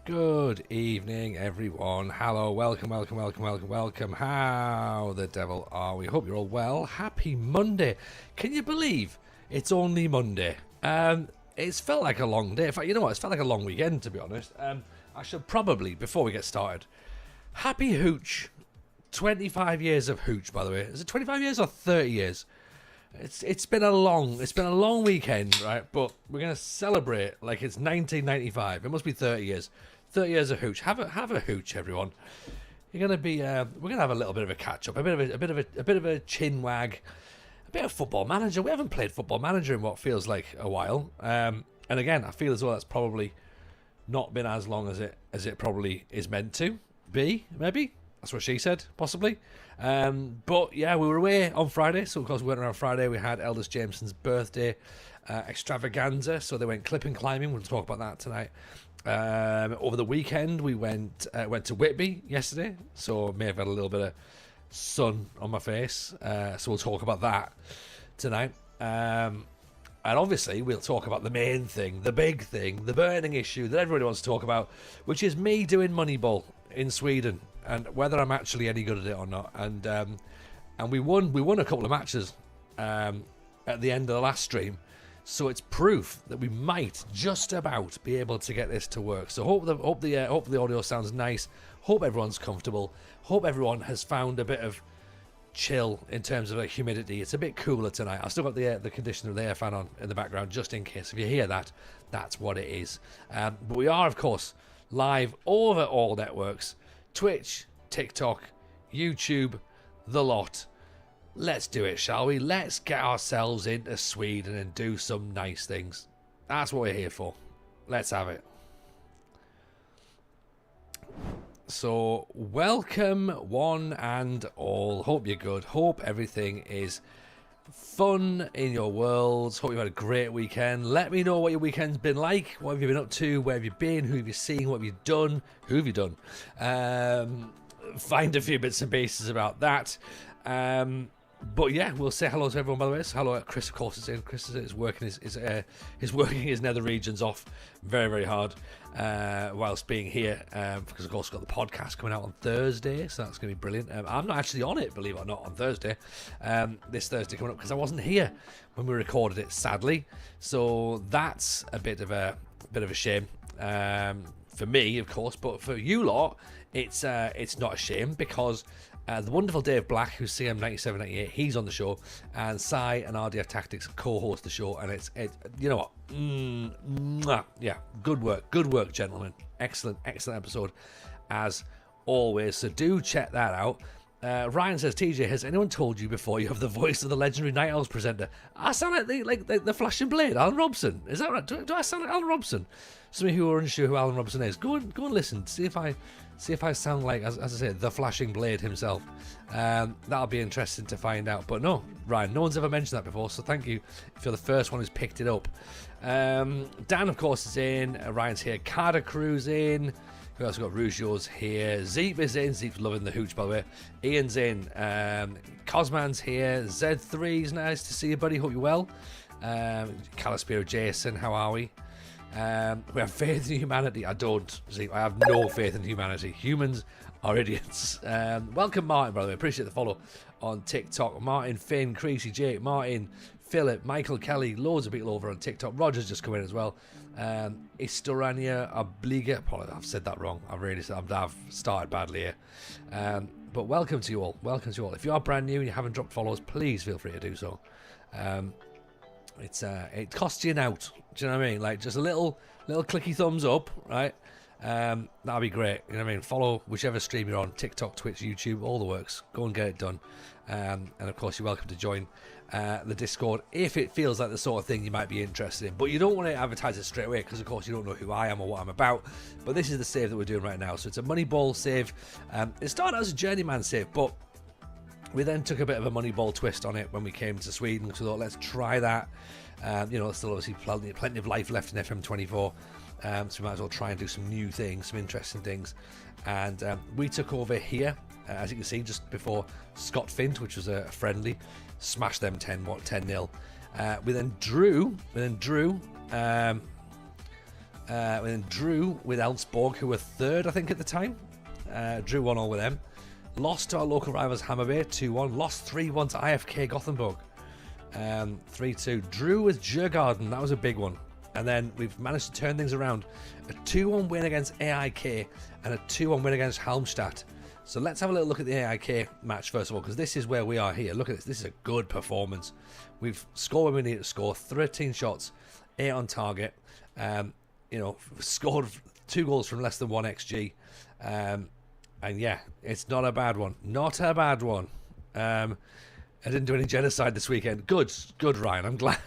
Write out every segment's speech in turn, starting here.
Good evening, everyone. Hello, welcome. How the devil are we? Hope you're all well. Happy Monday. Can you believe it's only Monday? It's felt like a long day. In fact, you know what? It's felt like a long weekend, to be honest. I should probably, before we get started, happy Hooch. 25 years of Hooch, by the way. Is it 25 years or 30 years? It's been a long weekend, right? But we're gonna celebrate like it's 1995. It must be 30 years. 30 years of Hooch. Have a Hooch, everyone. You're gonna be. We're gonna have a little bit of a catch up, a bit of a chin wag, a bit of Football Manager. We haven't played Football Manager in what feels like a while. And again, I feel as though that's probably not been as long as it probably is meant to be. Maybe that's what she said, possibly. But yeah, we were away on Friday, so of course we went around Friday. We had Eldest Jameson's birthday extravaganza, so they went clipping climbing. We'll talk about that tonight. Over the weekend, we went to Whitby yesterday, so may have had a little bit of sun on my face. So we'll talk about that tonight. And obviously, we'll talk about the main thing, the big thing, the burning issue that everybody wants to talk about, which is me doing Moneyball in Sweden and whether I'm actually any good at it or not. And we won a couple of matches at the end of the last stream. So it's proof that we might just about be able to get this to work. So hope the audio sounds nice. Hope everyone's comfortable. Hope everyone has found a bit of chill in terms of humidity. It's a bit cooler tonight. I've still got the conditioner of the air fan on in the background just in case. If you hear that, that's what it is. But we are, of course, live over all networks: Twitch, TikTok, YouTube, the lot. Let's do it, shall we? Let's get ourselves into Sweden and do some nice things. That's what we're here for. Let's have it. So, welcome one and all. Hope you're good. Hope everything is fun in your worlds. Hope you've had a great weekend. Let me know what your weekend's been like. What have you been up to? Where have you been? Who have you seen? What have you done? Who have you done? Find a few bits and pieces about that. But yeah, we'll say hello to everyone, by the way. So hello, Chris, of course, is in. Chris is working he's working his nether regions off very, very hard whilst being here, because of course we've got the podcast coming out on Thursday, so that's going to be brilliant. I'm not actually on it, believe it or not, on Thursday. This Thursday coming up, because I wasn't here when we recorded it, sadly. So that's a bit of a shame for me, of course, but for you lot, it's not a shame, because the wonderful Dave Black, who's CM9798, he's on the show, and Sai and RDF Tactics co-host the show, and it's you know what, yeah, good work, gentlemen, excellent episode as always. So do check that out. Ryan says, TJ, has anyone told you before you have the voice of the legendary Night Owls presenter? I sound like the Flashing Blade, Alan Robson. Is that right? Do I sound like Alan Robson? Some of you who are unsure who Alan Robson is, go and listen. See if I sound like, as I said, the Flashing Blade himself. That'll be interesting to find out. But no, Ryan, no one's ever mentioned that before, so thank you if you're the first one who's picked it up. Dan, of course, is in. Ryan's here. Carter Crew's in. We also got Rougeo's here. Zeep is in. Zeep's loving the hooch, by the way. Ian's in. Cosman's here. Z3's nice to see you, buddy. Hope you're well. Calispiro Jason, how are we? We have faith in humanity. I don't. Zeep, I have no faith in humanity. Humans are idiots. Welcome, Martin, by the way. Appreciate the follow on TikTok. Martin, Finn, Creasy, Jake, Martin, Philip, Michael Kelly, loads of people over on TikTok. Roger's just come in as well. Istorania Obliga. I've said that wrong. I've started badly here. But welcome to you all. If you are brand new and you haven't dropped follows, please feel free to do so. It costs you an out. Do you know what I mean? Like just a little clicky thumbs up, right? That'll be great. You know what I mean? Follow whichever stream you're on, TikTok, Twitch, YouTube, all the works. Go and get it done. And of course, you're welcome to join the Discord if it feels like the sort of thing you might be interested in. But you don't want to advertise it straight away, because of course you don't know who I am or what I'm about. But this is the save that we're doing right now. So it's a Moneyball save. It started as a Journeyman save, but we then took a bit of a Moneyball twist on it when we came to Sweden. So we thought, let's try that. There's still obviously plenty of life left in FM24. So we might as well try and do some new things, some interesting things. And we took over here, as you can see, just before Scott Fint, which was a friendly. Smashed them 10-0. We then drew And then Drew with Elfsborg, who were third, I think, at the time. Drew 1-all with them. Lost to our local rivals Hammarby 2-1. Lost 3-1 to IFK Gothenburg. 3-2. Drew with Djurgården. That was a big one. And then we've managed to turn things around. A 2-1 win against AIK and a 2-1 win against Halmstad. So let's have a little look at the AIK match first of all, because this is where we are here. Look at this. This is a good performance. We've scored when we need to score. 13 shots, 8 on target. You know, scored 2 goals from less than 1 XG. And yeah, it's not a bad one. Not a bad one. I didn't do any genocide this weekend. Good, Ryan. I'm glad.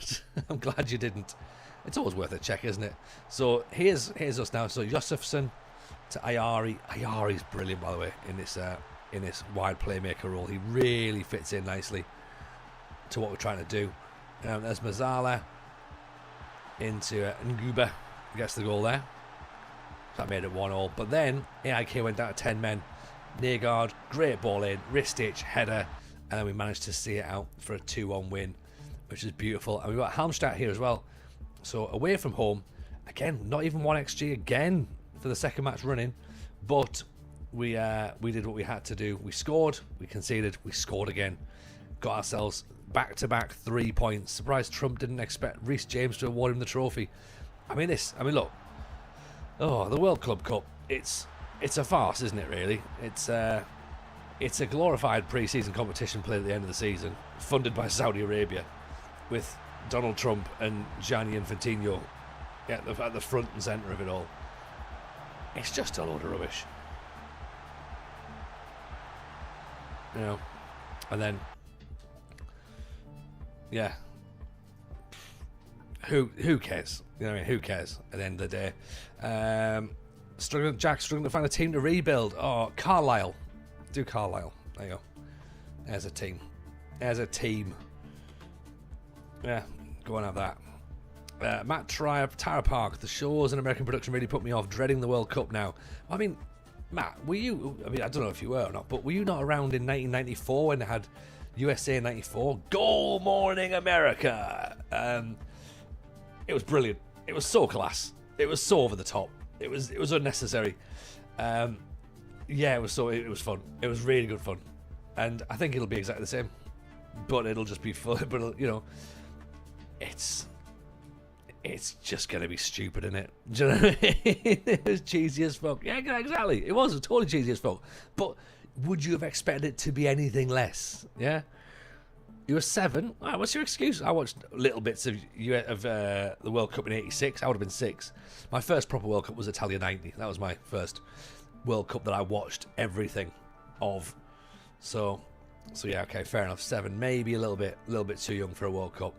I'm glad you didn't. It's always worth a check, isn't it? So here's us now. So Josefsson to Ayari. Ayari's brilliant, by the way, in this wide playmaker role. He really fits in nicely to what we're trying to do. There's Mazzala into Nguba. Gets the goal there. That made it 1-all. But then AIK went down to 10 men. Near guard, great ball in, wrist stitch, header, and then we managed to see it out for a 2-1 win, which is beautiful. And we've got Halmstad here as well. So away from home, again, not even 1 XG again for the second match running, but we did what we had to do. We scored, we conceded, we scored again. Got ourselves back-to-back 3 points. Surprised Trump didn't expect Reece James to award him the trophy. I mean, look. Oh, the World Club Cup. It's a farce, isn't it, really? It's a glorified pre-season competition played at the end of the season, funded by Saudi Arabia, with Donald Trump and Gianni Infantino at the front and centre of it all. It's just a load of rubbish. You know, and then, yeah, who cares? You know what I mean? Who cares at the end of the day? Jack struggling to find a team to rebuild. Oh, Carlisle. Do Carlisle. There you go. There's a team. There's a team. Yeah, go and have that. Matt Trier, Tara Park. The shows and American production really put me off. Dreading the World Cup now. I mean, Matt, were you... I mean, I don't know if you were or not, but were you not around in 1994 when they had USA 94? Goal Morning America! It was brilliant. It was so class. It was so over the top. It was unnecessary. Yeah, it was fun. It was really good fun. And I think it'll be exactly the same. But it'll just be fun. But, you know, it's just going to be stupid, isn't it? Do you know what I mean? It was cheesy as fuck. Yeah, exactly. It was totally cheesy as fuck. But would you have expected it to be anything less? Yeah? You were 7. All right, what's your excuse? I watched little bits of the World Cup in '86. I would have been 6. My first proper World Cup was Italia '90. That was my first World Cup that I watched everything of. So yeah, okay, fair enough. 7, maybe a little bit too young for a World Cup.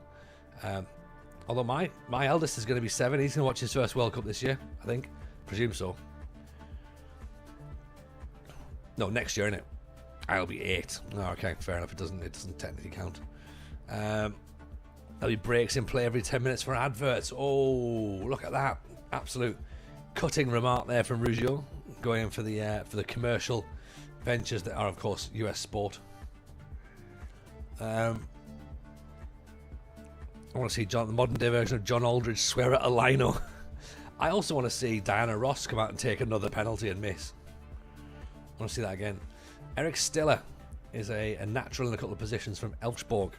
Although my eldest is going to be 7. He's going to watch his first World Cup this year, I think. Presume so. No, next year, innit? I'll be 8. Oh, okay, fair enough. It doesn't technically count. There'll be breaks in play every 10 minutes for adverts. Oh, look at that! Absolute cutting remark there from Ruggiero, going in for the commercial ventures that are, of course, US sport. I want to see the modern day version of John Aldridge swear at a lino. I also want to see Diana Ross come out and take another penalty and miss. I want to see that again. Eric Stiller is a natural in a couple of positions from Elfsborg.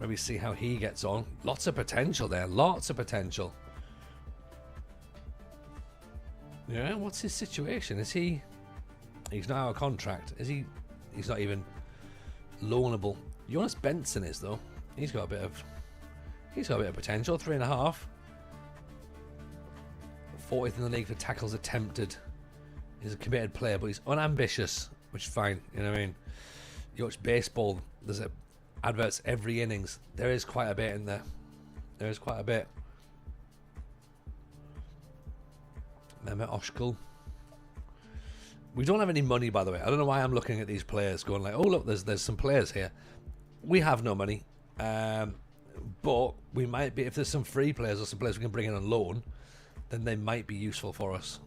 Maybe see how he gets on. Lots of potential there. Lots of potential. Yeah, what's his situation? Is he... He's not out of contract. Is he... He's not even loanable. Jonas Benson is, though. He's got a bit of potential. 3.5. 40th in the league for tackles attempted. He's a committed player, but he's unambitious, which is fine. You know what I mean? You watch baseball, there's adverts every innings. There is quite a bit in there. There is quite a bit. Mehmet Oshkul. We don't have any money, by the way. I don't know why I'm looking at these players going like, oh, look, there's some players here. We have no money. But we might be, if there's some free players or some players we can bring in on loan, then they might be useful for us.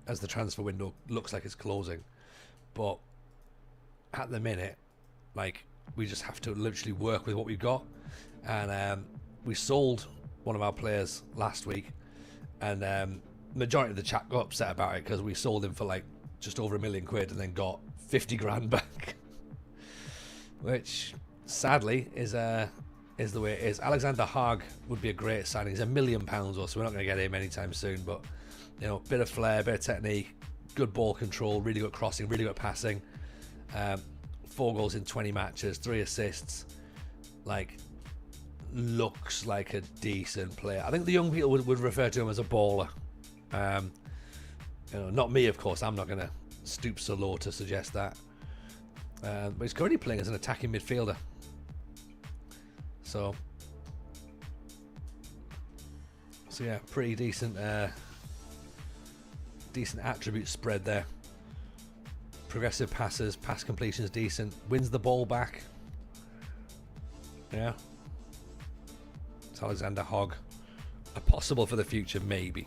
As the transfer window looks like it's closing. But at the minute, like, we just have to literally work with what we've got. And we sold one of our players last week, and majority of the chat got upset about it because we sold him for like just over £1 million and then got 50 grand back, which sadly is the way it is. Alexander Haag would be a great signing. He's £1 million or so we're not going to get him anytime soon, but you know, bit of flair, bit of technique, good ball control, really good crossing, really good passing. 4 goals in 20 matches, 3 assists. Like, looks like a decent player. I think the young people would refer to him as a baller. You know, not me, of course. I'm not going to stoop so low to suggest that. But he's currently playing as an attacking midfielder. So yeah, pretty decent attribute spread there. Progressive passes, pass completion is decent, wins the ball back. Yeah. It's Alexander Hogg. A possible for the future, maybe.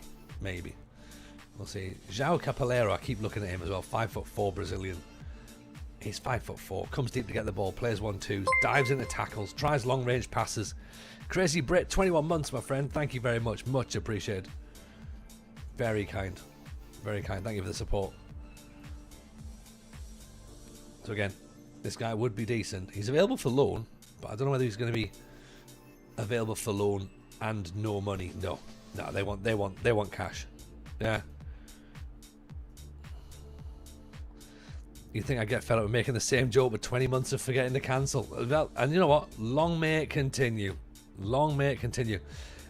We'll see. João Capelero, I keep looking at him as well. 5'4" Brazilian. He's 5'4", comes deep to get the ball, plays 1-2s, dives into tackles, tries long range passes. Crazy Brit, 21 months, my friend. Thank you very much. Much appreciated. Very kind. Very kind. Thank you for the support. So again, this guy would be decent. He's available for loan, but I don't know whether he's going to be available for loan and no money. No, they want cash. Yeah. You think I get fed up with making the same joke with 20 months of forgetting to cancel? Well, and you know what? Long may it continue. Long may it continue.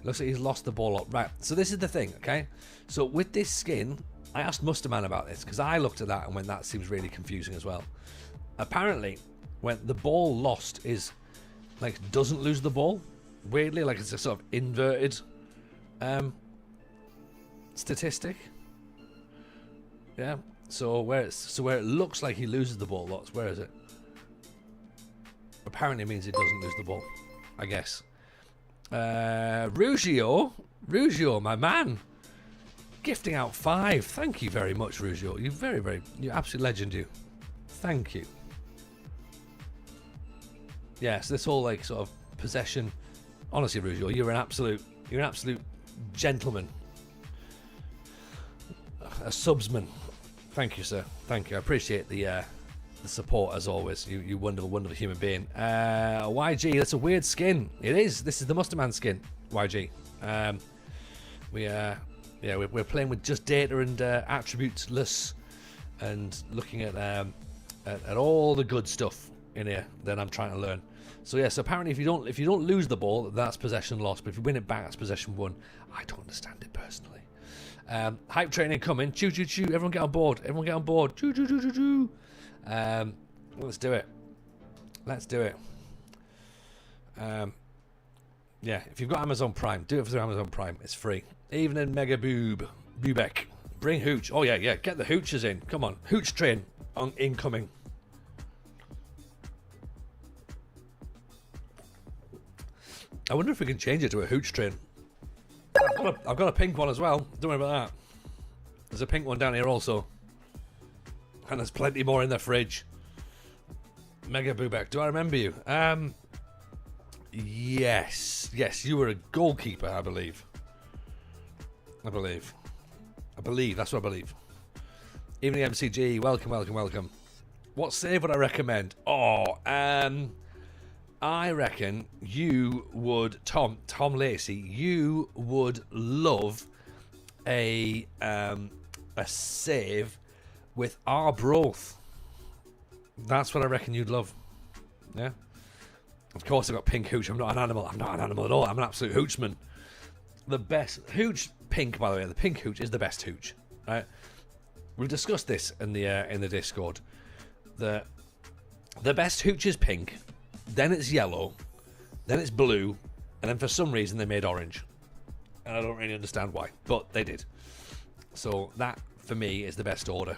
Looks like he's lost the ball up. Right, so this is the thing, okay? So with this skin, I asked Musterman about this because I looked at that and went, that seems really confusing as well. Apparently, when the ball lost is, like, doesn't lose the ball. Weirdly, like it's a sort of inverted statistic. Yeah. So where it looks like he loses the ball lots, where is it? Apparently it means he doesn't lose the ball, I guess. Rugio, my man, gifting out 5. Thank you very much, Rugio. You're absolute legend, you. Thank you. Yeah, so this whole like sort of possession. Honestly, Rugio, you're an absolute gentleman. A subsman. Thank you, sir. Thank you. I appreciate the support as always. You wonderful human being. YG, that's a weird skin. It is. This is the Musterman skin. YG. We're playing with just data and attributes-less, and looking at all the good stuff in here that I'm trying to learn. So yes, apparently if you don't lose the ball, that's possession lost. But if you win it back, that's possession won. I don't understand it personally. Hype training coming. Choo choo choo. Everyone get on board. Choo choo choo choo choo. Let's do it. Yeah, if you've got Amazon Prime, do it through Amazon Prime. It's free. Evening Mega Bubek. Bring hooch. Oh yeah. Get the hooches in. Come on, hooch train on incoming. I wonder if we can change it to a hooch train. I've got a pink one as well. Don't worry about that. There's a pink one down here also. And there's plenty more in the fridge. Mega Bubek, do I remember you? Yes, you were a goalkeeper, I believe. That's what I believe. Evening MCG, welcome. What save would I recommend? I reckon you would, Tom Lacey, you would love a save with Arbroath. That's what I reckon you'd love. Yeah. Of course I've got pink hooch. I'm not an animal at all. I'm an absolute hoochman. The best hooch, pink, by the way. The pink hooch is the best hooch. Right? We've discussed this in the Discord. The best hooch is pink. Then it's yellow, then it's blue, and then for some reason they made orange. And I don't really understand why, but they did. So that, for me, is the best order.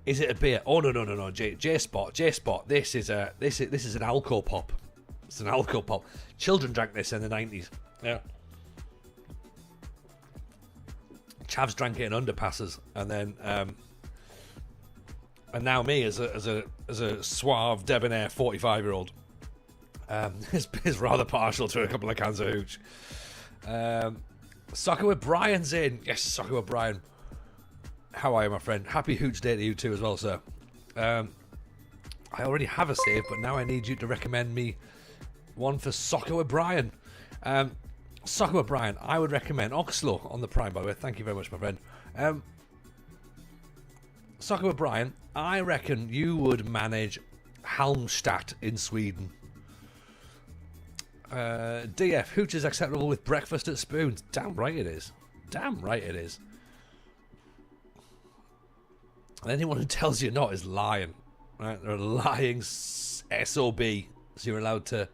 Is it a beer? Oh, no. J-Spot. This is an alco pop. It's an alco pop. Children drank this in the 90s. Yeah. Chavs drank it in underpasses, and then... and now me, as a suave, debonair 45-year-old, is rather partial to a couple of cans of hooch. Soccer with Brian's in. Yes, Soccer with Brian. How are you, my friend? Happy Hooch Day to you too as well, sir. I already have a save, but now I need you to recommend me one for Soccer with Brian. Soccer with Brian, I would recommend Oxlow on the Prime, by the way. Thank you very much, my friend. Soccer with Brian, I reckon you would manage Halmstad in Sweden. DF, Hooch is acceptable with breakfast at Spoons. Damn right it is. Damn right it is. And anyone who tells you not is lying. Right? They're a lying SOB. So you're allowed to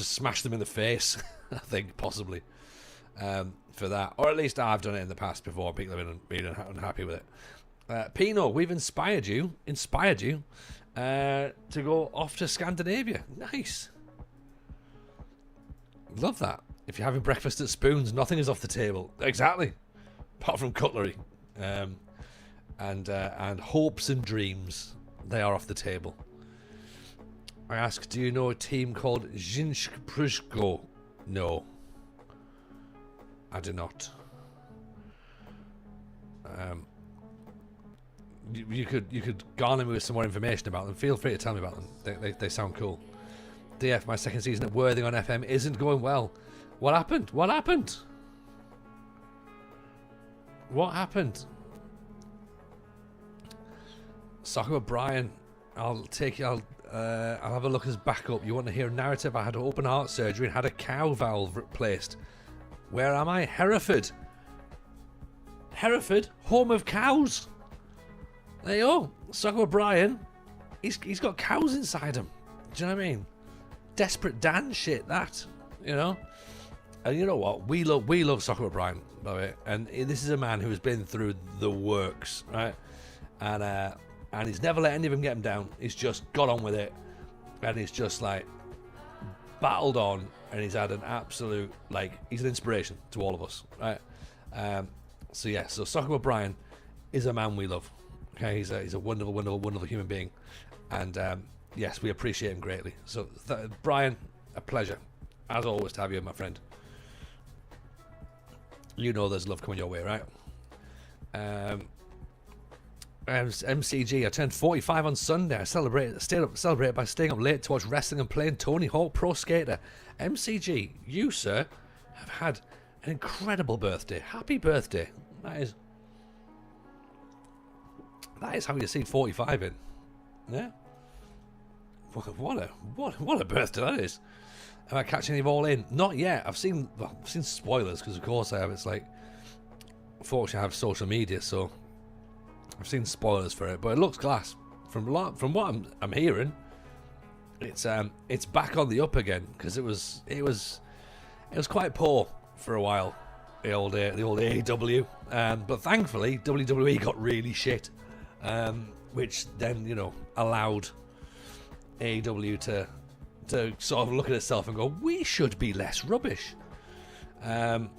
smash them in the face. I think possibly for that, or at least I've done it in the past before. People have been unhappy with it. Pino, we've inspired you to go off to Scandinavia. Nice. Love that. If you're having breakfast at Spoons, nothing is off the table. Exactly. Apart from cutlery. And hopes and dreams. They are off the table. I ask, do you know a team called Zinsk Prushko? No. I do not. You could garner me with some more information about them. Feel free to tell me about them. They sound cool. DF, my second season at Worthing on FM isn't going well. What happened? What happened? What happened? Soccer with Brian. I'll have a look as backup. You want to hear a narrative? I had open heart surgery and had a cow valve replaced. Where am I? Hereford. Hereford, home of cows. There you go. Soccer with Brian. He's got cows inside him. Do you know what I mean? Desperate Dan shit, that, you know. And you know what? We love Soccer with Brian, by the way. And this is a man who has been through the works, right? And he's never let any of them get him down. He's just got on with it, and he's just like battled on, and he's had an absolute, like, he's an inspiration to all of us, right? So yeah, so Soccer with Brian is a man we love. Okay, he's a wonderful, wonderful, wonderful human being, and yes, we appreciate him greatly. So Brian, a pleasure as always to have you, my friend. You know there's love coming your way, right? MCG, I turned 45 on Sunday. I celebrated by staying up late to watch wrestling and playing Tony Hawk Pro Skater. MCG, you, sir, have had an incredible birthday. Happy birthday. That is how you see 45 in. Yeah. What a birthday that is. Am I catching them all in? Not yet. I've seen spoilers, because of course I have. It's like, unfortunately I have social media, so I've seen spoilers for it, but it looks class. From what I'm hearing, it's back on the up again, because it was quite poor for a while, the old AEW, but thankfully WWE got really shit, which then, you know, allowed AEW to sort of look at itself and go, we should be less rubbish, you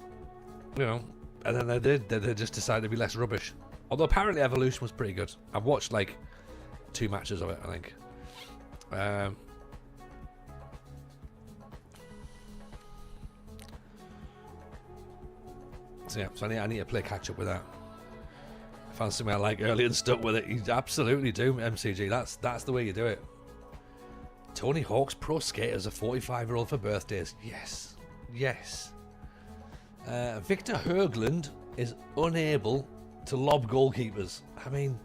know, and then they just decided to be less rubbish. Although apparently Evolution was pretty good. I've watched like 2 matches of it, I think. So yeah, so I need to play catch up with that. I found something I like early and stuck with it. You absolutely do, MCG. That's the way you do it. Tony Hawk's Pro Skater as a 45-year-old for birthdays. Yes. Victor Högland is unable to lob goalkeepers. I mean,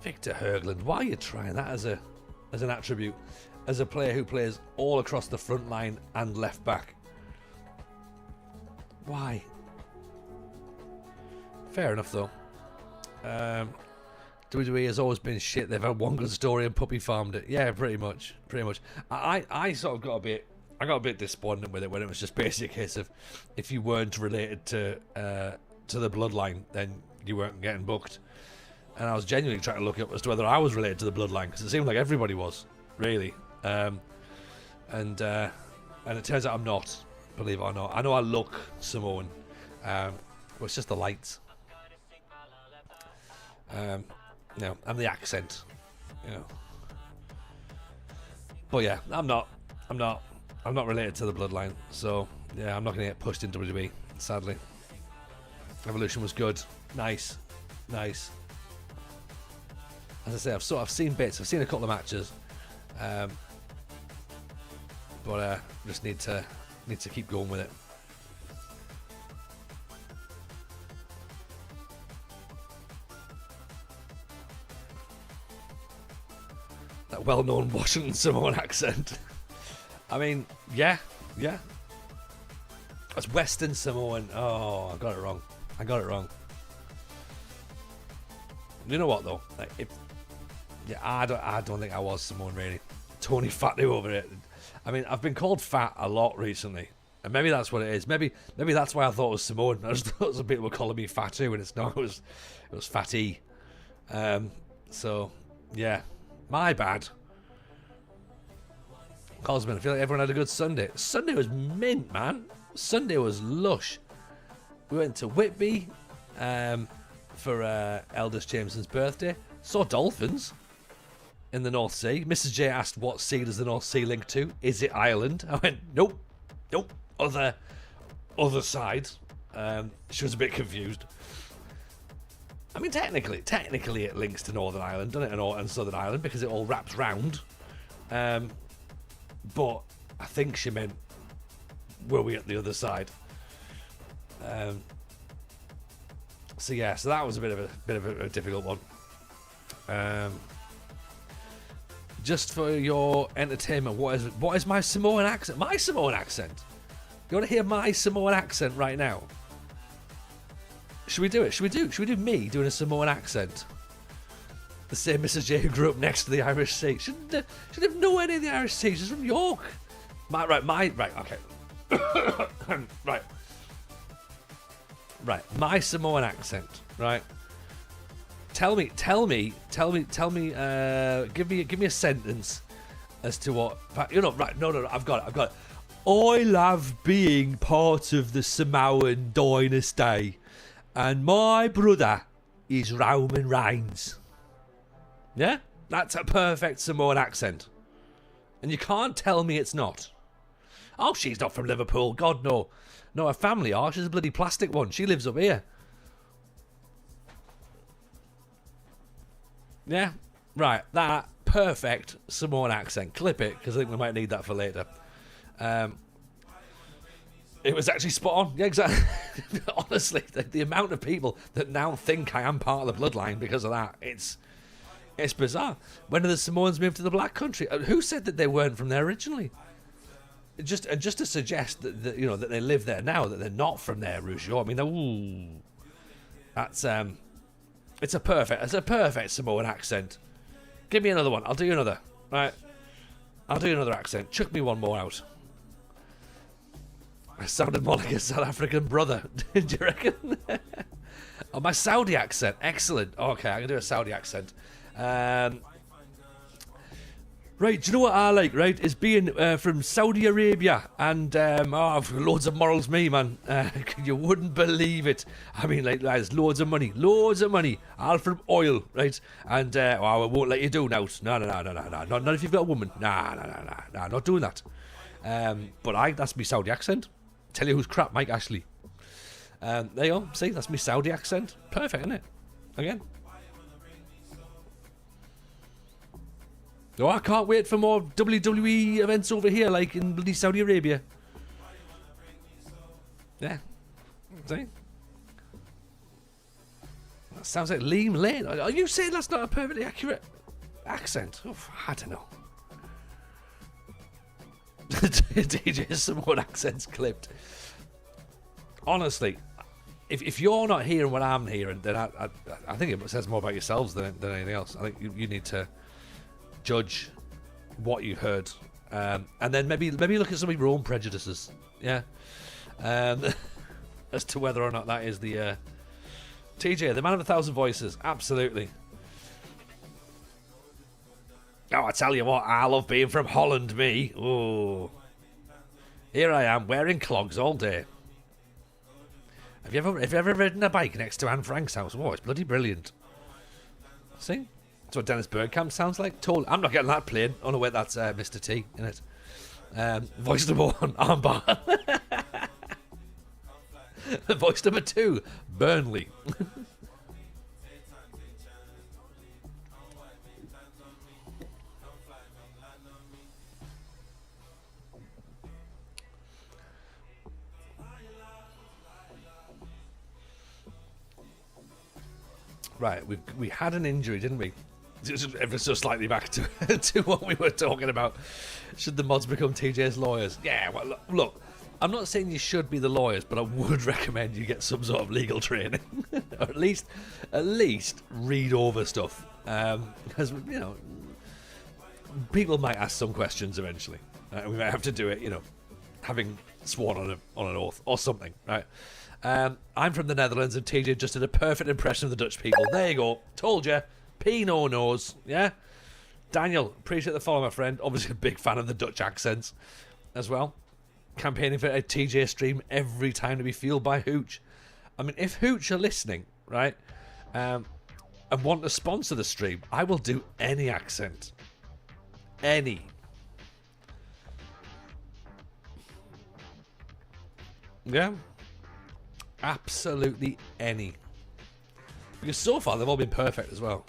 Victor Högland, why are you trying that as an attribute, as a player who plays all across the front line and left back? Why? Fair enough though. WWE has always been shit. They've had one good story and puppy farmed it. Yeah, pretty much. I sort of got a bit despondent with it when it was just basically a case of, if you weren't related to the bloodline, then you weren't getting booked. And I was genuinely trying to look up as to whether I was related to the bloodline, because it seemed like everybody was, really. And it turns out I'm not, believe it or not. I know I look Samoan, but it's just the lights. You know, and the accent, you know. But yeah, I'm not. I'm not related to the bloodline, so yeah, I'm not going to get pushed into WWE, sadly. Evolution was good. Nice. Nice. As I say, I've seen bits. I've seen a couple of matches. But just need to keep going with it. That well-known Washington Samoan accent. I mean, yeah. That's Western Samoan. Oh, I got it wrong. You know what though? Like, I don't think I was Samoan really. Tony Fatu over it. I mean, I've been called fat a lot recently, and maybe that's what it is. Maybe that's why I thought it was Samoan. I just thought some people were calling me Fatu, and it's not. It was Fatty. So yeah, my bad. Cosman, I feel like everyone had a good Sunday. Sunday was mint, man. Sunday was lush. We went to Whitby for Eldest Jameson's birthday. Saw dolphins in the North Sea. Mrs. J asked, what sea does the North Sea link to? Is it Ireland? I went, nope, other side. She was a bit confused. I mean, technically it links to Northern Ireland, doesn't it, and Southern Ireland, because it all wraps round. But I think she meant, were we at the other side? So that was a bit of a difficult one. Just for your entertainment, what is my Samoan accent? My Samoan accent? You want to hear my Samoan accent right now? Should we do it? Should we do me doing a Samoan accent? The same Mrs. J who grew up next to the Irish Sea. She have no idea of the Irish Sea. She's from York. Okay. Right. My Samoan accent. Right. Tell me. Give me a sentence as to what. Right. No. I've got it. I love being part of the Samoan dynasty, and my brother is Roman Reigns. Yeah, that's a perfect Samoan accent, and you can't tell me it's not. Oh, she's not from Liverpool. God, no. No, her family are. She's a bloody plastic one. She lives up here. Yeah, right. That perfect Samoan accent. Clip it, because I think we might need that for later. It was actually spot on. Yeah, exactly. Honestly, the amount of people that now think I am part of the bloodline because of that, it's bizarre. When did the Samoans move to the Black Country? Who said that they weren't from there originally? Just to suggest that that they live there now, that they're not from there, Rougeau. I mean, that's it's a perfect Samoan accent. Give me another one. I'll do you another. Right, I'll do you another accent. Chuck me one more out. I sounded more like a South African brother. Do you reckon? Oh, my Saudi accent. Excellent. Okay, I can do a Saudi accent. Right, do you know what I like, right? Is being from Saudi Arabia, and I've got loads of morals, me, man. You wouldn't believe it. I mean, like, there's loads of money, all from oil, right? And I won't let you do now. No, not if you've got a woman. Nah, not doing that. But that's me Saudi accent. Tell you who's crap, Mike Ashley. There you go. See, that's me Saudi accent. Perfect, isn't it? Again. Oh, I can't wait for more WWE events over here, like in bloody Saudi Arabia. Yeah. See? That sounds like Liam Lane. Are you saying that's not a perfectly accurate accent? Oh, I don't know. DJ's Samoan accents clipped. Honestly, if you're not hearing what I'm hearing, then I think it says more about yourselves than anything else. I think you need to judge what you heard, and then maybe look at some of your own prejudices. Yeah, as to whether or not that is the TJ, the man of 1,000 voices. Absolutely. Oh, I tell you what, I love being from Holland, me. Oh, here I am wearing clogs all day. Have you ever ridden a bike next to Anne Frank's house? Oh, it's bloody brilliant. See? That's what Dennis Bergkamp sounds like. I'm not getting that plane. Oh no, wait, that's Mr. T in it. Voice number 1, armbar. Voice number 2, Burnley. Right, we had an injury, didn't we? Ever so slightly back to to what we were talking about. Should the mods become TJ's lawyers? Yeah, well, look, I'm not saying you should be the lawyers, but I would recommend you get some sort of legal training, or at least read over stuff, because you know people might ask some questions eventually. We might have to do it, you know, having sworn on an oath or something, right? I'm from the Netherlands, and TJ just did a perfect impression of the Dutch people. There you go. Told you. Pino knows. Yeah? Daniel, appreciate the follow, my friend. Obviously a big fan of the Dutch accents as well. Campaigning for a TJ stream every time to be fueled by Hooch. I mean, if Hooch are listening, right, and want to sponsor the stream, I will do any accent. Any. Yeah? Absolutely any. Because so far they've all been perfect as well.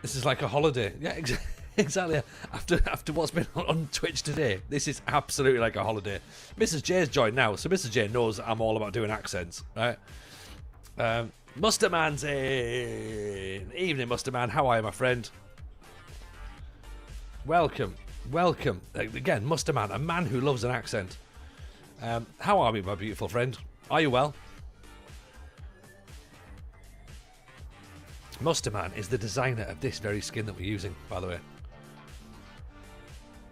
This is like a holiday. Yeah, exactly. After what's been on Twitch today, this is absolutely like a holiday. Mrs. J's joined now, so Mrs. J knows that I'm all about doing accents, right? Musterman's in. Evening, Musterman. How are you, my friend? Welcome. Again, Musterman, a man who loves an accent. How are we, my beautiful friend? Are you well? Musterman is the designer of this very skin that we're using, by the way.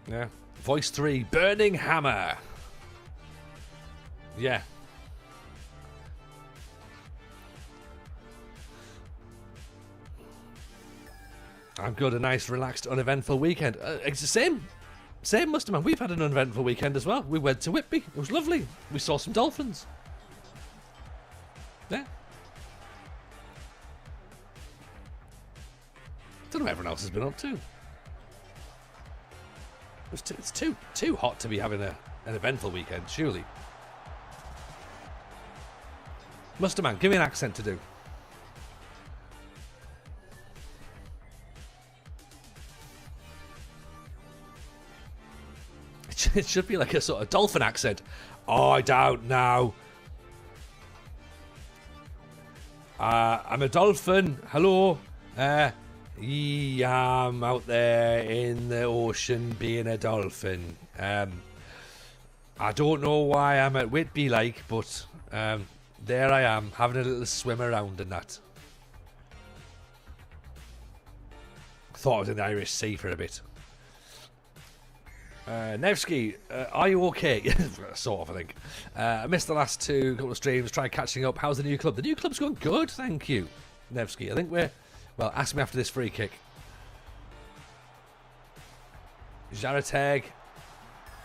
Yeah. Voice 3, Burning Hammer. Yeah. I'm good. A nice, relaxed, uneventful weekend. It's the same, Musterman. We've had an uneventful weekend as well. We went to Whitby. It was lovely. We saw some dolphins. Yeah. Don't know what everyone else has been up to. It's too hot to be having an eventful weekend, surely. Musterman, give me an accent to do. It should be like a sort of dolphin accent. Oh, I don't know. I'm a dolphin. Hello. Yeah, I'm out there in the ocean being a dolphin. I don't know why I'm at Whitby, like, but there I am, having a little swim around and that. Thought I was in the Irish Sea for a bit. Nevsky, are you okay? Sort of, I think. I missed the last couple of streams, tried catching up. How's the new club? The new club's going good, thank you, Nevsky. I think we're... Well, ask me after this free kick. Jarateg.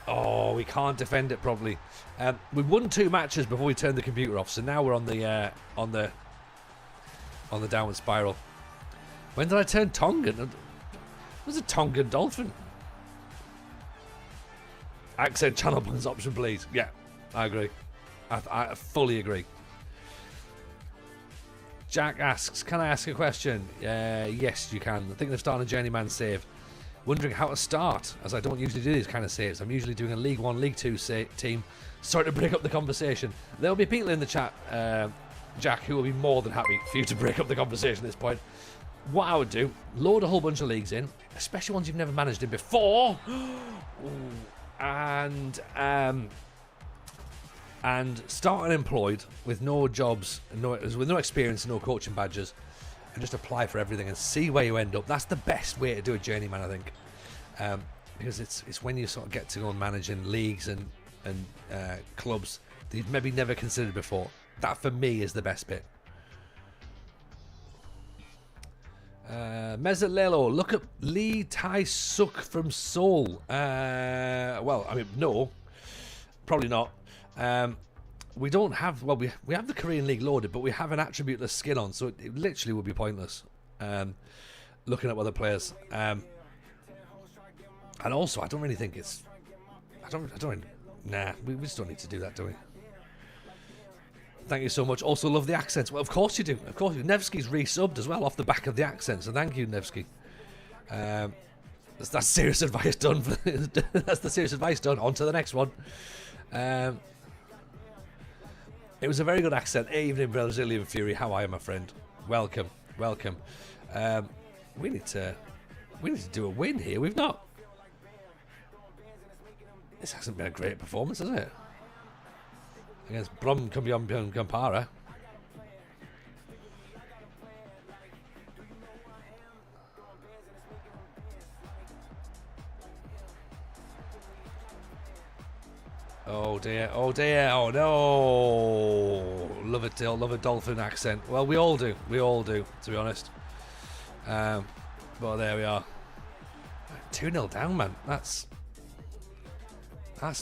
Oh, we can't defend it properly. We won 2 matches before we turned the computer off, so now we're on the downward spiral. When did I turn Tongan? It was a Tongan dolphin. Accent channel plans option, please. Yeah, I agree. I fully agree. Jack asks, can I ask a question? Yes, you can. I think they're starting a Journeyman save. Wondering how to start, as I don't usually do these kind of saves. I'm usually doing a League 1, League 2 team. Sorry to break up the conversation. There'll be people in the chat, Jack, who will be more than happy for you to break up the conversation at this point. What I would do, load a whole bunch of leagues in, especially ones you've never managed in before. And start unemployed with no jobs, with no experience, no coaching badges, and just apply for everything and see where you end up. That's the best way to do a Journeyman, I think, because it's when you sort of get to go and manage in leagues and clubs that you've maybe never considered before. That for me is the best bit. Mezzalelo, look up Lee Tai Suk from Seoul. Well, I mean, no, probably not. We don't have, well, we have the Korean League loaded, but we have an attributeless skin on, so it literally would be pointless looking at other players. I And also, I don't really think it's... Nah, we just don't need to do that, do we? Thank you so much. Also love the accents. Well, of course you do. Of course you do. Nevsky's resubbed as well off the back of the accent, so thank you, Nevsky. That's serious advice done. That's the serious advice done. On to the next one. It was a very good accent. Evening, Brazilian Fury. How are you, my friend? Welcome, welcome. We need to do a win here. We've not. This hasn't been a great performance, has it? Against Brum Campara. Oh dear, oh dear, oh no! Love a dolphin accent. Well, we all do, to be honest. But there we are. 2-0 down, man. That's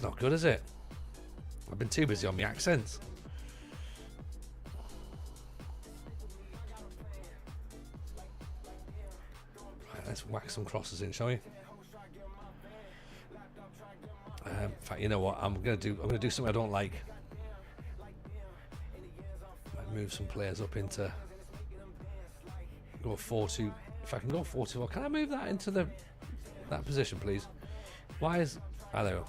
not good, is it? I've been too busy on my accents. Right, let's whack some crosses in, shall we? In fact, you know what? I'm gonna do something I don't like. Might move some players up into go 4-2. If I can go 4-2, can I move that into that position, please? Why is there we go.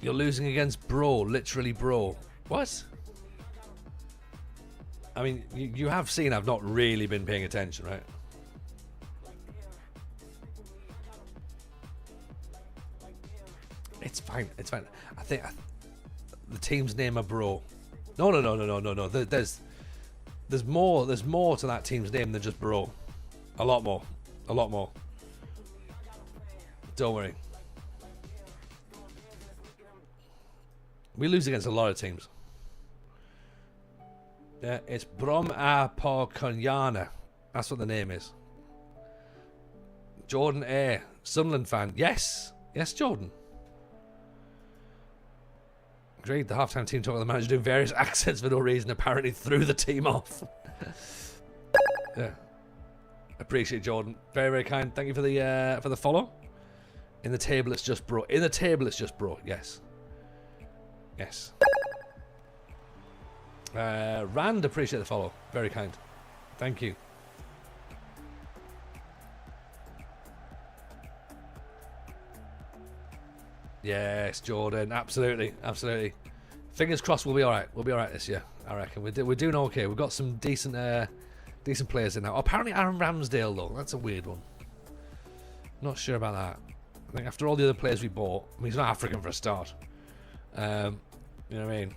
You're losing against Bro, literally Bro. What? I mean, you have seen I've not really been paying attention, right? It's fine, it's fine. I think the team's name are Bro. No. There's more to that team's name than just Bro. A lot more. Don't worry. We lose against a lot of teams. Yeah, it's Brom A Porconyana. That's what the name is. Jordan A. Sunderland fan. Yes, Jordan. Great, the halftime team talking to the manager doing various accents for no reason, apparently threw the team off. Yeah. Appreciate Jordan. Very, very kind. Thank you for the follow. In the table it's just Bro. Yes. Yes. Rand, appreciate the follow. Very kind. Thank you. Yes, Jordan. Absolutely. Fingers crossed we'll be alright. We'll be alright this year, I reckon. We're doing okay. We've got some decent players in now. Apparently Aaron Ramsdale, though. That's a weird one. Not sure about that. I think after all the other players we bought, I mean, he's not African for a start. You know what I mean?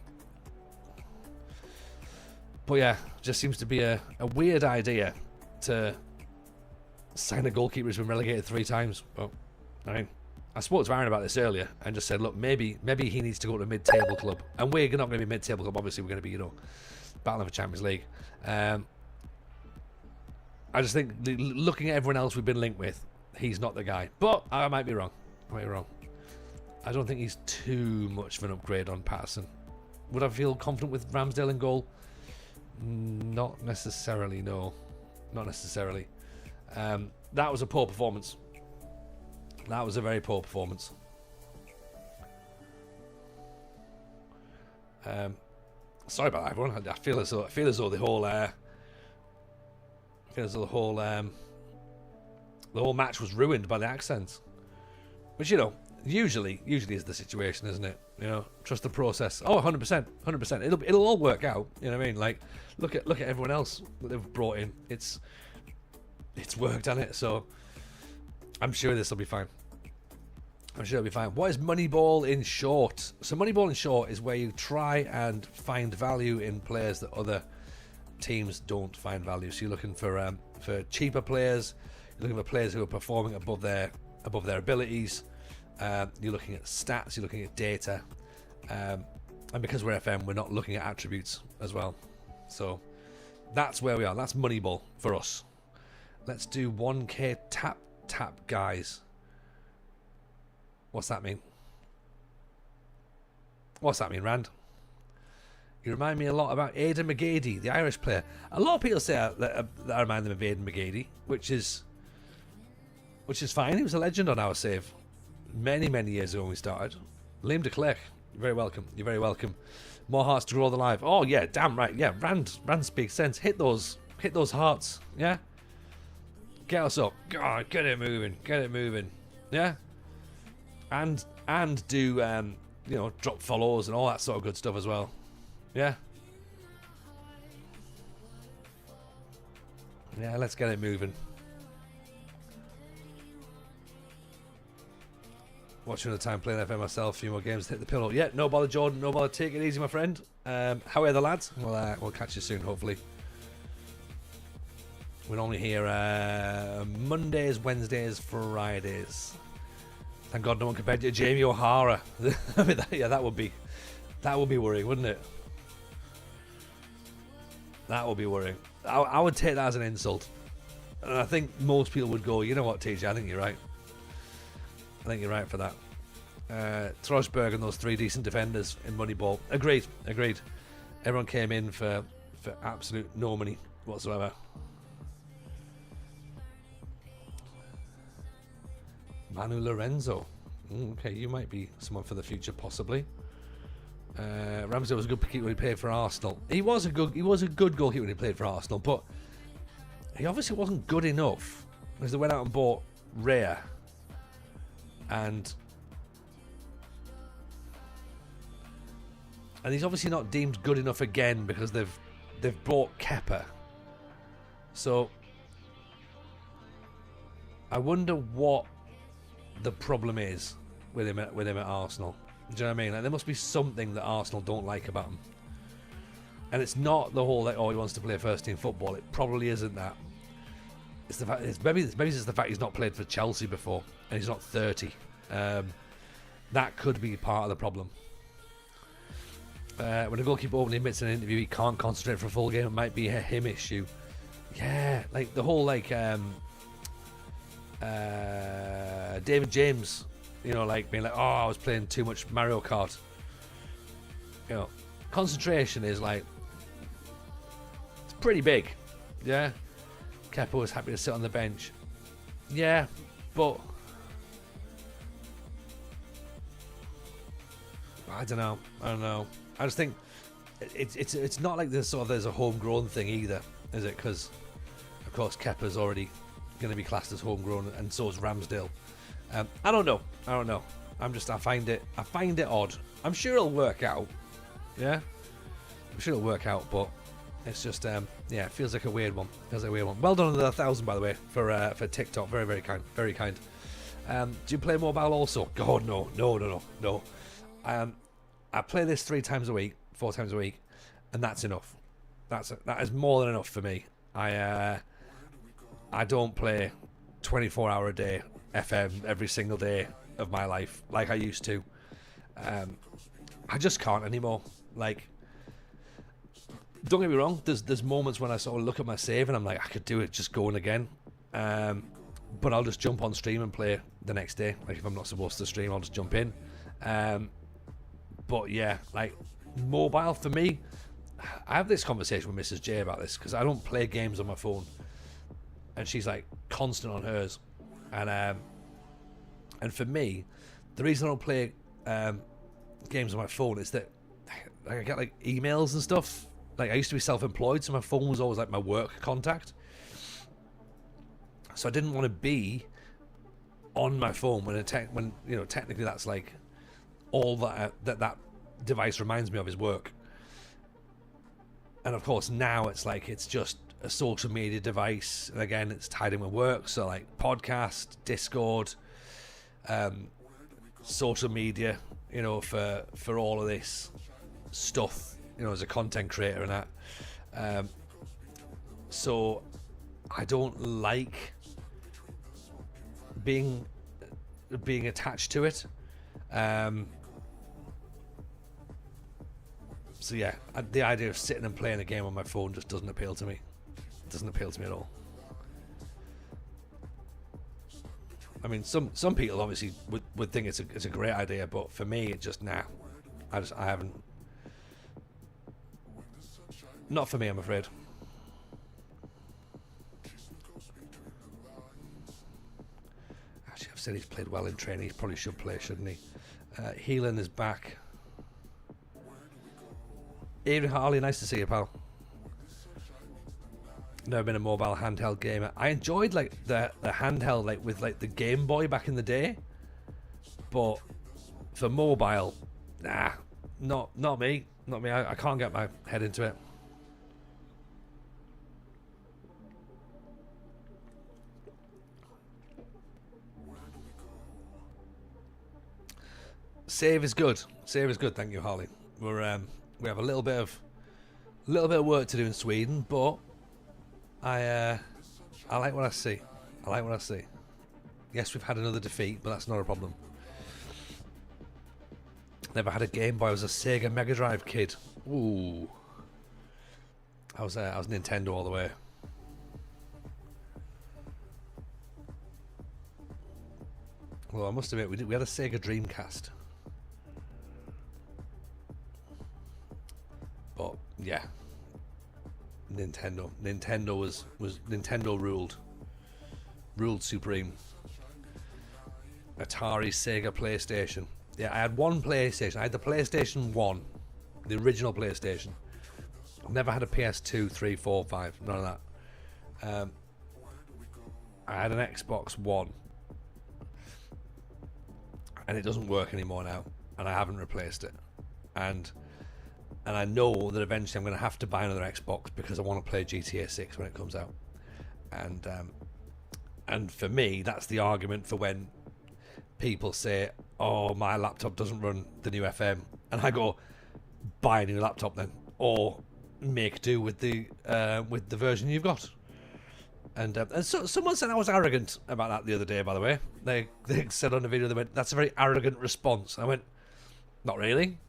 But yeah, just seems to be a weird idea to sign a goalkeeper who's been relegated 3 times. But I mean, I spoke to Aaron about this earlier and just said, look, maybe he needs to go to a mid-table club. And we're not going to be a mid-table club. Obviously, we're going to be, battling for Champions League. I just think looking at everyone else we've been linked with, he's not the guy. But I might be wrong. I don't think he's too much of an upgrade on Patterson. Would I feel confident with Ramsdale in goal? Not necessarily, no. Not necessarily. That was a poor performance. That was a very poor performance. Sorry about that, everyone. I feel as though the whole match was ruined by the accents. Which, usually is the situation, isn't it? Trust the process. Oh, 100%. It'll all work out. You know what I mean? Like, look at everyone else that they've brought in. It's worked on it, so I'm sure this will be fine. What is Moneyball in short? So Moneyball in short is where you try and find value in players that other teams don't find value. So you're looking for cheaper players. You're looking for players who are performing above their abilities. You're looking at stats, you're looking at data, and because we're FM, we're not looking at attributes as well. So that's where we are. That's Moneyball for us. Let's do 1k tap guys. What's that mean? What's that mean, Rand? You remind me a lot about Aidan McGady, the Irish player. A lot of people say that I remind them of Aidan McGady, which is fine. He was a legend on our save many, many years ago when we started. Liam de Klerk, you're very welcome. You're very welcome. More hearts to grow the live. Oh yeah, damn right. Yeah, Rand speaks sense. Hit those hearts. Yeah. Get us up. God, get it moving. Get it moving. Yeah. And do drop follows and all that sort of good stuff as well. Yeah. Yeah, let's get it moving. Watching the time playing FM myself, a few more games to hit the pillow. Yeah, no bother, Jordan. No bother. Take it easy, my friend. How are the lads? We'll catch you soon, hopefully. We're only here Mondays, Wednesdays, Fridays. Thank God no one compared you to Jamie O'Hara. I mean, that would be worrying, wouldn't it? That would be worrying. I would take that as an insult. And I think most people would go, you know what, TJ, I think you're right. I think you're right for that. Trosberg and those 3 decent defenders in Moneyball. Agreed. Everyone came in for absolute no money whatsoever. Manu Lorenzo. Okay, you might be someone for the future, possibly. Ramsey was a good keeper when he played for Arsenal. He was a good goalkeeper when he played for Arsenal, but he obviously wasn't good enough because they went out and bought Raya, and he's obviously not deemed good enough again because they've bought Kepa. So I wonder what the problem is with him at Arsenal. Do you know what I mean? Like, there must be something that Arsenal don't like about him. And it's not the whole like, oh, he wants to play first team football. It probably isn't that. It's the fact. Maybe it's the fact he's not played for Chelsea before and he's not 30. That could be part of the problem. When a goalkeeper openly admits in an interview he can't concentrate for a full game, it might be a him issue. Yeah, like the whole David James, like being like, oh, I was playing too much Mario Kart. Concentration is like, it's pretty big. Yeah. Kepa was happy to sit on the bench. Yeah, but I don't know. I just think it's not like there's a homegrown thing either, is it? Because of course Kepa's already going to be classed as homegrown, and so is Ramsdale. I don't know. I find it odd. I'm sure it'll work out. Yeah, I'm sure it'll work out, but it's just it feels like a weird one. Well done on the 1,000, by the way, for TikTok. Very, very kind. Very kind. Do you play mobile also? God, no. I play this 4 times a week, and that's enough. That is more than enough for me. I don't play 24-hour a day FM every single day of my life like I used to. I just can't anymore. Like, don't get me wrong, there's moments when I sort of look at my save and I'm like, I could do it just going again. But I'll just jump on stream and play the next day. Like, if I'm not supposed to stream, I'll just jump in. But yeah, like, mobile for me, I have this conversation with Mrs. J about this because I don't play games on my phone, and she's like constant on hers. And for me, the reason I don't play games on my phone is that I get like emails and stuff. Like, I used to be self-employed, so my phone was always like my work contact. So I didn't want to be on my phone when technically that's like all that device reminds me of is work. And of course now it's just a social media device, and again it's tied in with work. So like podcast, Discord, social media, for all of this stuff, as a content creator and that. So I don't like being attached to it. So yeah, the idea of sitting and playing a game on my phone just doesn't appeal to me. It doesn't appeal to me at all. I mean, some people obviously would think it's a great idea, but for me, it just I haven't. Not for me, I'm afraid. Actually, I've said he's played well in training. He probably should play, shouldn't he? Heelan is back. Evening, Harley. Nice to see you, pal. Never been a mobile handheld gamer. I enjoyed like the handheld, like with like the Game Boy back in the day, but for mobile, not me. I can't get my head into it. Save is good. Save is good. Thank you, Harley. We have a little bit of work to do in Sweden, but I like what I see. I like what I see. Yes, we've had another defeat, but that's not a problem. Never had a Game Boy. I was a Sega Mega Drive kid. Ooh. I was Nintendo all the way. Well, I must admit, we had a Sega Dreamcast. But yeah, Nintendo was Nintendo ruled supreme. Atari, Sega, PlayStation. Yeah, I had one PlayStation. I had the PlayStation 1, the original PlayStation. Never had a PS2, 3, 4, 5. None of that. I had an Xbox One, and it doesn't work anymore now, and I haven't replaced it. And I know that eventually I'm going to have to buy another Xbox because I want to play GTA 6 when it comes out. And for me, that's the argument for when people say, "Oh, my laptop doesn't run the new FM," and I go, "Buy a new laptop then, or make do with the version you've got." And so someone said I was arrogant about that the other day. By the way, they said on the video, they went, "That's a very arrogant response." I went, "Not really.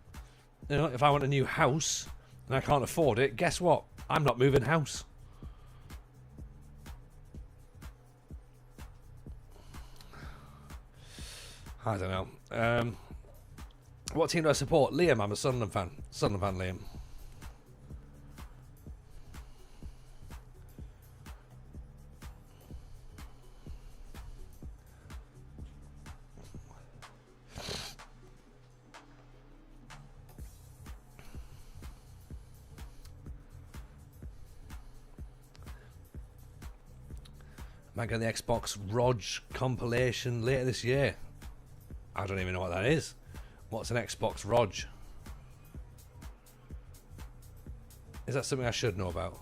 You know, if I want a new house and I can't afford it, guess what? I'm not moving house." I don't know. What team do I support? Liam, I'm a Sunderland fan. Sunderland fan, Liam. Might get the Xbox ROG compilation later this year. I don't even know what that is. What's an Xbox ROG? Is that something I should know about?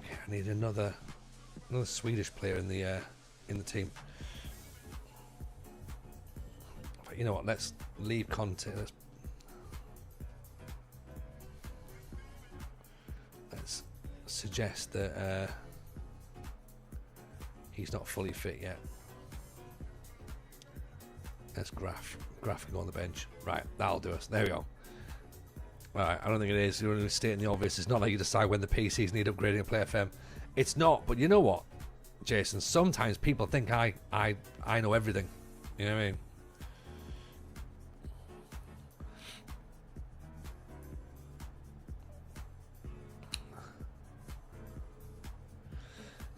Okay, I need another Swedish player in the team. But you know what? Let's leave Conte. Let's suggest that he's not fully fit yet. Let's Graf can go on the bench. Right, that'll do us. There we go. Alright, I don't think it is. You're only stating the obvious. It's not like you decide when the PCs need upgrading and Play FM. It's not, but you know what, Jason? Sometimes people think I know everything. You know what I mean?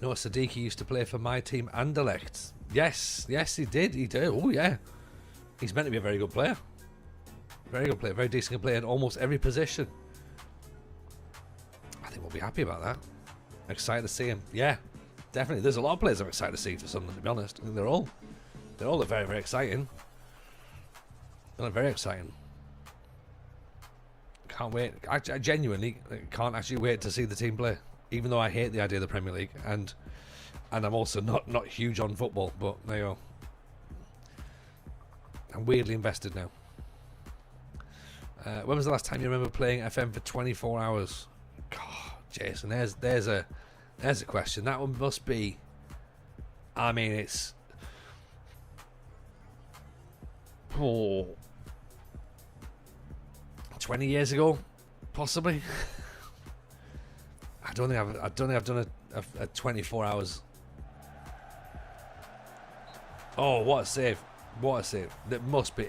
Noah Siddiqui used to play for my team, Anderlecht. Yes, he did. Oh, yeah. He's meant to be a very good player. Very good player, very decent player in almost every position. I think we'll be happy about that. Excited to see him. Yeah, definitely. There's a lot of players I'm excited to see for Sunderland, to be honest. I think they're all very, very exciting. They're very exciting. Can't wait. I genuinely can't actually wait to see the team play. Even though I hate the idea of the Premier League, and I'm also not huge on football, but there you go. I'm weirdly invested now. When was the last time you remember playing FM for 24 hours? God, Jason, there's a question. That one must be. I mean, it's 20 years ago, possibly. I don't think I've done a 24 hours. Oh, what a save! What a save! It must be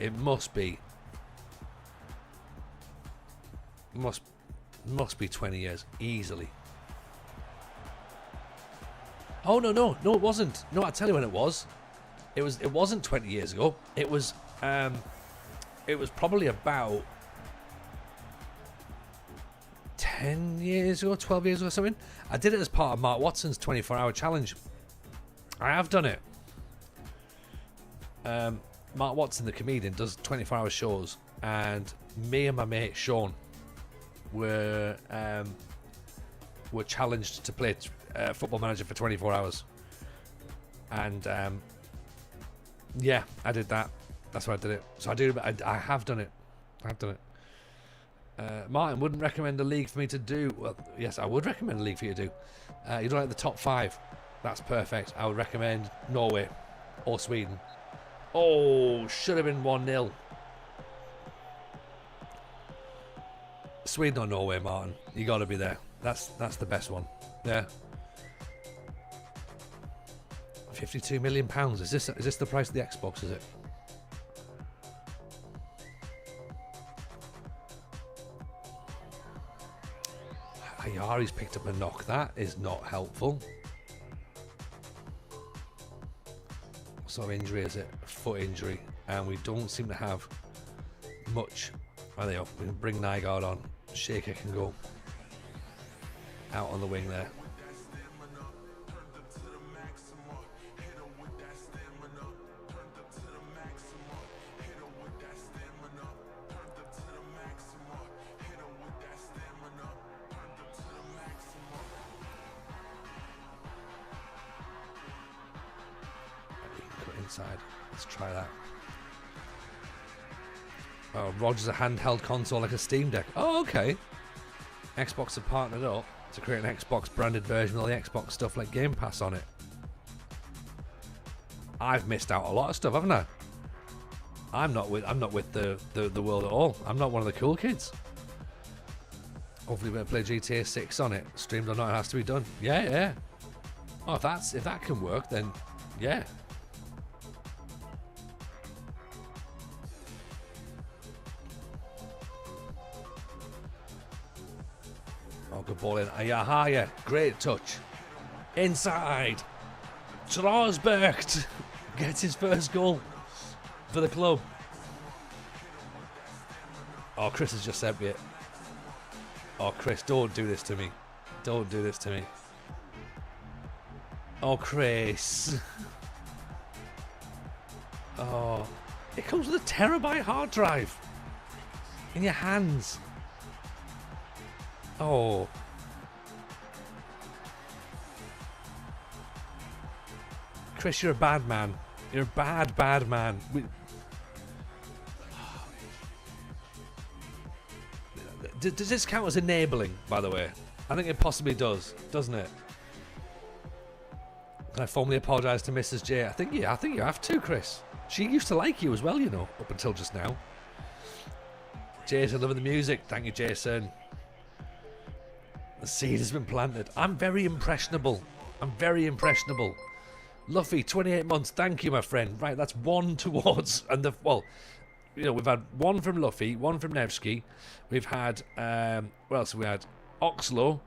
20 years easily. Oh no, it wasn't. No, I'll tell you when it was. It wasn't 20 years ago. It was probably about 10 years ago, 12 years ago or something. I did it as part of Mark Watson's 24-hour challenge. I have done it. Mark Watson, the comedian, does 24-hour shows, and me and my mate Sean were challenged to play Football Manager for 24 hours. And yeah, I did that. That's why I did it. So I have done it. I've done it. Martin wouldn't recommend a league for me to do. Well, yes, I would recommend a league for you to do. You don't like the top 5. That's perfect. I would recommend Norway or Sweden. Oh, should have been 1-0. Sweden or Norway, Martin. You got to be there. That's the best one. Yeah. £52 million. Is this the price of the Xbox? Is it? Ayari's picked up a knock. That is not helpful. What sort of injury is it? A foot injury, and we don't seem to have much. Oh, there you go. We can bring Nygaard on. Shaker can go out on the wing there. Inside. Let's try that. Oh, Roger's a handheld console like a Steam Deck. Oh, okay. Xbox have partnered up to create an Xbox branded version with all the Xbox stuff like Game Pass on it. I've missed out a lot of stuff, haven't I? I'm not with the world at all. I'm not one of the cool kids. Hopefully we'll play GTA 6 on it. Streamed or not, it has to be done. Yeah. Oh, if that can work, then yeah. Oh, good ball in. Ayahaya. Great touch. Inside. Strasberg gets his first goal for the club. Oh, Chris has just sent me it. Oh, Chris, don't do this to me. Don't do this to me. Oh, Chris. Oh, it comes with a terabyte hard drive in your hands. Oh. Chris, you're a bad man. You're a bad man. Does this count as enabling, by the way? I think it possibly does, doesn't it? Can I formally apologise to Mrs. J? I think you have to, Chris. She used to like you as well, you know, up until just now. Jason, loving the music. Thank you, Jason. The seed has been planted. I'm very impressionable. Luffy, 28 months. Thank you, my friend. Right, that's one towards. And we've had one from Luffy, one from Nevsky. We've had, what else? We had Oxlow,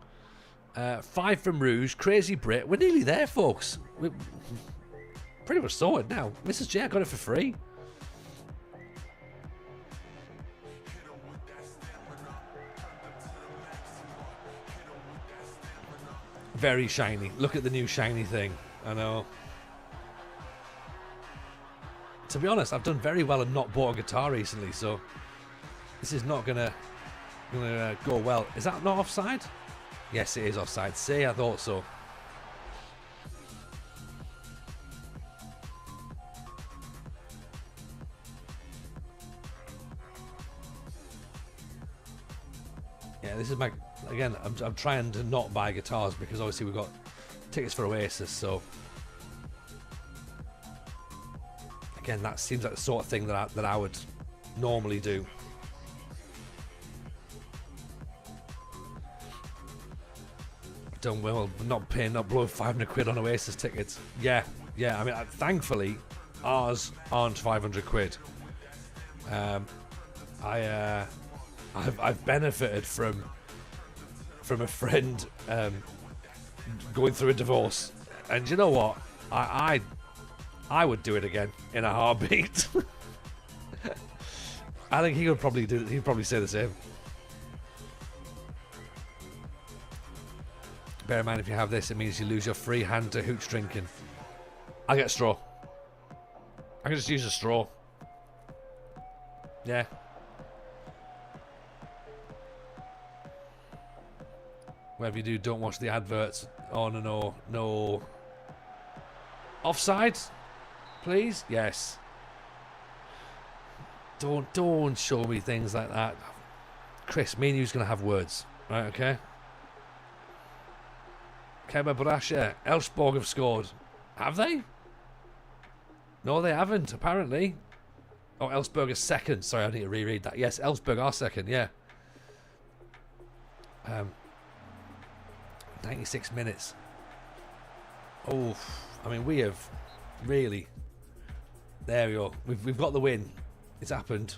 5 from Rouge, Crazy Brit. We're nearly there, folks. We're pretty much sorted now. Mrs. J, I got it for free. Very shiny. Look at the new shiny thing. I know. To be honest, I've done very well and not bought a guitar recently, so this is not gonna go well. Is that not offside? Yes, it is offside. See, I thought so. Yeah, this is my... Again, I'm trying to not buy guitars because obviously we've got tickets for Oasis, so... Again, that seems like the sort of thing that I would normally do. done well. Not blowing 500 quid on Oasis tickets. Yeah. I mean, thankfully, ours aren't 500 quid. I've benefited from a friend going through a divorce, and you know what? I would do it again in a heartbeat. I think he would probably do. He'd probably say the same. Bear in mind, if you have this, it means you lose your free hand to hooch drinking. I'll get a straw. I can just use a straw. Yeah. Whatever you do, don't watch the adverts. Oh, no. Offside? Please? Yes. Don't show me things like that. Chris, me and you's going to have words. Right, okay? Keba Brasha, Elfsborg have scored. Have they? No, they haven't, apparently. Oh, Elfsborg is second. Sorry, I need to reread that. Yes, Elfsborg are second, yeah. 96 minutes. Oh, I mean, we have really... There we go. We've got the win. It's happened.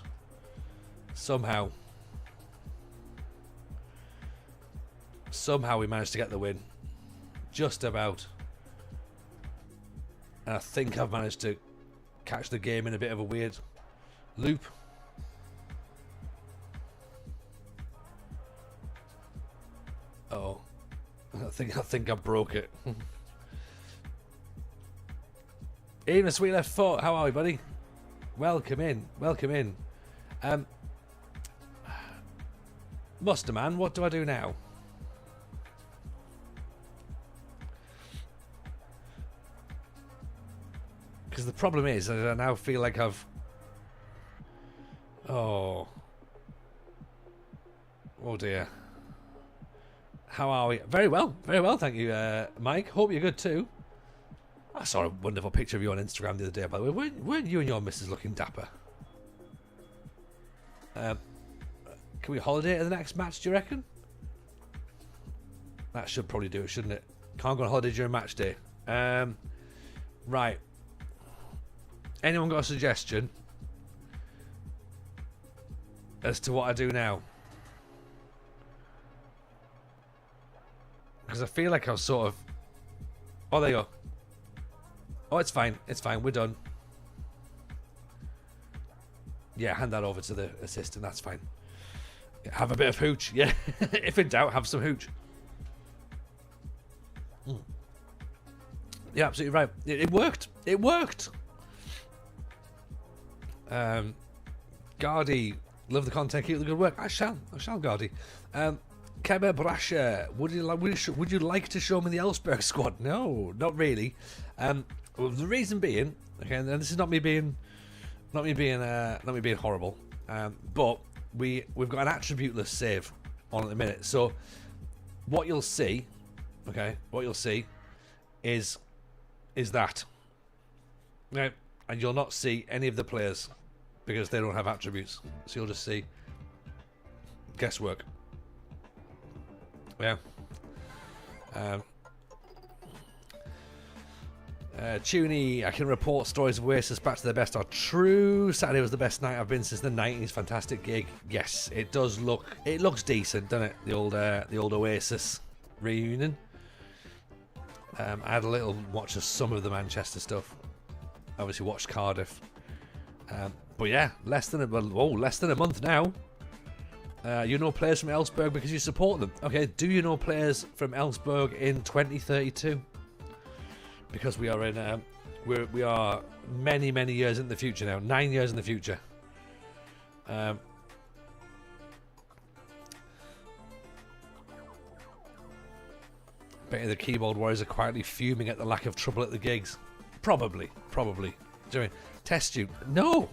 Somehow we managed to get the win. Just about. And I think I've managed to catch the game in a bit of a weird loop. Oh, I think I broke it. Even a sweet left foot. How are we, buddy? Welcome in. Muster man, what do I do now? Because the problem is that I now feel like I've... Oh dear. How are we? Very well, thank you, Mike. Hope you're good too. I saw a wonderful picture of you on Instagram the other day, by the way. Weren't you and your missus looking dapper? Can we holiday at the next match, do you reckon? That should probably do it, shouldn't it? Can't go on holiday during match day. Right. Anyone got a suggestion as to what I do now? Because I feel like I was sort of... Oh, there you go. Oh, it's fine. We're done. Yeah, hand that over to the assistant. That's fine. Have a bit of hooch. Yeah. If in doubt, have some hooch. You're absolutely right. It worked. Gardy, love the content. Keep the good work. I shall, Gardy. Keba Brasha, would you like to show me the Elfsborg squad? No, not really. Well, the reason being, okay, and this is not me being horrible, but we've got an attributeless save on at the minute. So what you'll see, is that, right? And you'll not see any of the players because they don't have attributes. So you'll just see guesswork. Yeah. Tuny, I can report stories of Oasis back to their best are true. Saturday was the best night I've been since the 90s. Fantastic gig. Yes, it does look. It looks decent, doesn't it? The old Oasis reunion. I had a little watch of some of the Manchester stuff. Obviously watched Cardiff. But yeah, less than a month now. You know players from Elfsborg because you support them. Okay, do you know players from Elfsborg in 2032? Because we are in, we are many years in the future now. 9 years in the future. Bet you the keyboard warriors are quietly fuming at the lack of trouble at the gigs. Probably. Doing test you? No.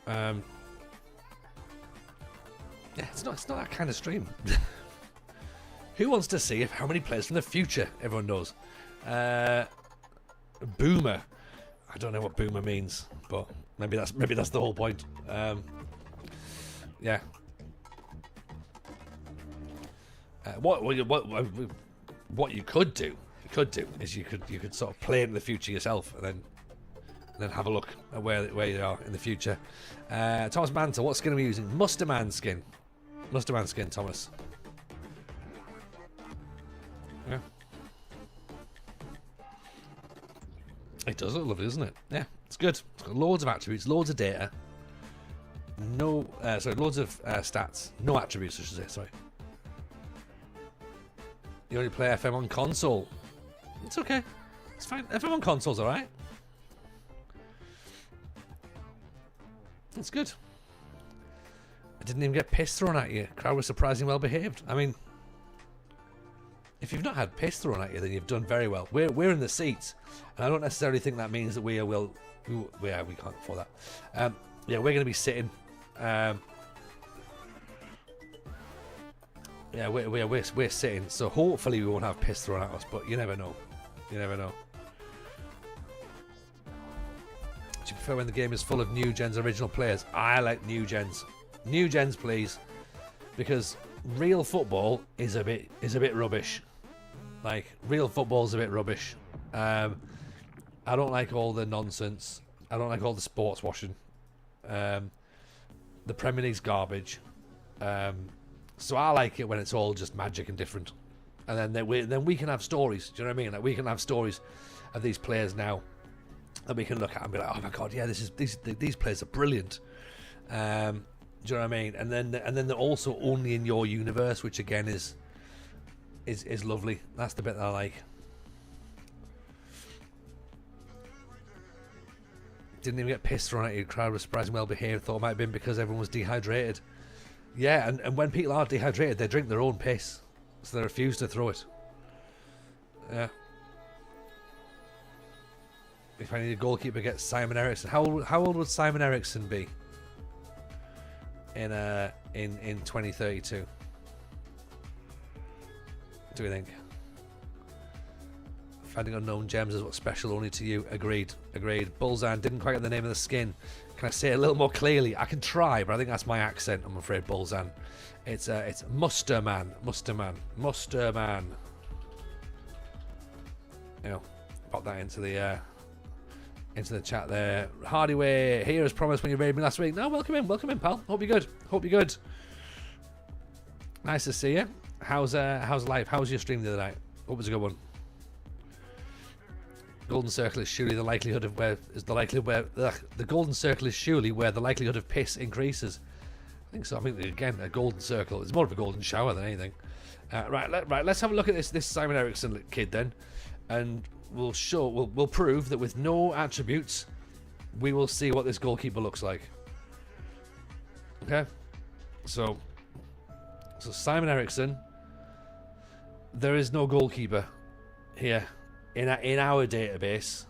Yeah, it's not that kind of stream. Who wants to see how many players from the future everyone knows? Boomer. I don't know what boomer means, but maybe that's the whole point. Yeah. What you could do, is you could sort of play into the future yourself, and then have a look at where you are in the future. Thomas Mantle, what skin are we using? Musterman skin. Musterman skin, Thomas. Yeah. It does look lovely, doesn't it? Yeah, it's good. It's got loads of attributes, loads of data. Loads of stats. No attributes, I should say, sorry. You only play FM on console. It's okay. It's fine. FM on console's alright. It's good. I didn't even get piss thrown at you. Crowd was surprisingly well behaved. I mean, if you've not had piss thrown at you, then you've done very well. We're in the seats, and I don't necessarily think that means that we can't afford that. Yeah, we're going to be sitting. Yeah, we're sitting, so hopefully we won't have piss thrown at us, but you never know. You never know. Do you prefer when the game is full of new gens original players? I like new gens. New gens, please, because real football is a bit rubbish. Like, real football's a bit rubbish. I don't like all the nonsense. I don't like all the sports washing. The Premier League's garbage. So I like it when it's all just magic and different. And then we can have stories. Do you know what I mean? Like, we can have stories of these players now that we can look at and be like, oh my god, yeah, these players are brilliant. Do you know what I mean? And then they're also only in your universe, which again is lovely. That's the bit that I like. Didn't even get pissed thrown at you. Crowd was surprisingly well behaved. Thought it might have been because everyone was dehydrated. Yeah, and when people are dehydrated, they drink their own piss, so they refuse to throw it. Yeah. If I need a goalkeeper, get Simon Eriksson. How old would Simon Eriksson be in 2032? Do we think? Finding unknown gems is what's special only to you. Agreed. Bullseye didn't quite get the name of the skin. Can I say it a little more clearly? I can try, but I think that's my accent, I'm afraid, Bullseye. It's Musterman. You know, pop that into the chat there. Hardyway here as promised when you raided me last week. No, welcome in, pal. Hope you're good. Nice to see you. How's life? How was your stream the other night? What was a good one? Golden circle is surely the likelihood of the golden circle is surely where the likelihood of piss increases. I think so. I think again a golden circle. It's more of a golden shower than anything. Right. Let's have a look at this Simon Eriksson kid then, and we'll prove that with no attributes, we will see what this goalkeeper looks like. Okay, so Simon Eriksson. There is no goalkeeper here in our database.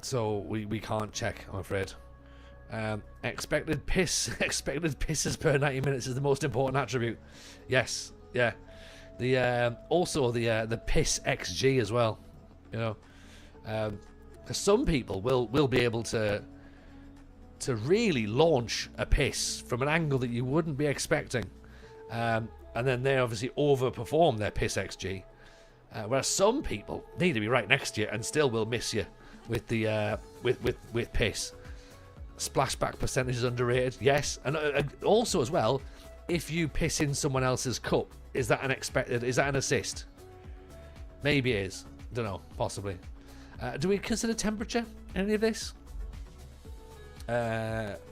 So we can't check, I'm afraid. Expected pisses per 90 minutes is the most important attribute. Yes, yeah. The also the piss XG as well. You know, because some people will be able to really launch a piss from an angle that you wouldn't be expecting, and then they obviously overperform their piss XG. Whereas some people need to be right next to you and still will miss you with the with piss. Splashback percentage is underrated. Yes, and also as well, if you piss in someone else's cup, is that unexpected? Is that an assist? Maybe it is. Don't know. Possibly. Do we consider temperature in any of this?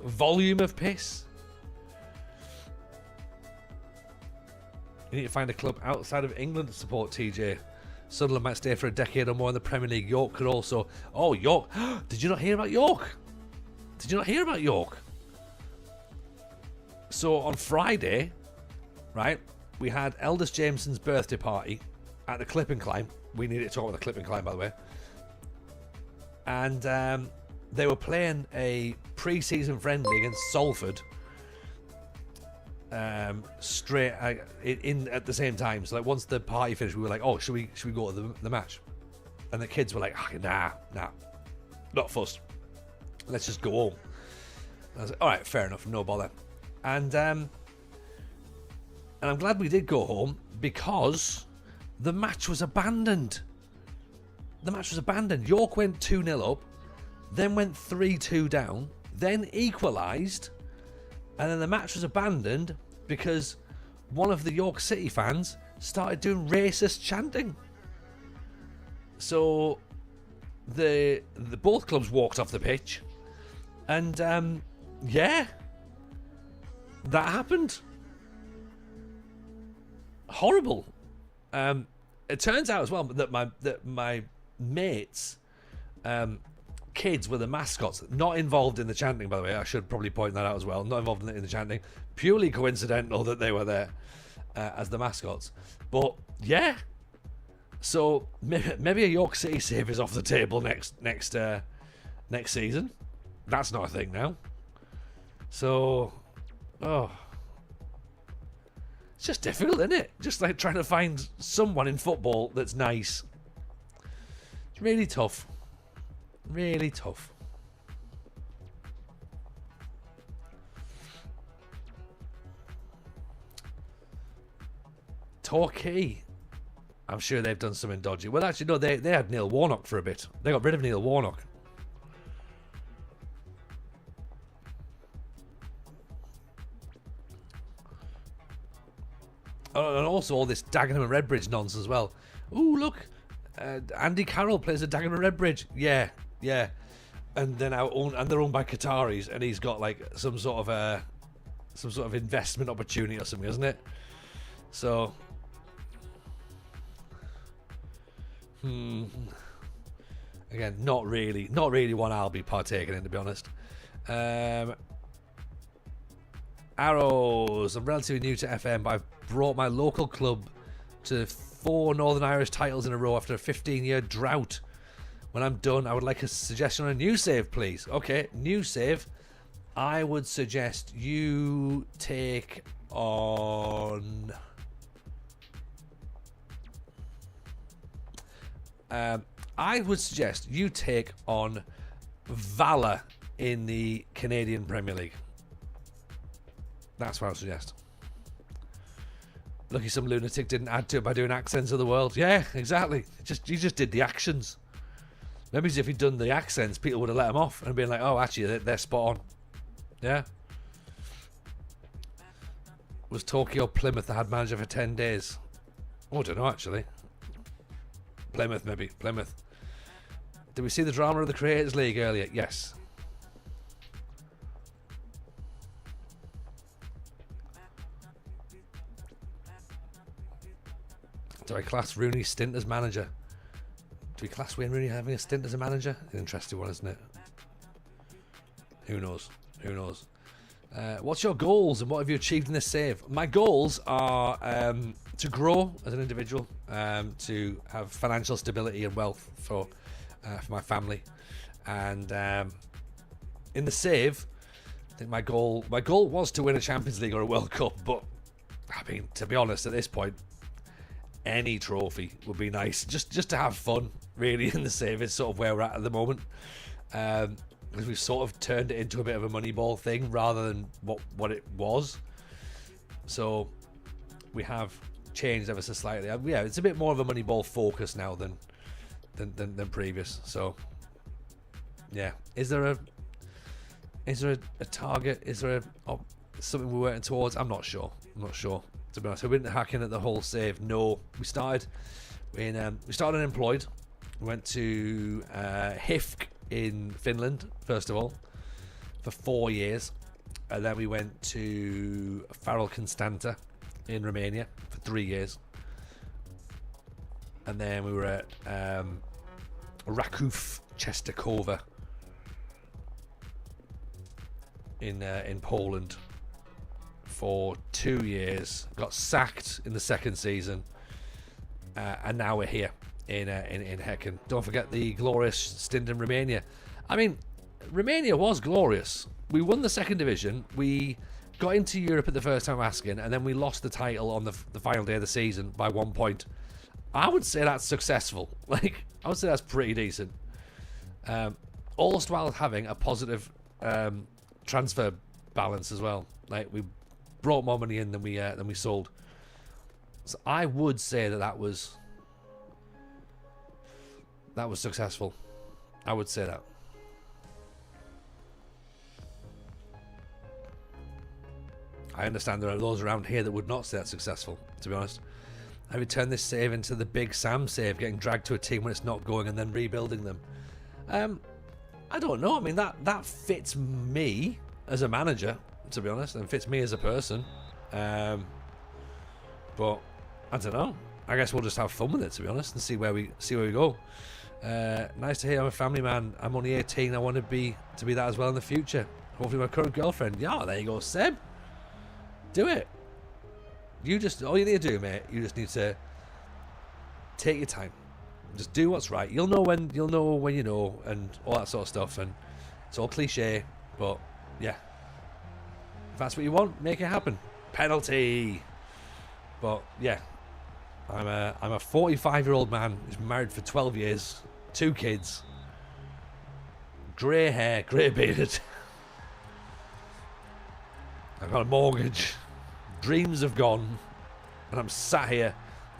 Volume of piss. You need to find a club outside of England to support TJ. Sunderland might stay for a decade or more in the Premier League. York could also... Oh, York. Did you not hear about York? So on Friday, right, we had Eldest Jameson's birthday party at the Clip and Climb. We need to talk about the Clip and Climb, by the way. And they were playing a pre-season friendly against Salford. Straight in at the same time. So like once the party finished, we were like, oh, should we go to the match? And the kids were like, nah, not fussed. Let's just go home. I was like, all right, fair enough, no bother. And I'm glad we did go home because the match was abandoned. The match was abandoned. York went 2-0 up, then went 3-2 down, then equalised, and then the match was abandoned because one of the York City fans started doing racist chanting. So the both clubs walked off the pitch, and yeah, that happened. Horrible. It turns out as well that my mates' kids were the mascots, not involved in the chanting, by the way. I should probably point that out as well. Not involved in the chanting. Purely coincidental that they were there as the mascots. But yeah, so maybe a York City save is off the table next season. That's not a thing now. So, it's just difficult, isn't it? Just like trying to find someone in football that's nice. It's really tough. Really tough. Torquay. I'm sure they've done something dodgy. Well, actually, no, they had Neil Warnock for a bit. They got rid of Neil Warnock. And also all this Dagenham and Redbridge nonsense as well. Ooh, look. Andy Carroll plays at Dagenham and Redbridge. Yeah. And then they're owned by Qataris, and he's got like some sort of investment opportunity or something, isn't it? So, again, not really one I'll be partaking in, to be honest. Arrows. I'm relatively new to FM, but I've brought my local club to 4 Northern Irish titles in a row after a 15-year drought. When I'm done, I would like a suggestion on a new save, please. Okay, new save. I would suggest you take on... I would suggest you take on Valor in the Canadian Premier League. That's what I would suggest. Lucky some lunatic didn't add to it by doing accents of the world. Yeah, exactly. You just did the actions. Maybe if he'd done the accents, people would have let him off and been like, oh, actually, they're spot on. Yeah. Was Tokyo Plymouth that had manager for 10 days? Oh, I don't know, actually. Plymouth, maybe. Plymouth. Did we see the drama of the Creators League earlier? Yes. Do I class Rooney's stint as manager? Do we class Wayne Rooney having a stint as a manager? An interesting one, isn't it? Who knows? Who knows? What's your goals and what have you achieved in this save? My goals are to grow as an individual, to have financial stability and wealth for my family, and in the save, I think my goal was to win a Champions League or a World Cup. But I mean, to be honest, at this point, any trophy would be nice, just to have fun. Really, in the save is sort of where we're at the moment. Because we've sort of turned it into a bit of a Moneyball thing rather than what it was. So we have changed ever so slightly. Yeah, it's a bit more of a Moneyball focus now than previous. So yeah, is there a target? Is there something we're working towards? I'm not sure. To be honest, we didn't hack in at the whole save. No, we started unemployed. We went to HIFK in Finland, first of all, for 4 years. And then we went to Farrell Constanta in Romania for 3 years. And then we were at Raków Częstochowa in Poland for 2 years. Got sacked in the second season. And now we're here in Hacken. Don't forget the glorious stint in Romania. I mean, Romania was glorious. We won the second division. We got into Europe at the first time asking, and then we lost the title on the final day of the season by 1 point. I would say that's successful. Like, I would say that's pretty decent. All while having a positive transfer balance as well. Like, we brought more money in than we sold. So I would say that was successful. I would say that. I understand there are those around here that would not say that's successful, to be honest. I would turn this save into the Big Sam save, getting dragged to a team when it's not going and then rebuilding them. I don't know. I mean, that fits me as a manager, to be honest, and fits me as a person. But I don't know. I guess we'll just have fun with it, to be honest, and see where we go. Nice to hear I'm a family man. I'm only 18. I want to be that as well in the future. Hopefully my current girlfriend. Yeah, there you go, Seb. Do it. All you need to do, mate, you just need to take your time. Just do what's right. You'll know when you know, and all that sort of stuff. And it's all cliche, but yeah, if that's what you want, make it happen. Penalty. But yeah, I'm a 45-year-old man who's married for 12 years, 2 kids, grey hair, grey bearded. I've got a mortgage. Dreams have gone, and I'm sat here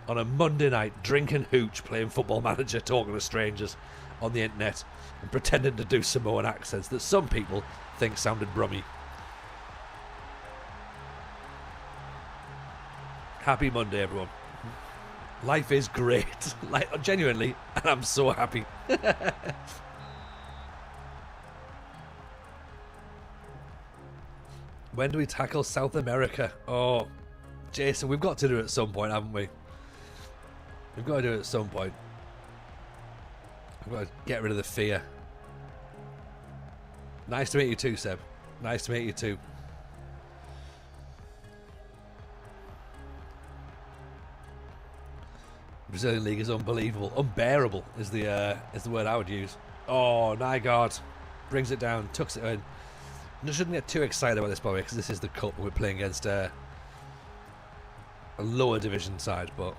on a Monday night drinking hooch, playing Football Manager, talking to strangers on the internet, and pretending to do Samoan accents that some people think sounded brummy. Happy Monday, everyone. Life is great, like genuinely, and I'm so happy. When do we tackle South America? Oh, Jason, we've got to do it at some point, haven't we? We've got to do it at some point. We've got to get rid of the fear. Nice to meet you too, Seb. Nice to meet you too. Brazilian league is unbelievable. Unbearable is the word I would use. Oh, Nygaard brings it down, tucks it in. I shouldn't get too excited about this, by the way, because this is the cup and we're playing against a lower division side, but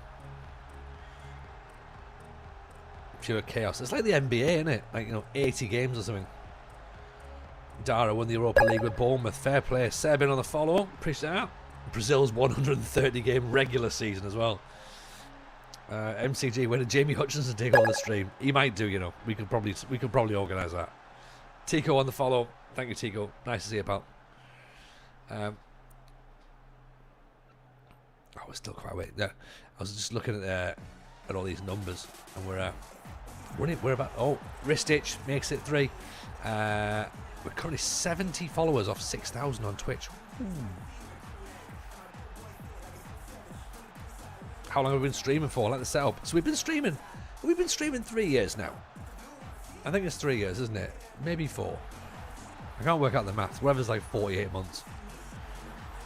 pure chaos. It's like the NBA, isn't it? Like, 80 games or something. Dara won the Europa League with Bournemouth. Fair play. Seb in on the follow. Appreciate that. Brazil's 130 game regular season as well. MCG, when did Jamie Hutchinson take over the stream? He might do, We could probably organise that. Tico on the follow. Thank you, Tico. Nice to see you, pal. We're still quite waiting. Yeah, I was just looking at all these numbers, and we're about. Oh, Ristich makes it 3. We're currently 70 followers off 6,000 on Twitch. How long have we been streaming for? Like the setup. So we've been streaming 3 years now. I think it's 3 years, isn't it? Maybe 4. I can't work out the maths. Whatever's like 48 months.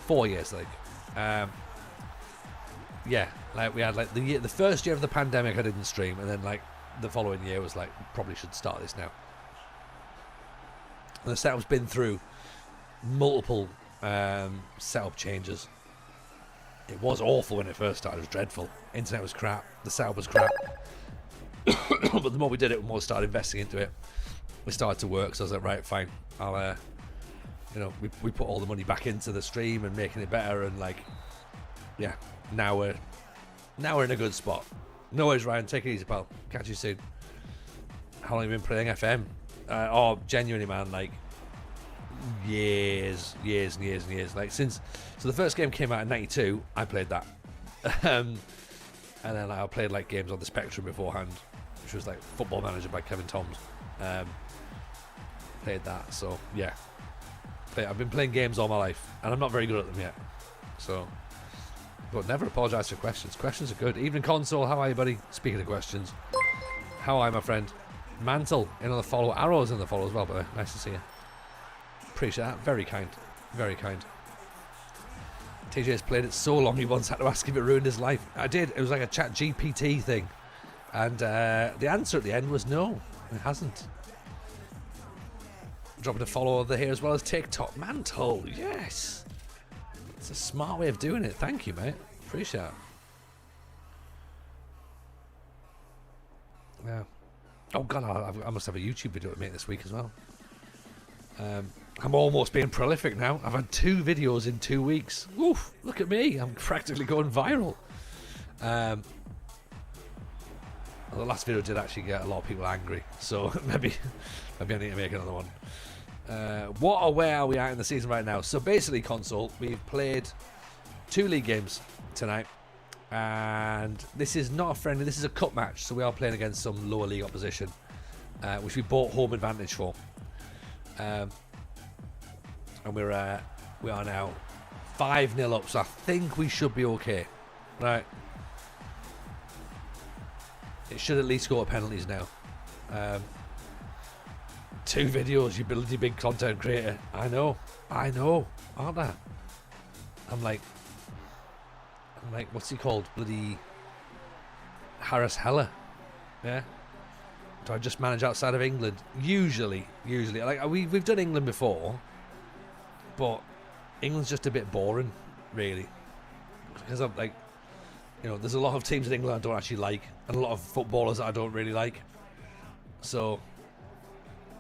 4 years, like. Yeah, like we had like the first year of the pandemic I didn't stream, and then like the following year was like, probably should start this now. And the setup's been through multiple setup changes. It was awful when it first started. It was dreadful. Internet was crap. The setup was crap. But the more we did it, the more we started investing into it. We started to work, so I was like, right, fine. I'll, we put all the money back into the stream and making it better, and like, yeah, now we're in a good spot. No worries, Ryan. Take it easy, pal. Catch you soon. How long have you been playing FM? Genuinely, man, like years and years and years. Like so the first game came out in '92. I played that, and then I played like games on the Spectrum beforehand, which was like Football Manager by Kevin Toms. Played that, so yeah. I've been playing games all my life, and I'm not very good at them yet. So, but never apologise for questions. Questions are good. Evening console, how are you, buddy? Speaking of questions, how are you, my friend? Mantle in on the follow. Arrow's in the follow as well, but nice to see you. Appreciate that. Very kind. Very kind. TJ's played it so long he once had to ask if it ruined his life. I did. It was like a chat GPT thing, and the answer at the end was no, it hasn't. Dropping a follow over here as well as TikTok. Mantle, yes. It's a smart way of doing it. Thank you, mate. Appreciate it. Yeah. Oh god, I must have a YouTube video to make this week as well. I'm almost being prolific now. I've had 2 videos in 2 weeks. Oof, look at me. I'm practically going viral. The last video did actually get a lot of people angry, so maybe I need to make another one. Where are we at in the season right now? So basically, console, we've played 2 league games tonight, and this is not a friendly, this is a cup match, so we are playing against some lower league opposition, which we bought home advantage for. And we are now 5-0 up, so I think we should be okay. Right. It should at least go to penalties now. 2 videos, you bloody big content creator. I know, aren't I? I'm like, what's he called? Bloody Harris Heller. Yeah. Do I just manage outside of England? Usually. Like we've done England before, but England's just a bit boring, really. Because I'm like, you know, there's a lot of teams in England I don't actually like, and a lot of footballers that I don't really like. So,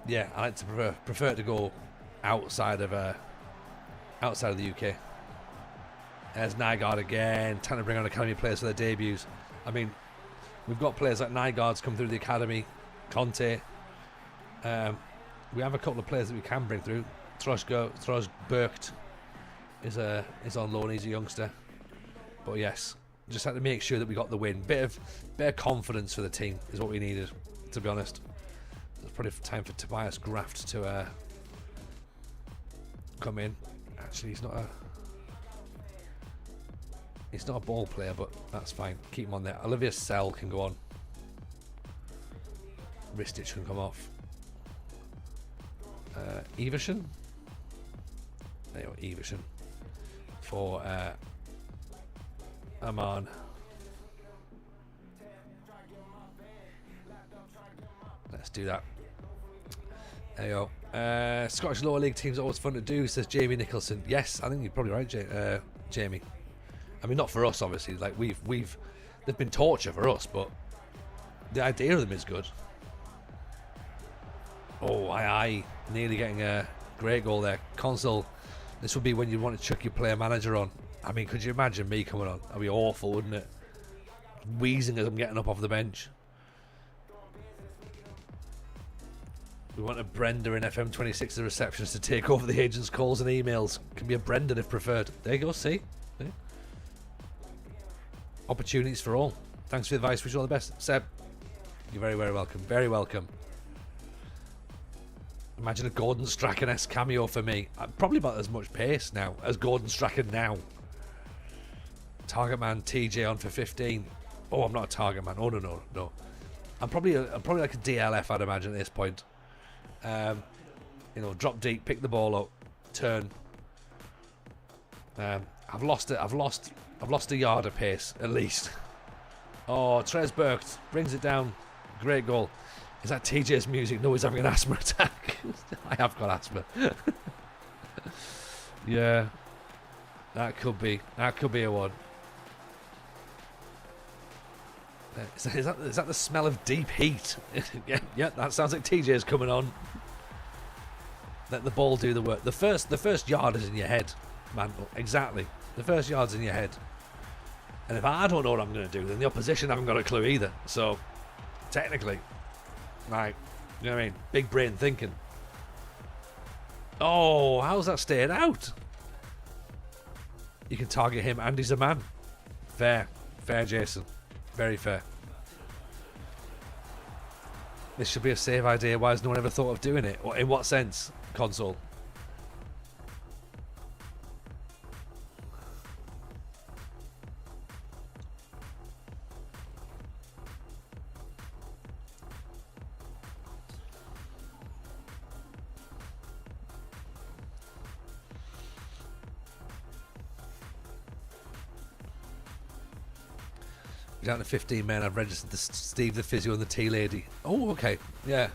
yeah, I like to prefer to go outside of the UK. There's Nygaard again, trying to bring on academy players for their debuts. I mean, we've got players like Nygaard's come through the academy, Conte. We have a couple of players that we can bring through. Trosbergt is on loan. He's a youngster, but yes, just had to make sure that we got the win. Bit of confidence for the team is what we needed, to be honest. It's probably time for Tobias Graft to come in. Actually, he's not a ball player, but that's fine. Keep him on there. Olivia Sell can go on. Ristich can come off. Everson. There you go, Everson. For Aman. Let's do that. There you go. Scottish lower league teams are always fun to do, says Jamie Nicholson. Yes, I think you're probably right, Jamie. I mean, not for us, obviously. Like they've been torture for us, but the idea of them is good. Oh, I nearly getting a great goal there. Console, this would be when you want to chuck your player manager on. I mean, could you imagine me coming on? That'd be awful, wouldn't it? Wheezing as I'm getting up off the bench. We want a Brenda in FM26, the receptionist, to take over the agent's calls and emails. Can be a Brendan if preferred. There you go, see? Opportunities for all. Thanks for the advice. Wish you all the best. Seb, you're very, very welcome. Very welcome. Imagine a Gordon Strachan-esque cameo for me. Probably about as much pace now as Gordon Strachan now. Target man TJ on for 15. Oh, I'm not a target man. Oh, no. I'm probably like a DLF, I'd imagine, at this point. You know, drop deep, pick the ball up, turn. I've lost a yard of pace, at least. Oh, Trosbergt brings it down. Great goal. Is that TJ's music? No, he's having an asthma attack. I have got asthma. Yeah. That could be a one. Is that the smell of deep heat? yeah, that sounds like TJ's coming on. Let the ball do the work. The first yard is in your head, man. Exactly. The first yard's in your head. And if I don't know what I'm going to do, then the opposition haven't got a clue either. So, technically, like, you know what I mean? Big brain thinking. Oh, how's that staying out? You can target him, and he's a man. Fair, Jason. Very fair. This should be a save idea. Why has no one ever thought of doing it? In what sense, console? Down to 15 men. I've registered the Steve the physio and the tea lady. Oh, okay. Yeah.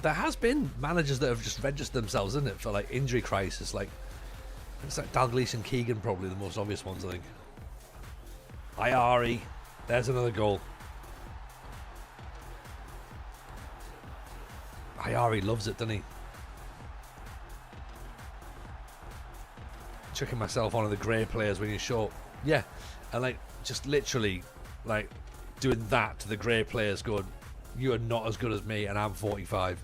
There has been managers that have just registered themselves, isn't it, for like injury crisis. Like it's like Dalglish and Keegan, probably the most obvious ones, I think. IRE. There's another goal. Hayari loves it, doesn't he? Checking myself on the grey players when you show. Yeah, and like just literally like doing that to the grey players, going, you are not as good as me, and I'm 45.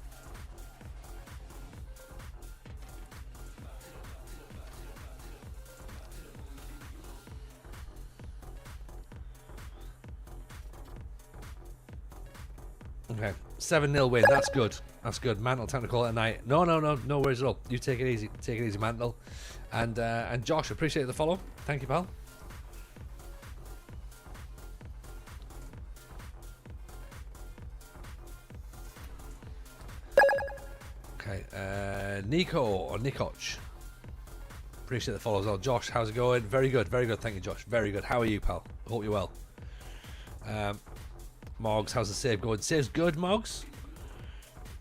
Okay, 7-0 win. That's good. That's good. Mantle, time to call it a night. No worries at all. You take it easy. Take it easy, Mantle. And Josh, appreciate the follow. Thank you, pal. Okay, Nico or Nikoch. Appreciate the follow as well. Josh, how's it going? Very good, very good. Thank you, Josh. Very good. How are you, pal? Hope you're well. Moggs, how's the save going? Save's good, Moggs.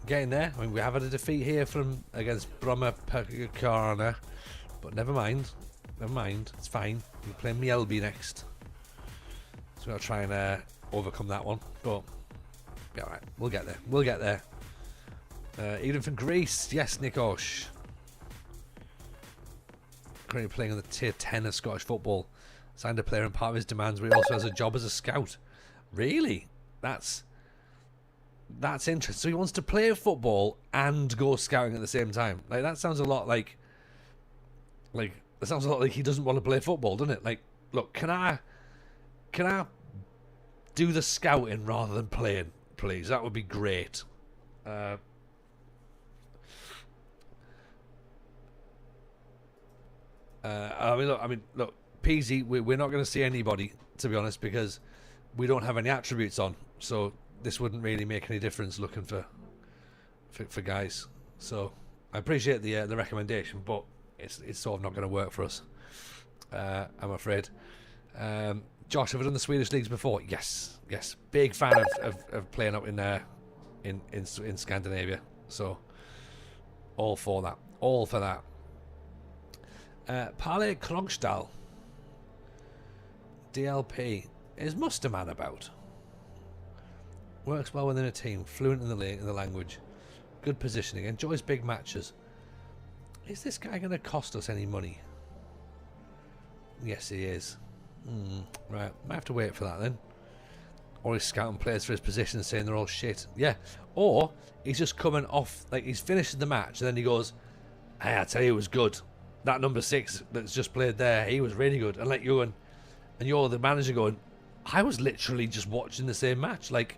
Getting there. I mean, we have had a defeat here against Brahma Perkarana, but never mind. Never mind. It's fine. We're playing Mielby next, so we'll try and overcome that one. But be all right. We'll get there. We'll get there. Even for Greece, yes, Nikosh. Currently playing in the tier 10 of Scottish football. Signed a player, and part of his demands, but he also has a job as a scout. Really? That's interesting. So he wants to play football and go scouting at the same time. Like, that sounds a lot like that sounds a lot like he doesn't want to play football, doesn't it? Like, look, can I do the scouting rather than playing, please? That would be great. I mean, look, Peasy, we're not going to see anybody, to be honest, because we don't have any attributes on, so this wouldn't really make any difference looking for guys. So I appreciate the recommendation, but it's sort of not going to work for us, I'm afraid. Josh, have you done the Swedish leagues before? Yes. Big fan of playing up in Scandinavia. So all for that. Palle Krogstall, DLP. Is Musterman about? Works well within a team, fluent in the language, good positioning, enjoys big matches. Is this guy going to cost us any money? Yes, he is. Right, might have to wait for that then. Or he's scouting players for his position and saying they're all shit. Yeah, or he's just coming off, like he's finished the match and then he goes, hey, I tell you, it was good. That number 6 that's just played there, he was really good. And like you're the manager going, I was literally just watching the same match. Like,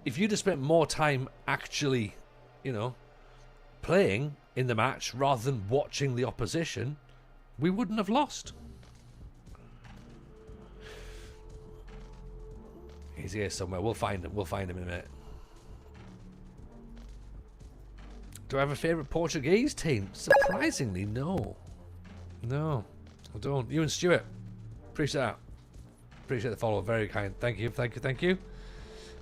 if you'd have spent more time actually, playing in the match rather than watching the opposition, we wouldn't have lost. He's here somewhere. We'll find him. We'll find him in a minute. Do I have a favourite Portuguese team? Surprisingly, no. No, I don't. You and Stuart. Appreciate that. Appreciate the follow. Very kind. Thank you.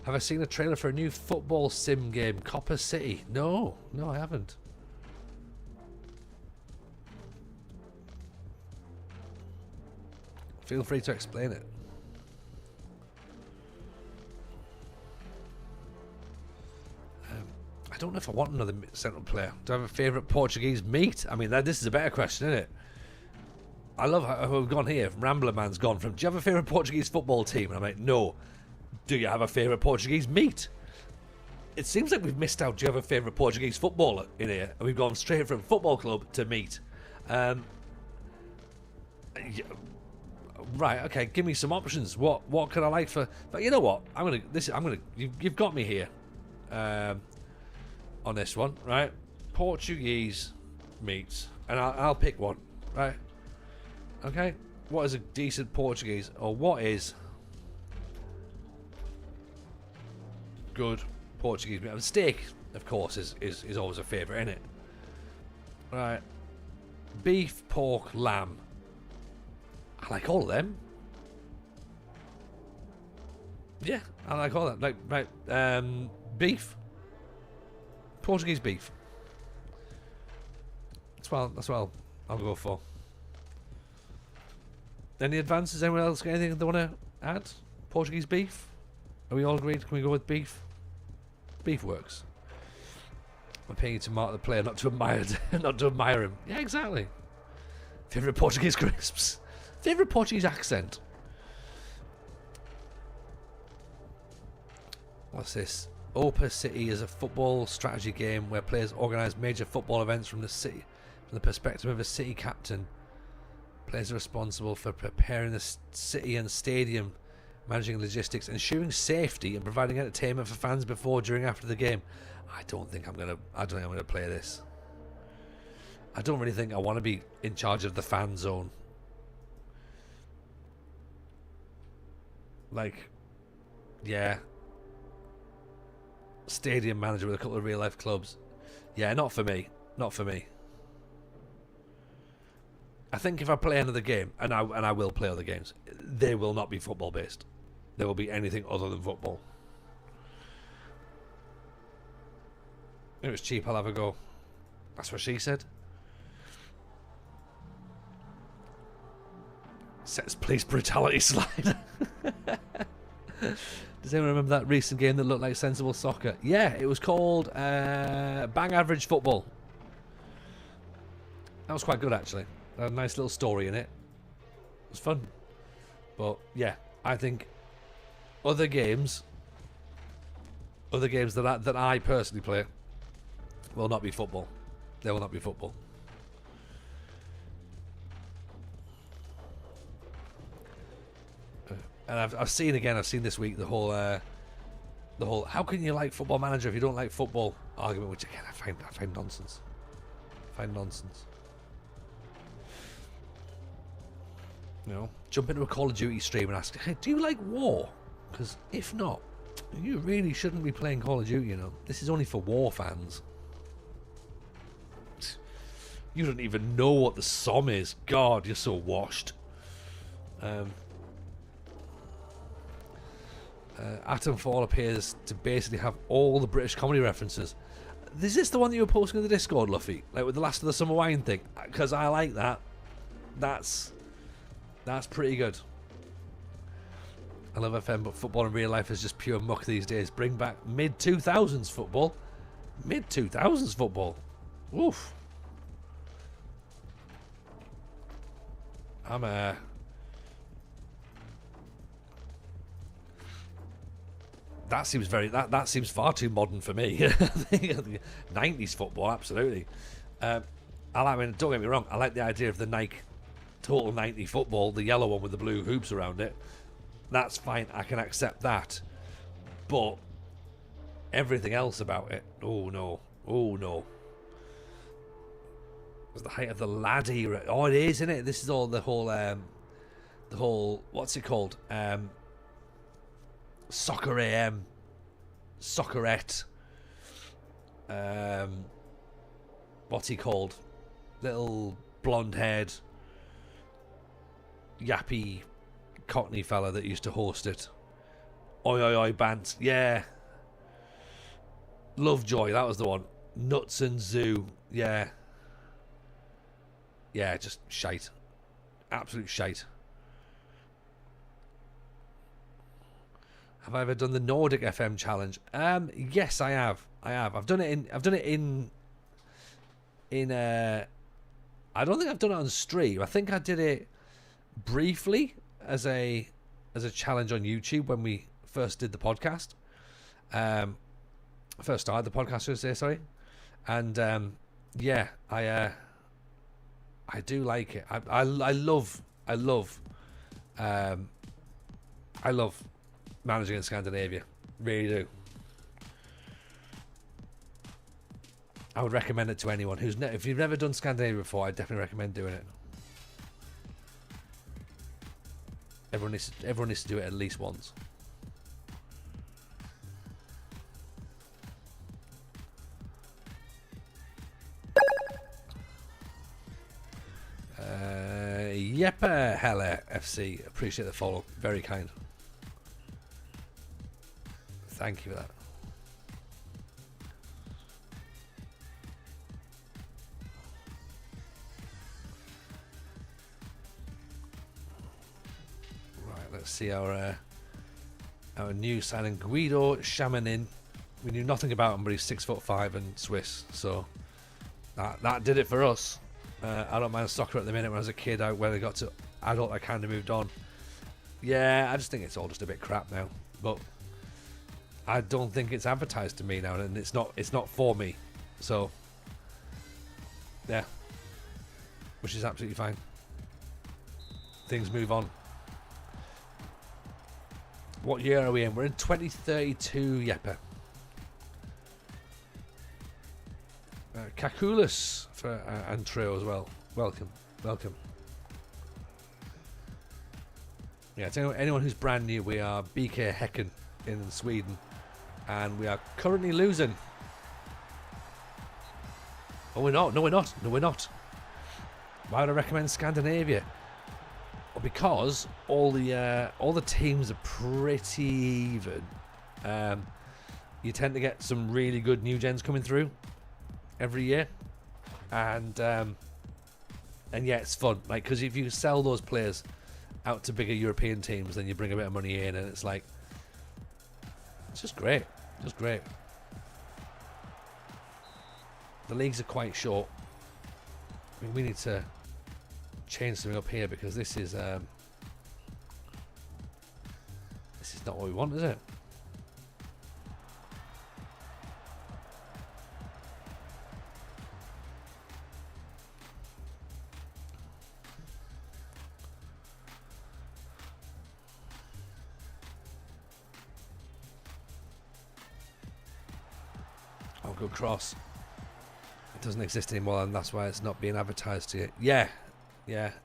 Have I seen a trailer for a new football sim game, Copper City? No, I haven't. Feel free to explain it. I don't know if I want another central player. Do I have a favourite Portuguese meat? I mean, this is a better question, isn't it? I love how we've gone here. Ramblerman's gone from, do you have a favourite Portuguese football team? And I'm like, no. Do you have a favourite Portuguese meat? It seems like we've missed out. Do you have a favourite Portuguese footballer in here? And we've gone straight from football club to meat. Yeah, right, okay, give me some options. What can I like for? But you know what? You've got me here. On this one, right? Portuguese meats, and I'll pick one, right? Okay, what is a decent Portuguese, or what is good Portuguese meat? Steak, of course, is always a favourite, isn't it? Right, beef, pork, lamb. I like all of them. Yeah, I like all of them. Like, right, beef. Portuguese beef. That's what I'll go for. Any advances? Anyone else got anything they want to add? Portuguese beef? Are we all agreed? Can we go with beef? Beef works. I'm paying you to mark the player, not to admire, not to admire him. Yeah, exactly. Favourite Portuguese crisps. Favourite Portuguese accent. What's this? Opus City is a football strategy game where players organise major football events from the perspective of a city captain. Players are responsible for preparing the city and stadium, managing logistics, ensuring safety, and providing entertainment for fans before, during, after the game. I don't think I'm gonna play this. I don't really think I want to be in charge of the fan zone. Like, yeah. Stadium manager with a couple of real life clubs. Yeah, not for me. Not for me. I think if I play another game, and I will play other games, they will not be football based. They will be anything other than football. If it's cheap, I'll have a go. That's what she said. Sets police brutality slide. Does anyone remember that recent game that looked like sensible soccer? Yeah, it was called Bang Average Football. That was quite good, actually. Had a nice little story in it. It was fun. But yeah, I think other games that I personally play will not be football. They will not be football. And I've seen this week the whole how can you like Football Manager if you don't like football argument, which again I find nonsense. You know, jump into a Call of Duty stream and ask, hey, do you like war? Because if not, you really shouldn't be playing Call of Duty, you know. This is only for war fans. You don't even know what the Somme is. God, you're so washed. Atomfall appears to basically have all the British comedy references. Is this the one that you were posting in the Discord, Luffy? Like with the Last of the Summer Wine thing? Because I like that. That's pretty good. I love FM, but football in real life is just pure muck these days. Bring back mid-2000s football. Mid-2000s football. Oof. That seems far too modern for me. 90s football, absolutely. Don't get me wrong, I like the idea of the Nike Total 90 football, the yellow one with the blue hoops around it. That's fine, I can accept that. But everything else about it, oh no. It's the height of the lad era. Oh, it is, isn't it? This is all the whole what's it called? Soccer AM, Soccerette. What's he called? Little blonde-haired, yappy Cockney fella that used to host it. Oi oi oi Bant, yeah. Lovejoy, that was the one. Nuts and Zoo, yeah. Yeah, just shite. Absolute shite. Have I ever done the Nordic FM challenge? Yes, I have. I've done it in I don't think I've done it on stream. I think I did it briefly as a challenge on YouTube when we first did the podcast. First started the podcast, should I say, sorry. And yeah, I do like it. I love managing in Scandinavia. Really do. I would recommend it to anyone who's if you've never done Scandinavia before, I definitely recommend doing it. Everyone needs to do it at least once. Yeppa Hella FC, appreciate the follow, very kind. Thank you for that. Right, let's see our new signing, Guido Shamanin We knew nothing about him, but he's 6'5" and Swiss, so that did it for us. I don't mind soccer at the minute. When I was a kid, when I got to adult, I kind of moved on. Yeah, I just think it's all just a bit crap now. But I don't think it's advertised to me now, and it's not for me. So yeah, which is absolutely fine. Things move on. What year are we in? We're in 2032, Yeppe. Kakulis for Antreo as well. Welcome. Yeah, to anyone who's brand new, we are BK Hacken in Sweden, and we are currently losing. Oh, we're not. No, we're not. Why would I recommend Scandinavia? Well, because all the teams are pretty even. You tend to get some really good new gens coming through every year, and yeah, it's fun. Like, because if you sell those players out to bigger European teams, then you bring a bit of money in, and it's like, it's just great. The leagues are quite short. I mean, we need to change something up here, because this is not what we want, is it? Oh, good cross. It doesn't exist anymore, and that's why it's not being advertised to you. Yeah.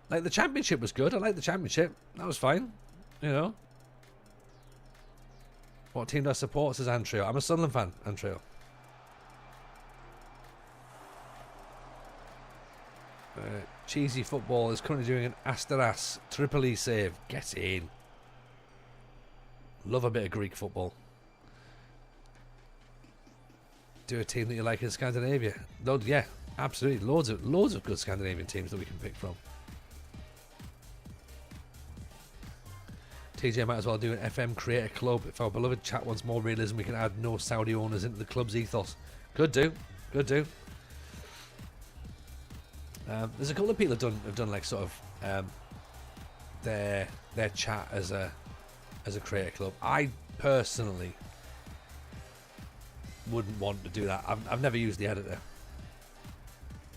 Like, the championship was good. I like the championship. That was fine. You know. What team do I support? Says Antrio. I'm a Sunderland fan, Antrio. Cheesy Football is currently doing an Asteras Tripoli save. Get in. Love a bit of Greek football. Do a team that you like in Scandinavia. Yeah, absolutely. Loads of good Scandinavian teams that we can pick from. TJ might as well do an FM creator club. If our beloved chat wants more realism, we can add no Saudi owners into the club's ethos. Could do. There's a couple of people have done like sort of their chat as a creator club. I personally wouldn't want to do that. I've never used the editor.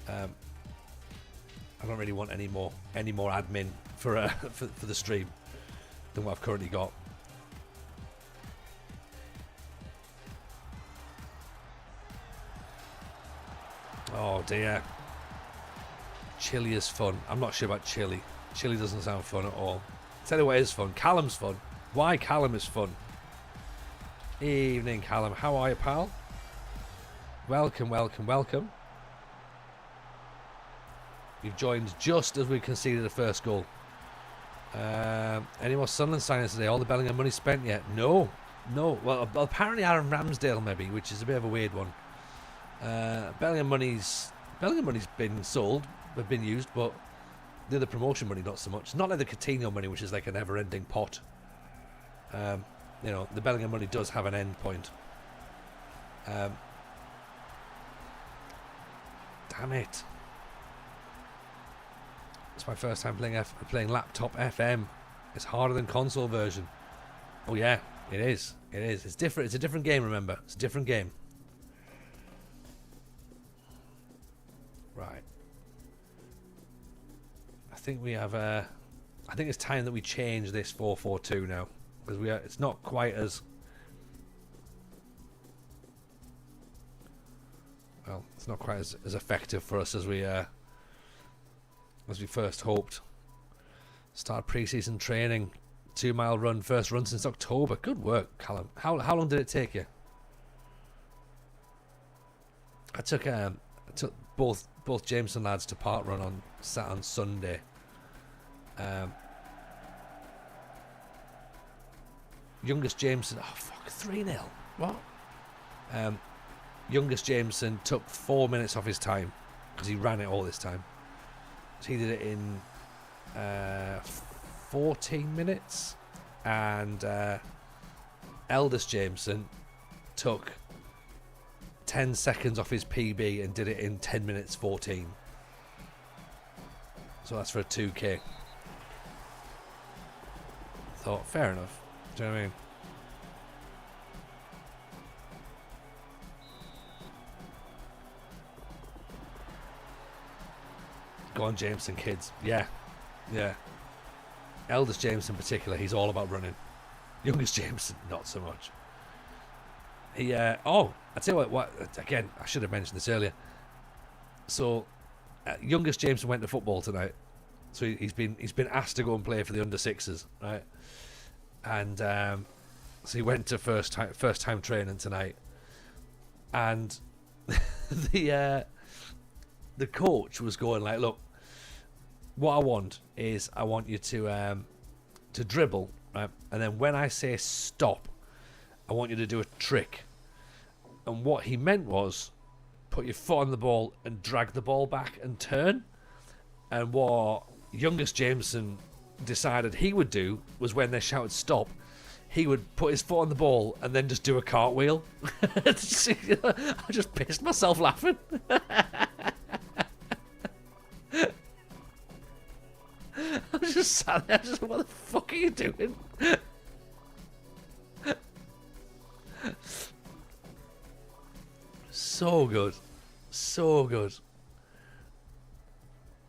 I don't really want any more admin for the stream than what I've currently got. Oh dear. Chile is fun. I'm not sure about Chile. Chile doesn't sound fun at all. Tell you what is fun. Callum's fun. Why Callum is fun. Evening, Callum. How are you, pal? Welcome. You've joined just as we conceded the first goal. Any more Sunderland signings today? All the Bellingham money spent yet? No. Well, apparently Aaron Ramsdale maybe, which is a bit of a weird one. Bellingham money's been sold, but been used, but the other promotion money not so much. It's not like the Coutinho money, which is like a never-ending pot. You know, the Bellingham money does have an end point. Damn it. It's my first time playing laptop FM. It's harder than console version. Oh yeah, it is. It's different. It's a different game, remember. It's a different game. Right. I think we have I think it's time that we change this 4-4-2 now. Because it's not quite as... Well, it's not quite as effective for us as we first hoped. Start pre-season training, 2-mile run, first run since October. Good work, Callum. How long did it take you? I took both Jameson lads to park run on Sunday. Youngest Jameson, 3-0. What? Youngest Jameson took 4 minutes off his time because he ran it all this time. So he did it in 14 minutes, and eldest Jameson took 10 seconds off his PB and did it in 10 minutes 14. So that's for a 2K. Thought, fair enough. Do you know what I mean? Go on, Jameson, kids. Yeah. Yeah. Eldest James in particular, he's all about running. Youngest Jameson, not so much. He, oh, I tell you what, again, I should have mentioned this earlier. So, youngest Jameson went to football tonight. So he's been asked to go and play for the under sixes, right? And so he went to first time training tonight, and the coach was going like, look, what I want is I want you to dribble, right? And then when I say stop, I want you to do a trick. And what he meant was put your foot on the ball and drag the ball back and turn. And what youngest Jameson decided he would do was when they shouted stop, he would put his foot on the ball and then just do a cartwheel. I just pissed myself laughing. I was just sat there, just what the fuck are you doing? So good. So good.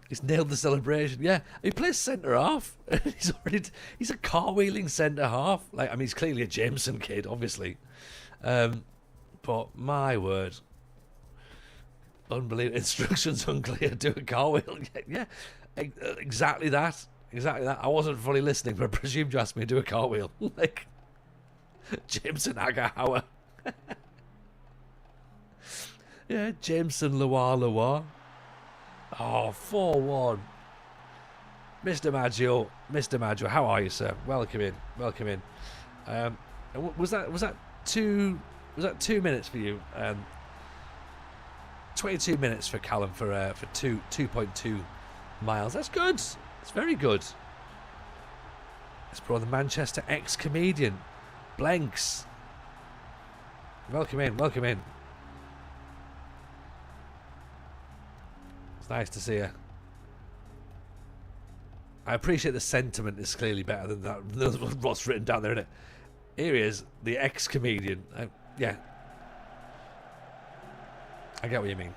He's nailed the celebration. Yeah, he plays centre half. He's a cartwheeling centre half. Like, I mean, he's clearly a Jameson kid, obviously. But my word, unbelievable. Instructions unclear. Do a cartwheel. Yeah, exactly that. Exactly that. I wasn't fully listening, but I presumed you asked me to do a cartwheel. Like Jameson Agahauer. Yeah, Jameson Loire. Oh, 4-1. Mr. Maggio, how are you, sir? Welcome in. Was that 2 minutes for you? 22 minutes for Callum for 2.2 miles. That's good. It's very good. Let's put on the Manchester ex-comedian, Blanks. Welcome in. It's nice to see you. I appreciate the sentiment is clearly better than that. What's written down there, isn't it? Here he is, the ex-comedian. Yeah. I get what you mean.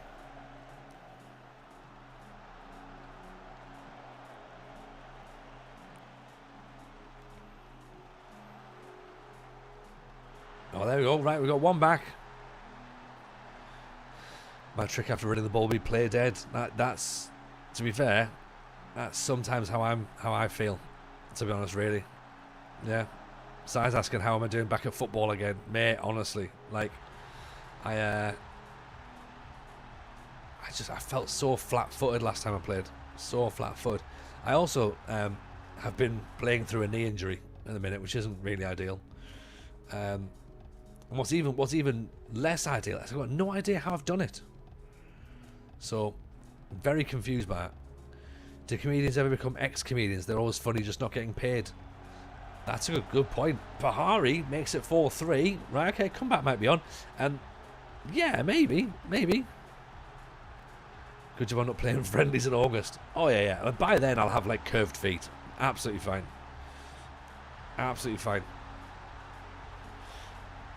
Oh, there we go. Right, we got one back. My trick after running the ball be play dead. That's, to be fair, that's sometimes how I feel, to be honest, really. Yeah. Si's asking how am I doing back at football again, mate. Honestly, like, I felt so flat-footed last time I played. So flat-footed. I also have been playing through a knee injury at the minute, which isn't really ideal. And what's even less ideal is I've got no idea how I've done it. So, I'm very confused by it. Do comedians ever become ex-comedians? They're always funny, just not getting paid. That's a good point. Pahari makes it 4-3. Right, okay, comeback might be on. And yeah, maybe. Good job on not playing friendlies in August. Oh yeah. And by then I'll have like curved feet. Absolutely fine.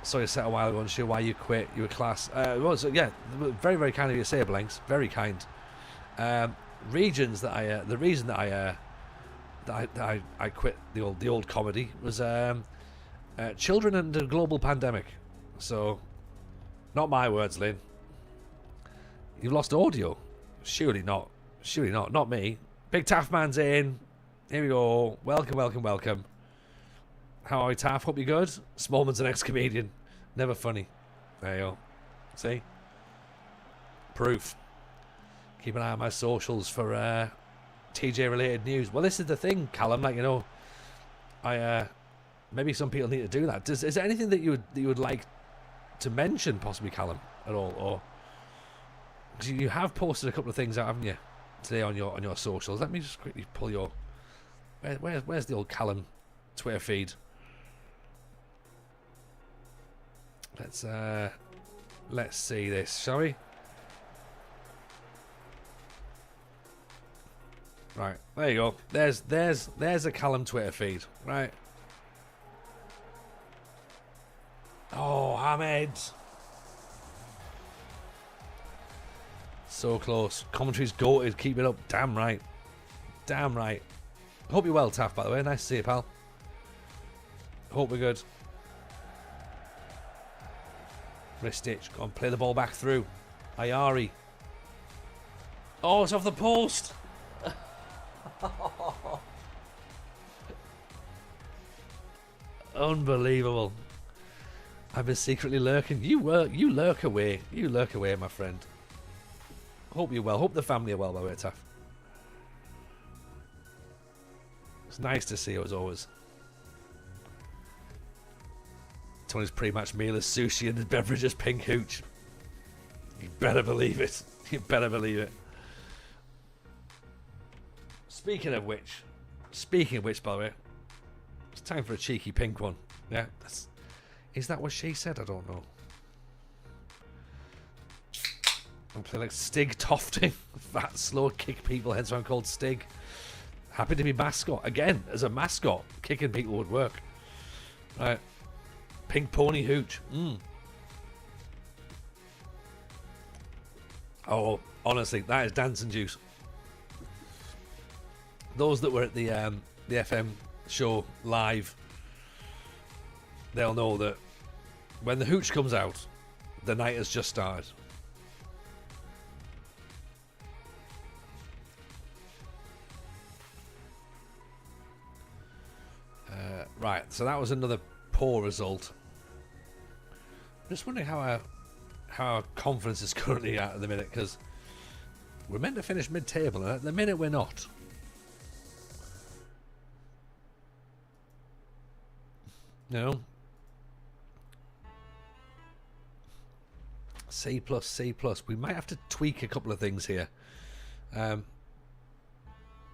Saw you set a while ago and sure why you quit. You were class. Yeah, very, very kind of you to say, Blanks. Very kind. The reason that I quit the old comedy was children and a global pandemic. So, not my words, Lynn. You've lost audio. Surely not. Not me. Big Taff man's in. Here we go. Welcome. How are you, Taff? Hope you're good. Smallman's an ex-comedian. Never funny. There you go. See? Proof. Keep an eye on my socials for TJ-related news. Well, this is the thing, Callum. Like, you know, maybe some people need to do that. Is there anything that you would like to mention, possibly, Callum, at all? Or because you have posted a couple of things out, haven't you, today on your socials? Let me just quickly pull your. Where's the old Callum Twitter feed? Let's Let's see this, shall we? Right, there you go. There's a Callum Twitter feed. Right. Oh, Ahmed. So close. Commentary's goated. Keep it up. Damn right. Damn right. Hope you're well, Taff, by the way. Nice to see you, pal. Hope we're good. Wrist stitch. Go on, play the ball back through. Ayari. Oh, it's off the post. Unbelievable. I've been secretly lurking. You lurk away. You lurk away, my friend. Hope you're well. Hope the family are well, by the way, Taff. It's nice to see you, as always. Tony's pre-match meal is sushi and his beverage is pink hooch. You better believe it. You better believe it. Speaking of which, by the way, it's time for a cheeky pink one. Yeah, is that what she said? I don't know. I'm playing like Stig Tofting. Fat, slow kick people, hence why I'm called Stig. Happy to be mascot. Again, as a mascot, kicking people would work. Right. Pink pony hooch. Oh, honestly, that is dancing juice. Those that were at the FM show live, they'll know that when the hooch comes out, the night has just started. Right, so that was another poor result. I'm just wondering how our confidence is currently at the minute, because we're meant to finish mid-table, and at the minute we're not. No. C+, C+. We might have to tweak a couple of things here.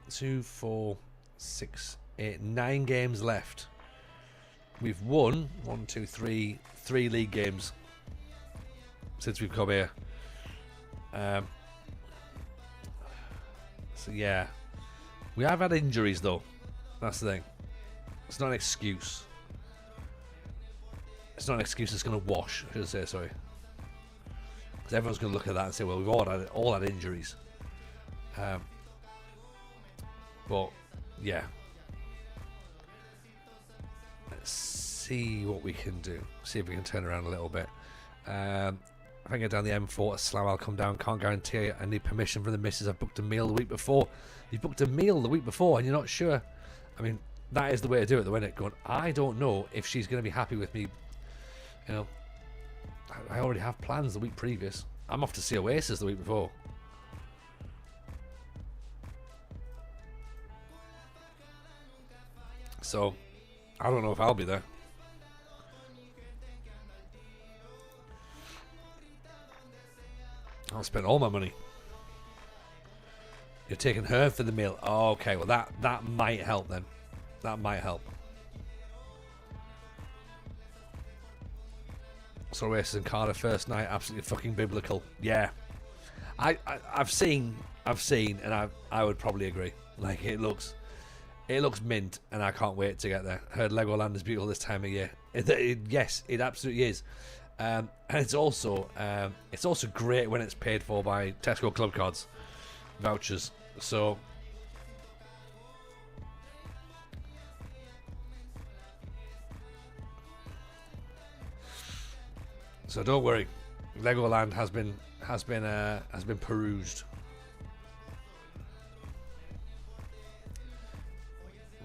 2, 4, 6, 8, 9 games left. We've won 1, 2, 3 league games since we've come here. So yeah, we have had injuries though. That's the thing. It's not an excuse. It's not an excuse that's going to wash. I should say, sorry. Because everyone's going to look at that and say, well, we've all had injuries. But yeah. Let's see what we can do. See if we can turn around a little bit. If I can get down the M4 at Slough, I'll come down. Can't guarantee I need permission from the missus. I've booked a meal the week before. You've booked a meal the week before and you're not sure. I mean, that is the way to do it, though, isn't it? Going, I don't know if she's going to be happy with me. You know, I already have plans the week previous. I'm off to see Oasis the week before. So, I don't know if I'll be there. I'll spend all my money. You're taking her for the meal. Oh, okay, well that might help then. That might help. So Oasis and Cardiff first night, absolutely fucking biblical. Yeah, I've seen, and I would probably agree. Like it looks mint, and I can't wait to get there. Heard Legoland is beautiful this time of year. Yes, it absolutely is. And it's also great when it's paid for by Tesco Club Cards vouchers. So don't worry, Legoland has been perused.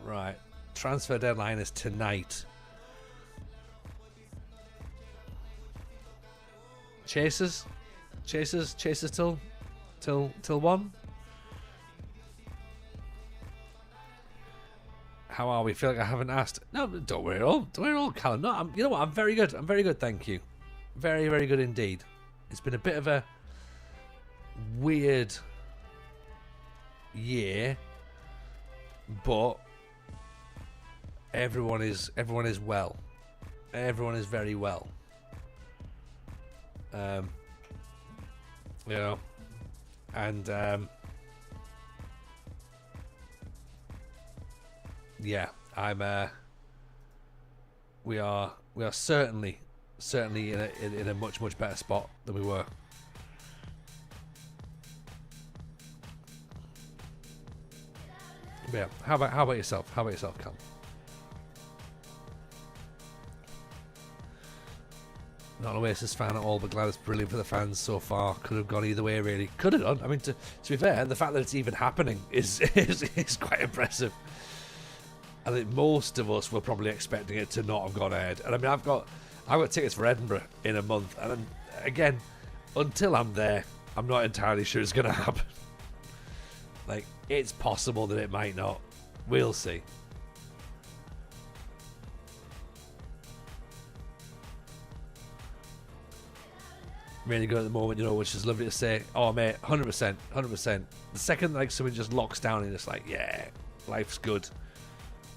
Right, transfer deadline is tonight. Chasers till 1. How are we? Feel like I haven't asked. No, don't worry at all. Don't worry at all, Callum. No, you know what? I'm very good. I'm very good, thank you. Very, very good indeed. It's been a bit of a weird year, but everyone is well. Everyone is very well. You know, and yeah, we are certainly in a much better spot than we were. But yeah, how about yourself? How about yourself, Cal? Not an Oasis fan at all, but glad it's brilliant for the fans so far. Could have gone either way, really. Could have done. I mean, to be fair, the fact that it's even happening is quite impressive. I think most of us were probably expecting it to not have gone ahead. And I mean, I've got tickets for Edinburgh in a month, and again, until I'm there, I'm not entirely sure it's going to happen. Like, it's possible that it might not. We'll see. Really good at the moment, you know, which is lovely to say. Oh, mate, 100%, 100%. The second, like, someone just locks down and it's like, yeah, life's good.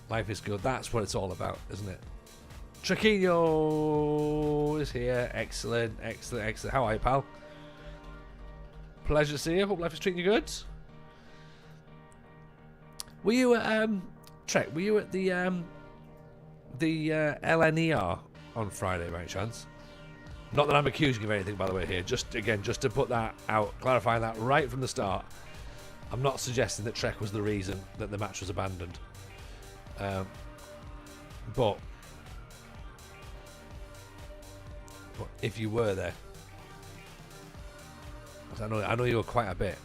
Life is good. That's what it's all about, isn't it? Traquinho is here. Excellent, excellent, excellent. How are you, pal? Pleasure to see you. Hope life is treating you good. Were you at, Trek, were you at the LNER on Friday, by any chance? Not that I'm accusing you of anything, by the way, here. Just to put that out, clarifying that right from the start. I'm not suggesting that Trek was the reason that the match was abandoned. But if you were there, I know you were quite a bit.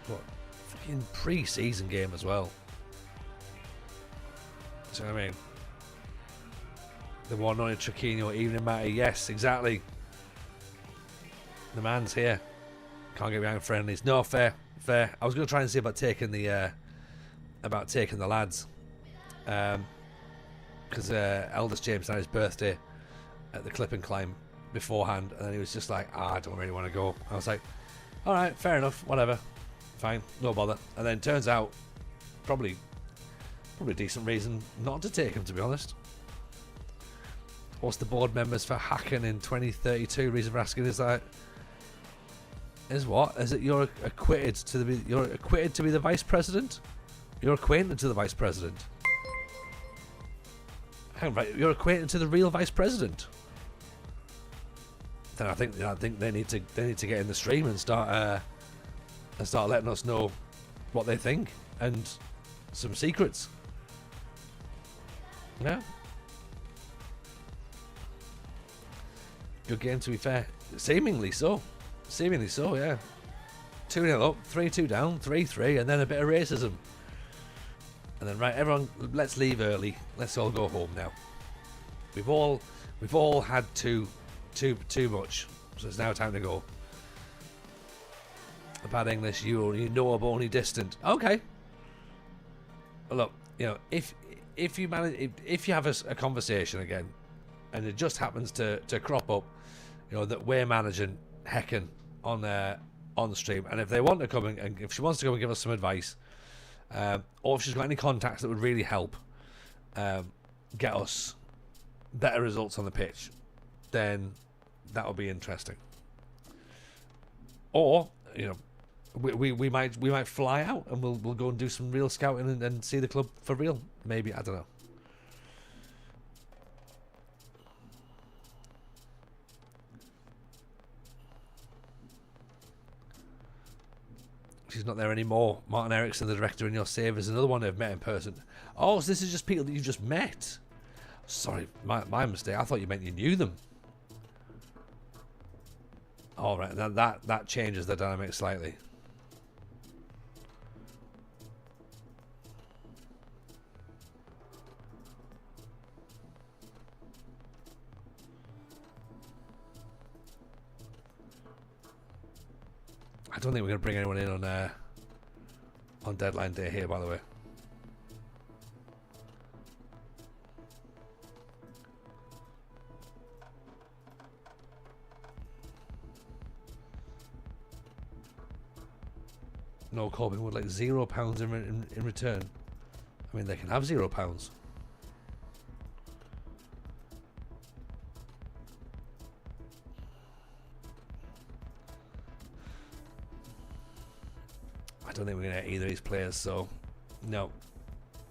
But fucking pre-season game as well. Do you know what I mean? The one on Traquinho, evening matter. Yes, exactly. The man's here. Can't get behind friendlies. No, fair. I was going to try and see about taking the lads, because eldest James had his birthday at the Clip and Climb beforehand, and then he was just like, I don't really want to go. I was like, all right, fair enough, whatever, fine, no bother. And then turns out, probably a decent reason not to take him, to be honest. What's the board members for Hacken in 2032? Reason for asking is that is it you're acquitted to be the vice president? You're acquainted to the vice president. Hang on, right? You're acquainted to the real vice president. Then I think they need to get in the stream and start letting us know what they think and some secrets. Yeah. Good game, to be fair. Seemingly so, yeah. 2-0 up, 3-2 down, 3-3, and then a bit of racism. And then, right, everyone, let's leave early. Let's all go home now. We've all had too much, so it's now time to go. A bad English, you know, but only distant. Okay. Well, look, you know, if you have a conversation again, and it just happens to crop up, you know, that we're managing Hacken on the stream, and if they want to come and if she wants to come and give us some advice, or if she's got any contacts that would really help get us better results on the pitch, then that would be interesting. Or, you know, we might fly out and we'll go and do some real scouting and see the club for real. Maybe, I don't know. She's not there anymore. Martin Eriksson, the director in Your Save, is another one I've met in person. Oh, so this is just people that you've just met. Sorry, my mistake. I thought you meant you knew them. All right, now that changes the dynamic slightly. I don't think we're going to bring anyone in on deadline day here, by the way. No, Corbyn would like £0 in return. I mean, they can have £0. don't think we're going to get either of these players, so no.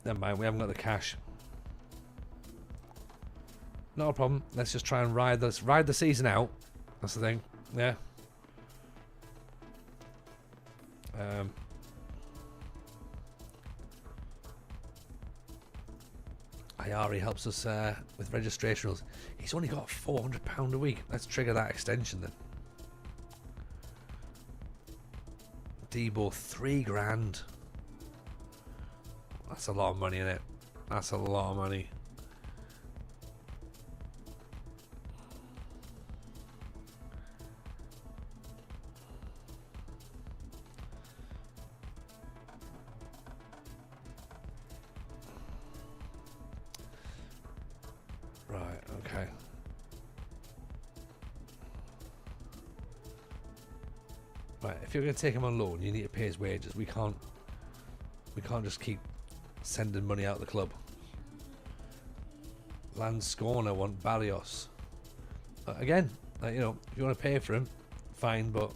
Never mind, we haven't got the cash. Not a problem. Let's just try and ride the season out. That's the thing. Yeah. Ayari helps us with registration rules. He's only got £400 a week. Let's trigger that extension then. Debo, 3 grand. That's a lot of money, innit? That's a lot of money. Right, okay. Right, if you're going to take him on loan, you need to pay his wages. We can't just keep sending money out the club. Landscorner want Barrios. Again, you know, if you want to pay for him, fine, but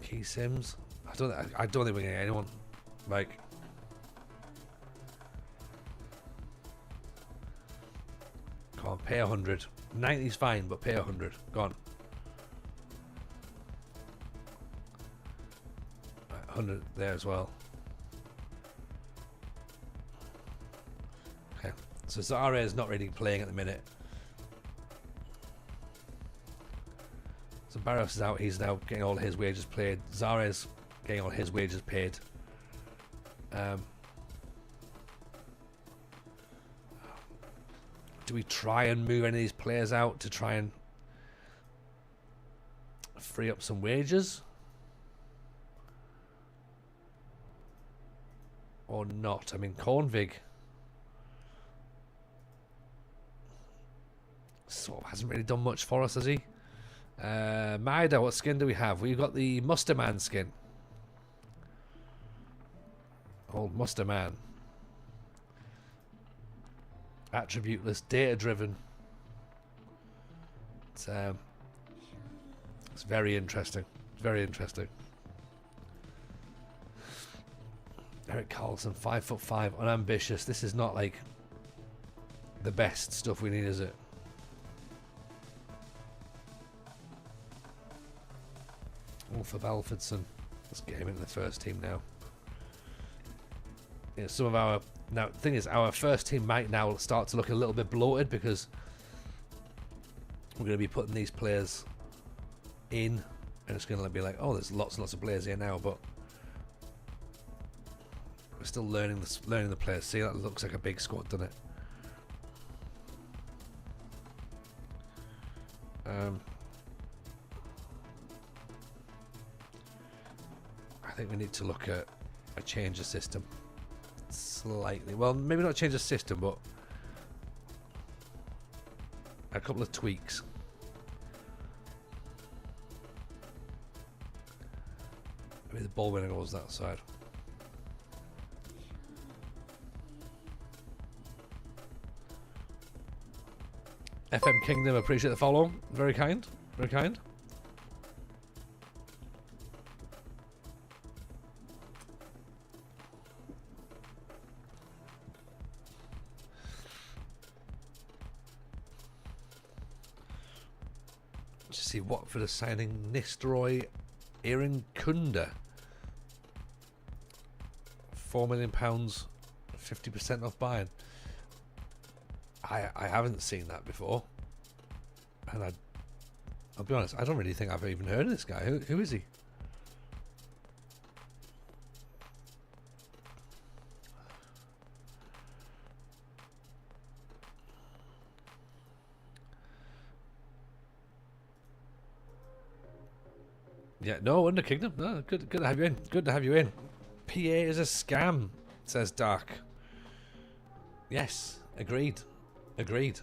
Key Sims, I don't think we're going to get anyone. Like, come on, pay 100. 90's fine, but pay 100. Go on. 100 there as well. Okay, so Zara is not really playing at the minute. So Barros is out. He's now getting all his wages paid. Zara is getting all his wages paid. Do we try and move any of these players out to try and free up some wages? Or not? I mean, Kornvig sort of hasn't really done much for us, has he? Maida, what skin do we have? We've got the Musterman skin. Old Musterman. Attributeless, data-driven. It's very interesting. Very interesting. Eric Carlson, 5'5", unambitious. This is not like the best stuff we need, is it? Wolf of Alfredson. Let's get him into the first team now. Yeah, some of our now the thing is our first team might now start to look a little bit bloated because we're going to be putting these players in, and it's going to be like, oh, there's lots and lots of players here now, but we're still learning the players. See, that looks like a big squad, doesn't it? I think we need to look at a change of system slightly. Well, maybe not change the system, but a couple of tweaks. Maybe the ball winner goes that side. FM Kingdom, appreciate the follow. Very kind. Very kind. Let's see, Watford are signing Nistroy Irankunda. £4 million, 50% off buying. I haven't seen that before, and I'll be honest, I don't really think I've even heard of this guy. Who is he? Yeah, no, Under Kingdom. No, good to have you in. Good to have you in. PA is a scam, says Dark. Yes, agreed. Agreed.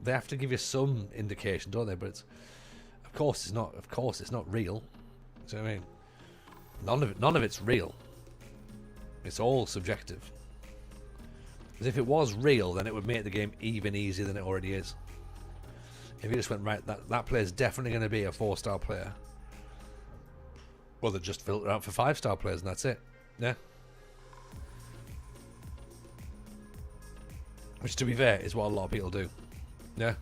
They have to give you some indication, don't they? But it's, of course it's not. Of course it's not real. Do you know what I mean? None of it's real. It's all subjective. Because if it was real, then it would make the game even easier than it already is. If you just went right, that player's definitely going to be a 4-star player. Well, they just filter out for 5-star players and that's it. Yeah. Which, to be fair, is what a lot of people do. Yeah.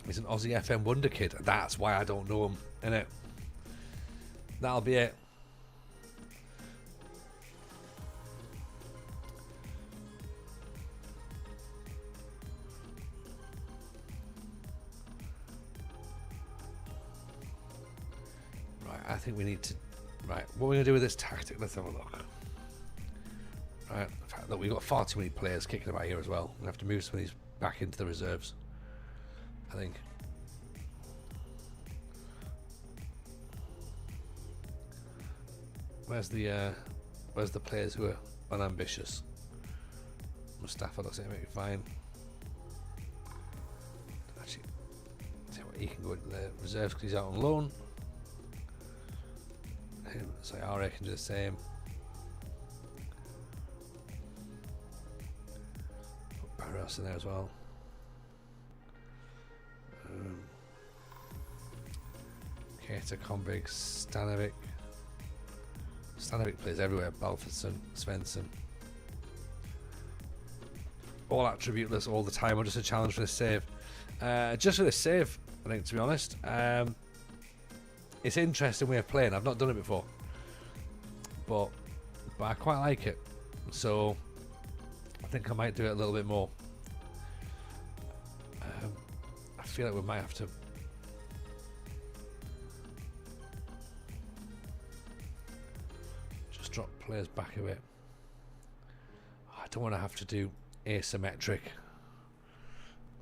He's an Aussie FM wonder kid. That's why I don't know him, innit? That'll be it. Right, I think we need to... Right, what are we going to do with this tactic? Let's have a look. Right, the fact that we've got far too many players kicking about here as well. We're going to have to move some of these back into the reserves, I think. Where's the players who are unambitious? Mustafa looks like he'll be fine. Actually, tell you what, he can go into the reserves because he's out on loan. So I can do the same. Put Barros in there as well. Keita, Kombig, Stanovic. Stanovic plays everywhere. Balfordson, Svensson. All attributeless all the time. Or just a challenge for this save. Just for this save, I think, to be honest. It's an interesting way of playing. I've not done it before. But I quite like it. So I think I might do it a little bit more. I feel like we might have to... just drop players back a bit. I don't want to have to do asymmetric.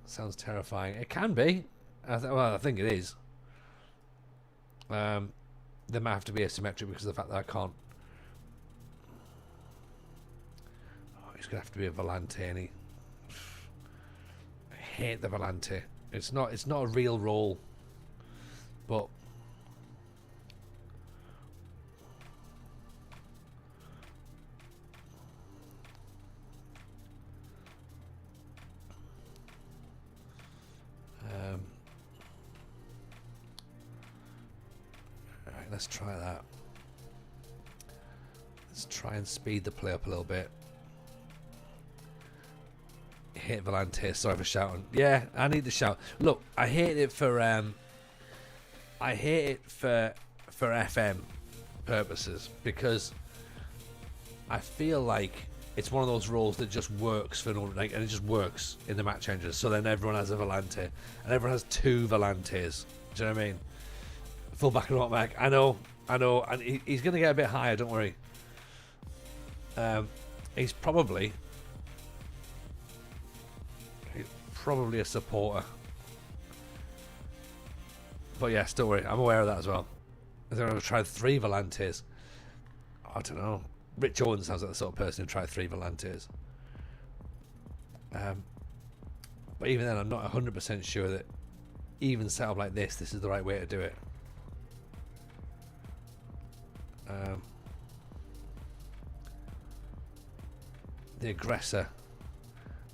Sounds terrifying. It can be. Well, I think it is. They might have to be asymmetric because of the fact that I can't. Oh, he's gonna have to be a volante, and I hate the volante. It's not a real role, but let's try that. Let's try and speed the play up a little bit. Hate Volante, sorry for shouting. Yeah, I need to shout. Look, I hate it for FM purposes because I feel like it's one of those roles that just works for no, like, and it just works in the match engine. So then everyone has a Volante, and everyone has 2 Volantes. Do you know what I mean? Full back and right back. I know, and he's going to get a bit higher. Don't worry. He's probably a supporter, but yes, don't worry. I'm aware of that as well. I think I'm going to try 3 Volantes. I don't know. Rich Owens sounds like the sort of person who tried 3 Volantes. But even then, I'm not 100% sure that even set up like this is the right way to do it. The aggressor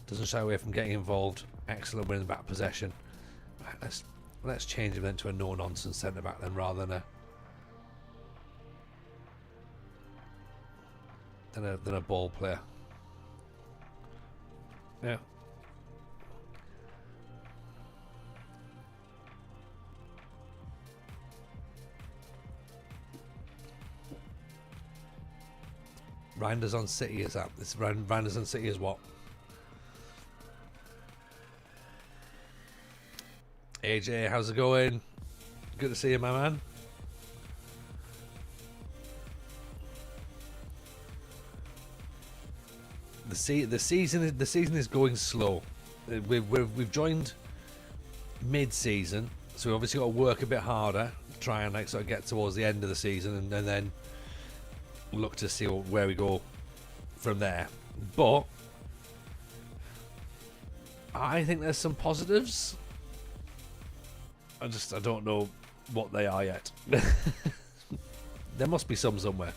doesn't shy away from getting involved. Excellent winning back possession. Right, let's change him then to a no-nonsense centre back then, rather than a ball player. Yeah. Reinders on City is that? This Reinders on City is what? AJ, how's it going? Good to see you, my man. The season is going slow. We've joined mid-season, so we obviously got to work a bit harder, try and like sort of get towards the end of the season, and then look to see where we go from there. But I think there's some positives. I don't know what they are yet. There must be some somewhere.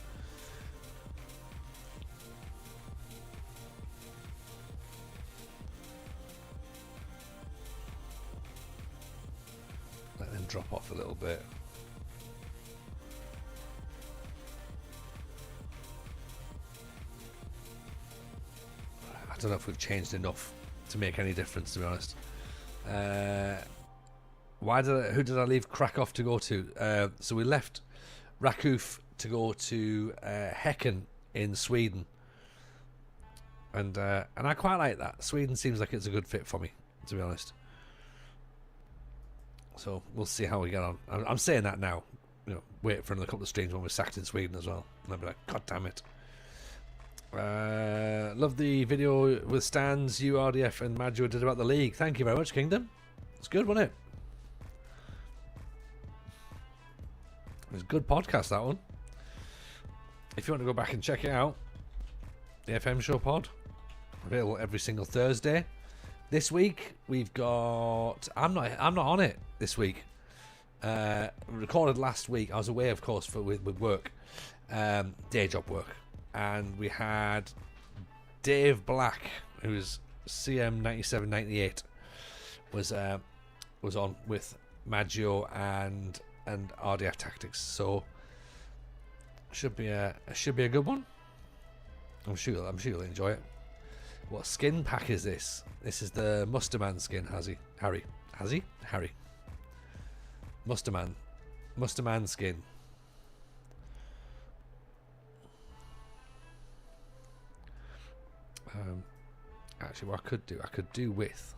drop off a little bit. I don't know if we've changed enough to make any difference, to be honest. Who did I leave Krakow to go to? So we left Rakuf to go to Hacken in Sweden, and I quite like that. Sweden seems like it's a good fit for me, to be honest. So we'll see how we get on. I'm saying that now. You know, wait for another couple of streams when we're sacked in Sweden as well, and I'll be like, God damn it. Love the video with Stans, you, RDF, and Maggio did about the league. Thank you very much, Kingdom. It's good, wasn't it? It was a good podcast, that one. If you want to go back and check it out, the FM Show pod, available every single Thursday. This week we've got. I'm not on it this week. Recorded last week. I was away, of course, with work, day job work, and we had Dave Black, who's CM9798, was on with Maggio and RDF Tactics. So should be a good one. I'm sure you'll enjoy it. What skin pack is this? This is the Musterman skin, Harry. Musterman skin. Actually, what I could do with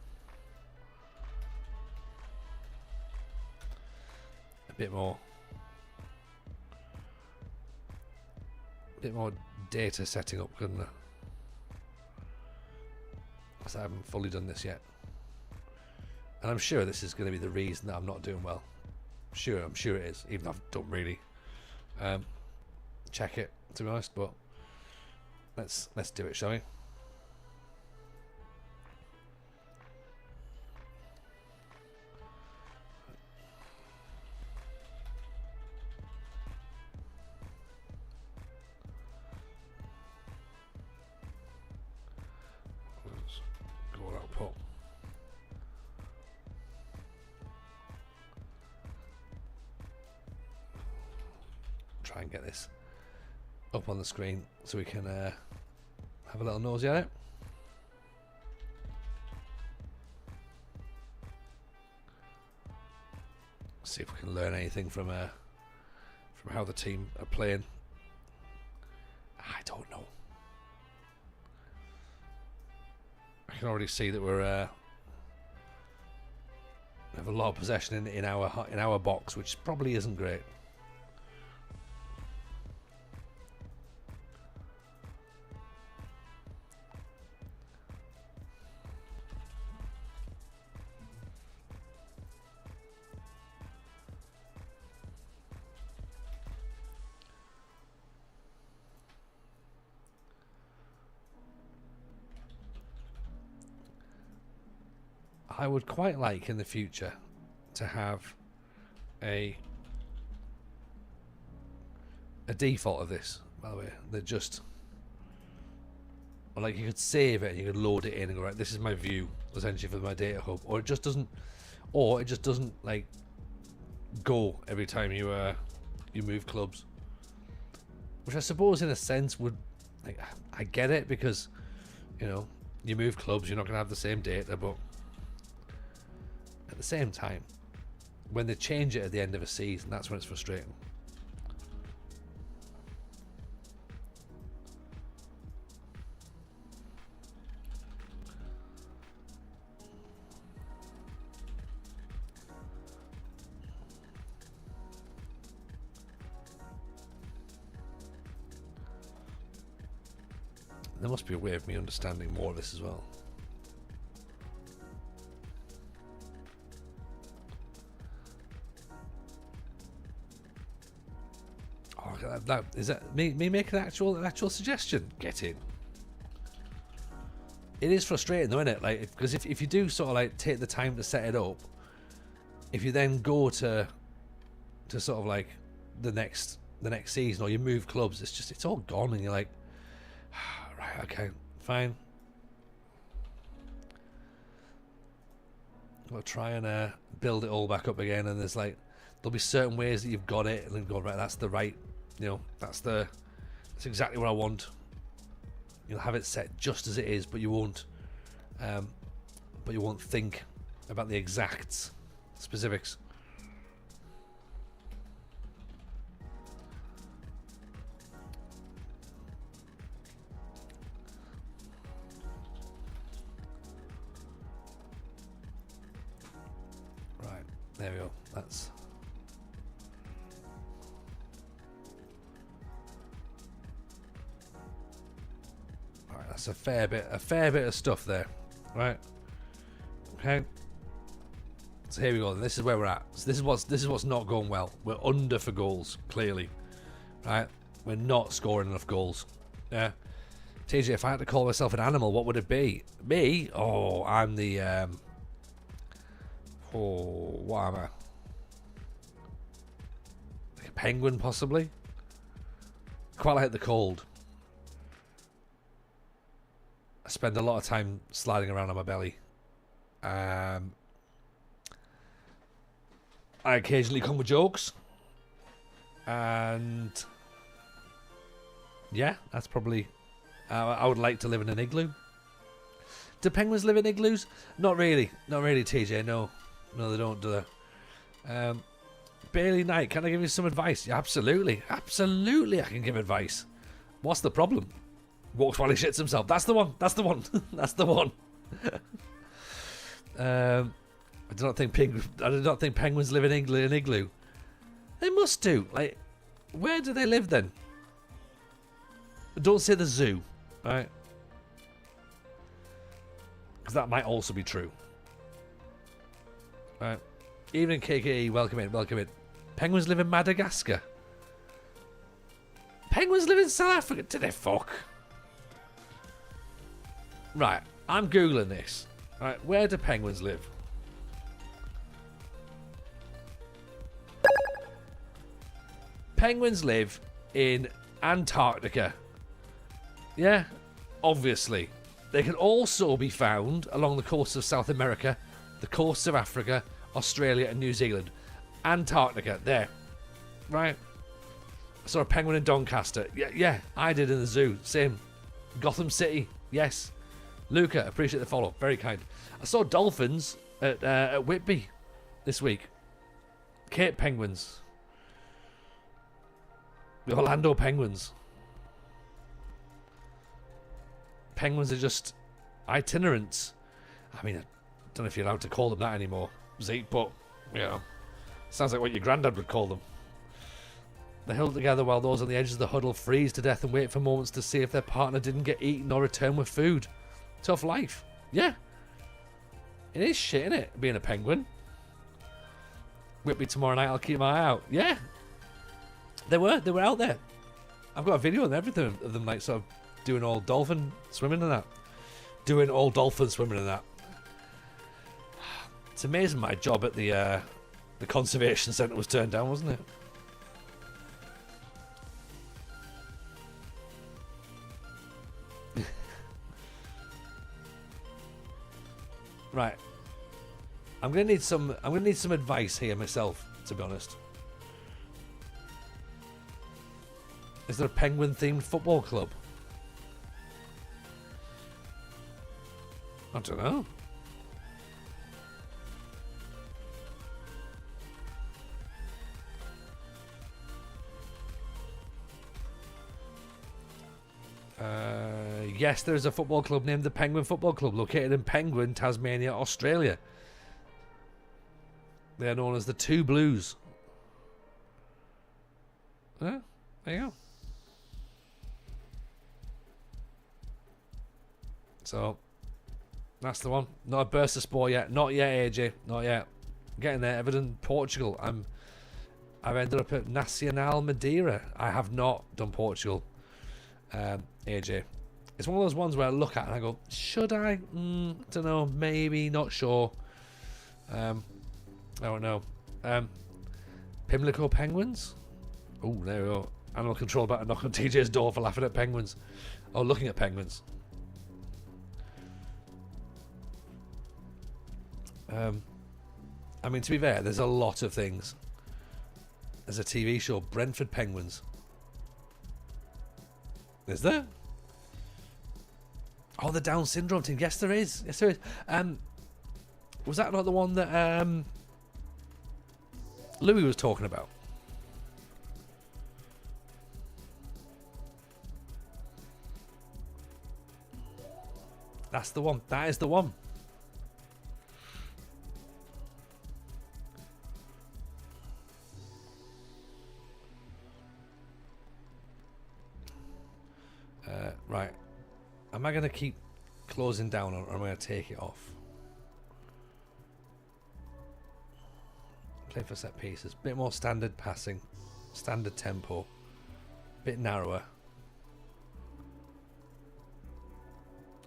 a bit more data setting up, couldn't I? Because I haven't fully done this yet, and I'm sure this is going to be the reason that I'm not doing well. I'm sure it is, even though I don't really check it, to be honest. But let's do it, shall we? Try and get this up on the screen so we can have a little nosy at it. See if we can learn anything from how the team are playing. I don't know. I can already see that we have a lot of possession in our box, which probably isn't great. I would quite like in the future to have a default of this, by the way, that just, like, you could save it and you could load it in and go, right, this is my view essentially for my data hub, or it just doesn't like go every time you move clubs, which I suppose in a sense would, like, I get it, because you know, you move clubs, you're not going to have the same data, but at the same time, when they change it at the end of a season, that's when it's frustrating. There must be a way of me understanding more of this as well. That is that me making an actual suggestion. Get in. It is frustrating though, isn't it? Like, because if you do sort of like take the time to set it up, if you then go to sort of like the next season, or you move clubs, it's all gone, and you're like, right, okay, fine. I'll try and build it all back up again, and there's like, there'll be certain ways that you've got it, and then go, right, that's the right, you know, that's exactly what I want. You'll have it set just as it is, but you won't think about the exact specifics. Right, there we go. That's right. That's a fair bit of stuff there. Right. Okay. So here we go. This is where we're at. So this is what's not going well. We're under for goals, clearly. Right? We're not scoring enough goals. Yeah. TJ, if I had to call myself an animal, what would it be? Me? Oh, I'm the what am I? Like a penguin, possibly? Quite like the cold. I spend a lot of time sliding around on my belly. I occasionally come with jokes, and yeah, that's probably. I would like to live in an igloo. Do penguins live in igloos? Not really, TJ. No, they don't do that. Bailey Knight, can I give you some advice? Yeah, absolutely, I can give advice. What's the problem? Walks while he shits himself. That's the one. That's the one. I do not think penguins live in an igloo. They must do. Like, where do they live then? Don't say the zoo, right? Because that might also be true. Right. Evening KKE, welcome in. Penguins live in Madagascar. Penguins live in South Africa. Do they fuck? Right, I'm googling this. Right, where do penguins live? Penguins live in Antarctica. Yeah, obviously. They can also be found along the coasts of South America, the coasts of Africa, Australia and New Zealand. Antarctica, there. Right. I saw a penguin in Doncaster. Yeah, I did in the zoo. Same. Gotham City, yes. Luca, appreciate the follow. Very kind. I saw dolphins at Whitby this week. Cape Penguins. The Orlando Penguins. Penguins are just itinerants. I mean, I don't know if you're allowed to call them that anymore, Zeke, but, you know, sounds like what your granddad would call them. They huddle together while those on the edges of the huddle freeze to death and wait for moments to see if their partner didn't get eaten or return with food. Tough life. Yeah. It is shit, innit, being a penguin. Whitby tomorrow night, I'll keep my eye out. Yeah. They were out there. I've got a video and everything of them, like, sort of doing all dolphin swimming and that. It's amazing my job at the conservation centre was turned down, wasn't it? Right. I'm gonna need some advice here myself, to be honest. Is there a penguin themed football club? I don't know. Yes, there's a football club named the Penguin Football Club, located in Penguin, Tasmania, Australia. They are known as the Two Blues. There you go. So, that's the one. Not a burst of sport yet. Not yet, AJ. Not yet. Getting there. Everton, Portugal. I've ended up at Nacional Madeira. I have not done Portugal, AJ. It's one of those ones where I look at it and I go, should I? Don't know. Maybe. Not sure. I don't know. Pimlico Penguins? Oh, there we go. Animal control about to knock on TJ's door for laughing at penguins. Oh, looking at penguins. I mean, to be fair, there's a lot of things. There's a TV show, Brentford Penguins. Is there? Oh, the Down syndrome team. Yes, there is. Yes, there is. Was that not the one that Louis was talking about? That's the one. That is the one. Right. Am I going to keep closing down or am I going to take it off? Play for set pieces. Bit more standard passing. Standard tempo. Bit narrower.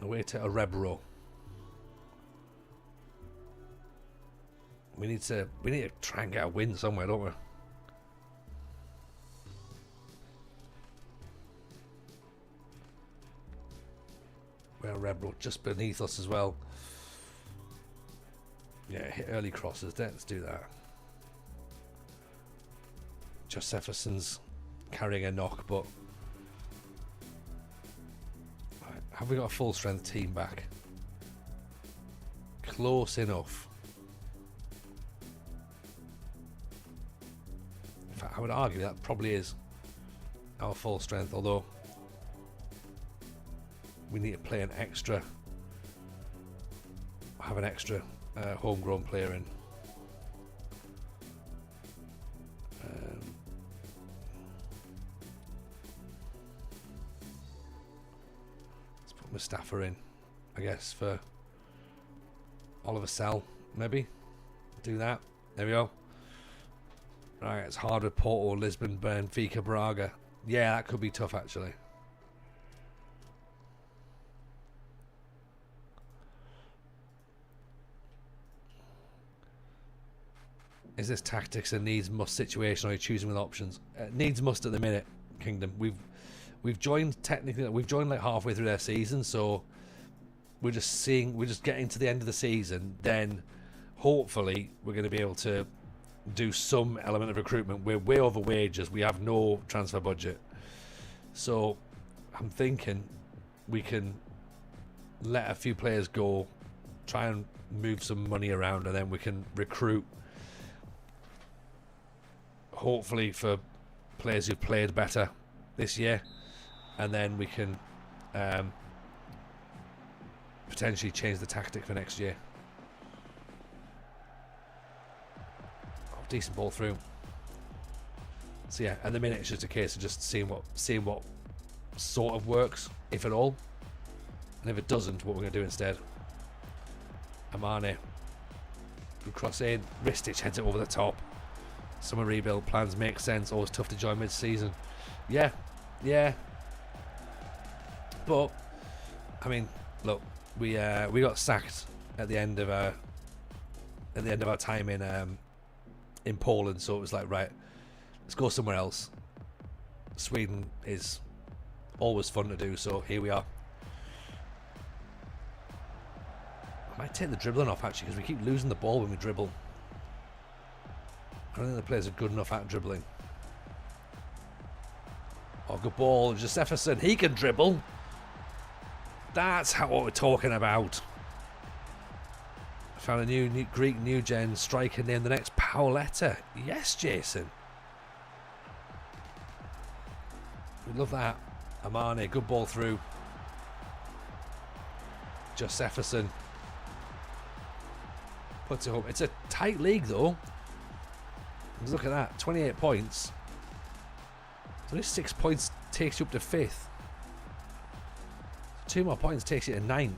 Away to a Rebro. We need to try and get a win somewhere, don't we? We're a Rebro just beneath us as well. Yeah, hit early crosses. Let's do that. Josephison's carrying a knock, but have we got a full strength team back? Close enough. In fact, I would argue that probably is our full strength, although we need to play an extra, have an extra homegrown player in. Let's put Mustafa in, I guess, for Oliver Sell, maybe. Do that. There we go. Right, it's hard with Porto, Lisbon, Benfica, Braga. Yeah, that could be tough, actually. Is this tactics a needs-must situation, or are you choosing with options? Needs-must at the minute, Kingdom. We've joined technically. We've joined like halfway through their season, so we're just getting to the end of the season. Then, hopefully, we're going to be able to do some element of recruitment. We're way over wages. We have no transfer budget, so I'm thinking we can let a few players go, try and move some money around, and then we can recruit. Hopefully for players who've played better this year, and then we can potentially change the tactic for next year. Oh, decent ball through. So yeah, at the minute it's just a case of just seeing what sort of works, if at all, and if it doesn't, what we're going to do instead. Amane, good cross in, Ristich heads it over the top. Summer rebuild plans make sense. Always tough to join mid-season. Yeah. But I mean, look, we got sacked at the end of our time in Poland. So it was like, right, let's go somewhere else. Sweden is always fun to do. So here we are. I might take the dribbling off actually, because we keep losing the ball when we dribble. I don't think the players are good enough at dribbling. Oh, good ball. Josefferson, he can dribble. That's what we're talking about. I found a new Greek new gen striker name. The next Paoletta. Yes, Jason. We love that. Amane, good ball through. Josefferson puts it home. It's a tight league though. Look at that, 28 points. Only 6 points takes you up to 5th. 2 more points takes you to 9th. I'm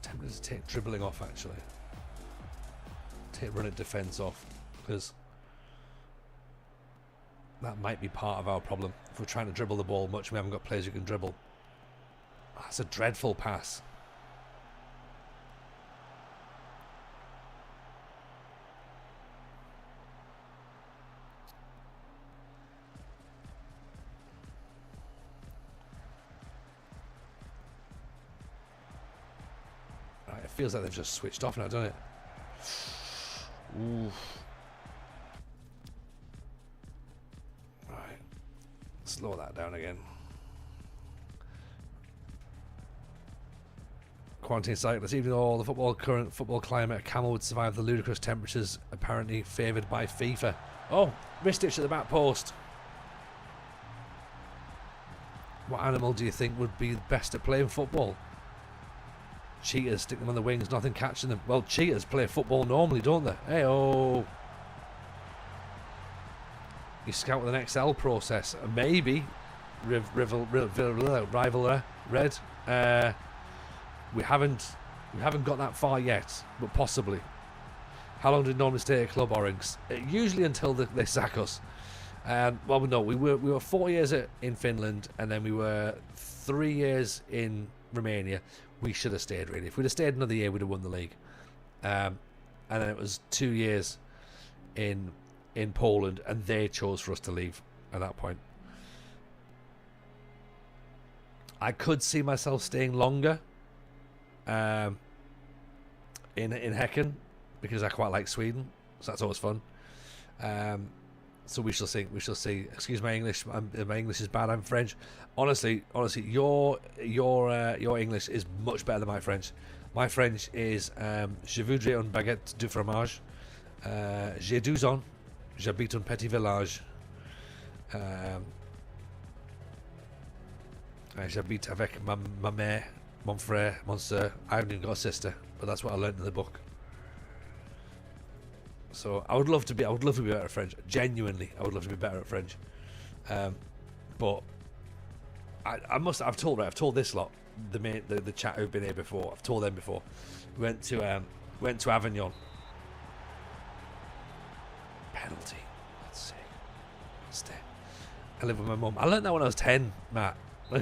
tempted to take dribbling off actually. Take run at defence off, because that might be part of our problem. If we're trying to dribble the ball much, we haven't got players who can dribble. Oh, that's a dreadful pass. feels like they've just switched off now, doesn't it? Ooh. Right. Slow that down again. Quarantine site. This evening, all the current football climate, Camel would survive the ludicrous temperatures apparently favoured by FIFA. Oh, missed it at the back post. What animal do you think would be best at playing football? Cheetahs, stick them on the wings, nothing catching them. Well, cheetahs play football normally, don't they? Hey-oh. You scout with an XL process. Maybe. Rival Red. We haven't got that far yet, but possibly. How long did it normally stay at Club Orange? Usually until they sack us. Well, no, we were 4 years in Finland, and then we were 3 years in Romania. We should have stayed, really. If we'd have stayed another year, we'd have won the league. And then it was 2 years in Poland, and they chose for us to leave at that point. I could see myself staying longer in Hacken, because I quite like Sweden, so that's always fun. So we shall see. We shall see. Excuse my English. My English is bad. I'm French. Honestly, your English is much better than my French. My French is je voudrais une baguette de fromage. J'ai 12 ans. J'habite un petit village. J'habite avec ma mère, mon frère, mon soeur. I haven't even got a sister, but that's what I learned in the book. So I would love to be better at French. Genuinely, I would love to be better at French. But I've told this lot, the chat who've been here before. I've told them before. We went to Avignon. Penalty. Let's see. Stay. I live with my mum. I learned that when I was 10, Matt. I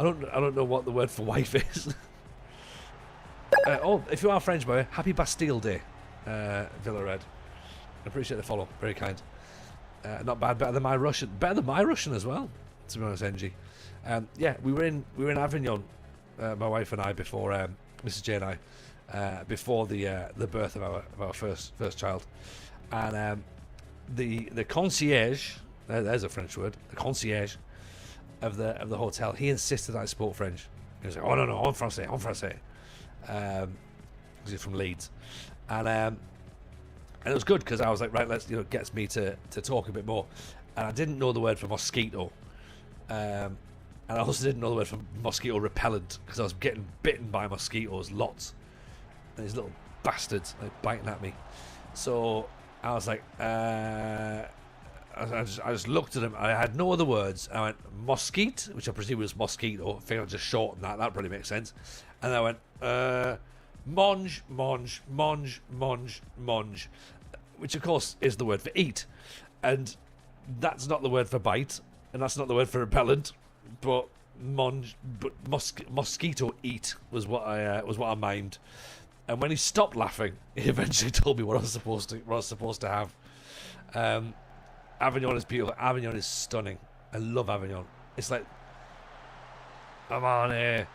don't know what the word for wife is. If you are French, boy, happy Bastille Day. Villa Red. I appreciate the follow. Very kind. Not bad. Better than my Russian. Better than my Russian as well, to be honest, NG. Yeah, we were in Avignon, my wife and I, before Mrs. J and I, before the birth of our first child, and the concierge. There's a French word. The concierge of the hotel. He insisted I spoke French. He was like, "Oh no, en français, en français," because he's from Leeds. And it was good because I was like, right, let's, gets me to talk a bit more. And I didn't know the word for mosquito. And I also didn't know the word for mosquito repellent because I was getting bitten by mosquitoes lots. And these little bastards biting at me. So I was like, I just looked at him. I had no other words. I went, mosquite, which I presume was mosquito. I think I'll just shorten that. That probably makes sense. And I went, mange, which of course is the word for eat, and that's not the word for bite, and that's not the word for repellent, but mosquito eat was what I mimed. And when he stopped laughing, he eventually told me what I was supposed to have. Avignon is beautiful. Avignon is stunning. I love Avignon. It's like, I'm on here.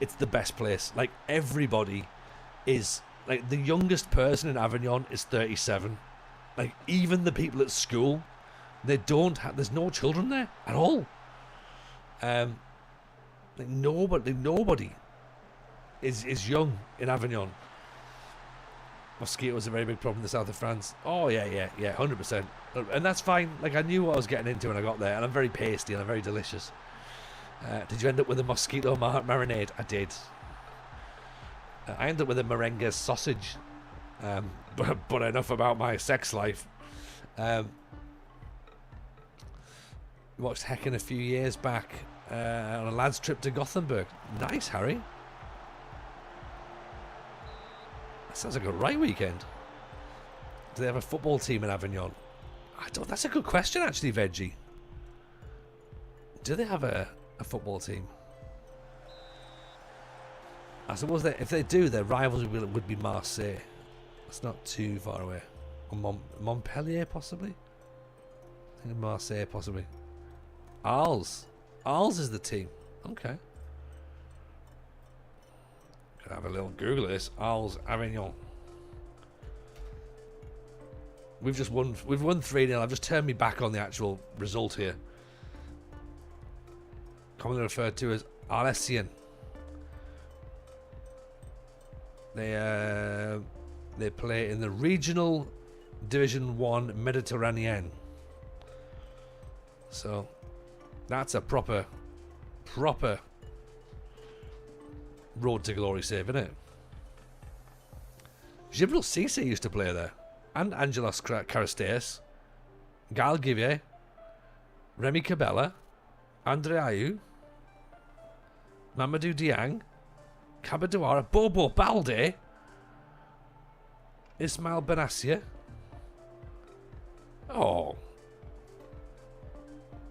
It's the best place. Like, everybody is, like, the youngest person in Avignon is 37. Like, even the people at school, there's no children there at all. Like, nobody is young in Avignon. Mosquitoes are a very big problem in the south of France. Oh yeah, 100%. And that's fine. Like, I knew what I was getting into when I got there, and I'm very pasty and I'm very delicious. Did you end up with a mosquito marinade? I did. I ended up with a merengue sausage. But enough about my sex life. Watched Hacken a few years back on a lad's trip to Gothenburg. Nice, Harry. That sounds like a right weekend. Do they have a football team in Avignon? That's a good question, actually, Veggie. Do they have a football team? I suppose that if they do, their rivals would be Marseille. That's not too far away. Or Montpellier, possibly? I think Marseille, possibly. Arles. Arles is the team. Okay. Gonna have a little Google of this. Arles Avignon. We've just won. We've won 3-0. I've just turned me back on the actual result here. Commonly referred to as Alessien. They play in the Regional Division 1 Mediterranean. So that's a proper road to glory save, isn't it? Gibril Cisse used to play there. And Angelos Karisteas, Gal Givier, Remy Cabella, Andre Ayew, Mamadou Diang, Kabadouara, Bobo Balde, Ismail Benassia. Oh.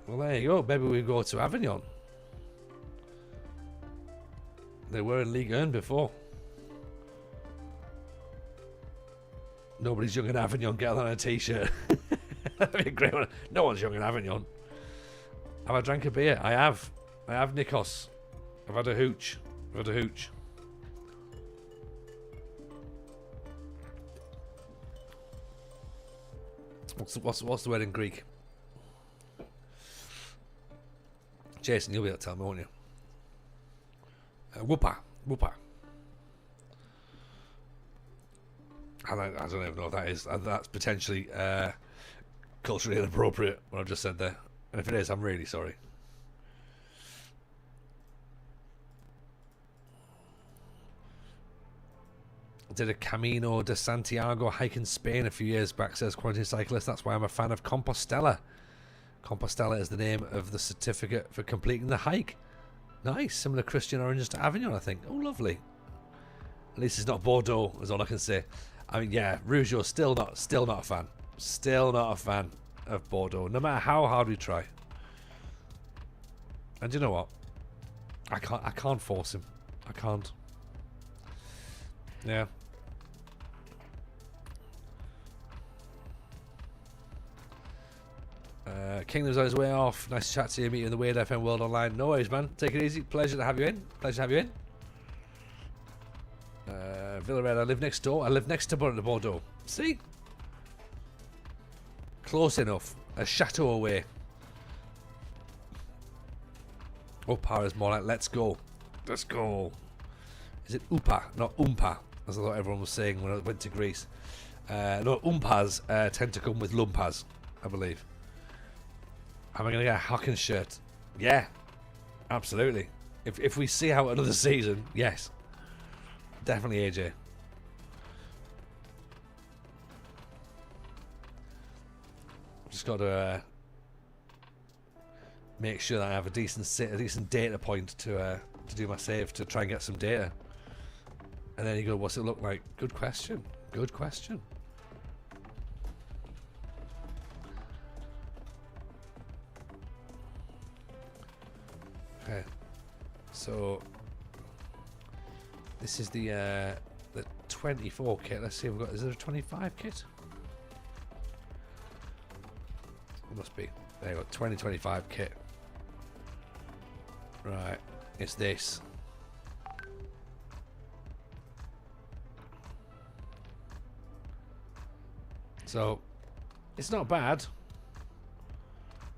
Well, there you go. Maybe we go to Avignon. They were in Ligue 1 before. Nobody's young in Avignon. Get on a t-shirt. That'd be a great one. No one's young in Avignon. Have I drank a beer? I have. I have, Nikos. I've had a hooch. What's the word in Greek? Jason, you'll be able to tell me, won't you? Whoopa. I don't even know what that is. That's potentially culturally inappropriate, what I've just said there. And if it is, I'm really sorry. I did a Camino de Santiago hike in Spain a few years back, says Quarantine Cyclist. That's why I'm a fan of Compostela. Compostela is the name of the certificate for completing the hike. Nice. Similar Christian oranges to Avignon, I think. Oh, lovely. At least it's not Bordeaux, is all I can say. I mean, yeah, Rougeau, still not a fan. Still not a fan of Bordeaux, no matter how hard we try. And you know what? I can't force him. I can't. Yeah. Kingdom's on his way off. Nice to chat to you. Meet you in the Weird FM world online. No worries, man. Take it easy. Pleasure to have you in. Villarreal, I live next door. I live next to Bordeaux. See? Close enough. A chateau away. Upa is more like let's go. Let's go. Is it Upa, not Oompa, as I thought everyone was saying when I went to Greece. No, Oompas tend to come with Lumpas, I believe. Am I going to get a Hacken shirt? Yeah, absolutely. If we see out another season, yes. Definitely AJ. Just got to make sure that I have a decent data point to do my save, to try and get some data. And then you go, what's it look like? Good question. Okay, so this is the 24 kit. Let's see if we've got. Is there a 25 kit? It must be. There you go. 2025 kit. Right, it's this. So it's not bad.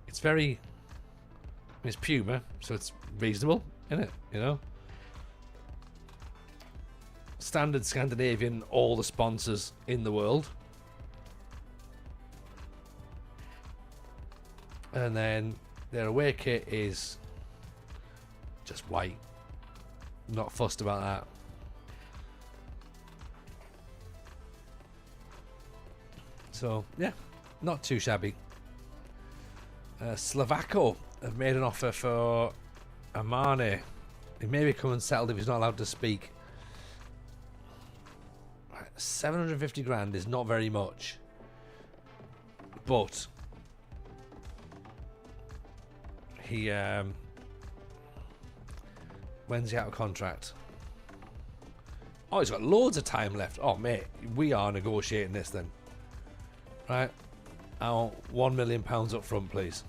It's very. It's Puma, so it's reasonable, isn't it? You know, standard Scandinavian, all the sponsors in the world, and then their away kit is just white. Not fussed about that. So yeah, not too shabby. Slovako have made an offer for Amane. He may become unsettled if he's not allowed to speak. 750 grand is not very much, but he when's he out of contract? Oh, he's got loads of time left. Oh mate, we are negotiating this then. Right, I want £1 million up front, please.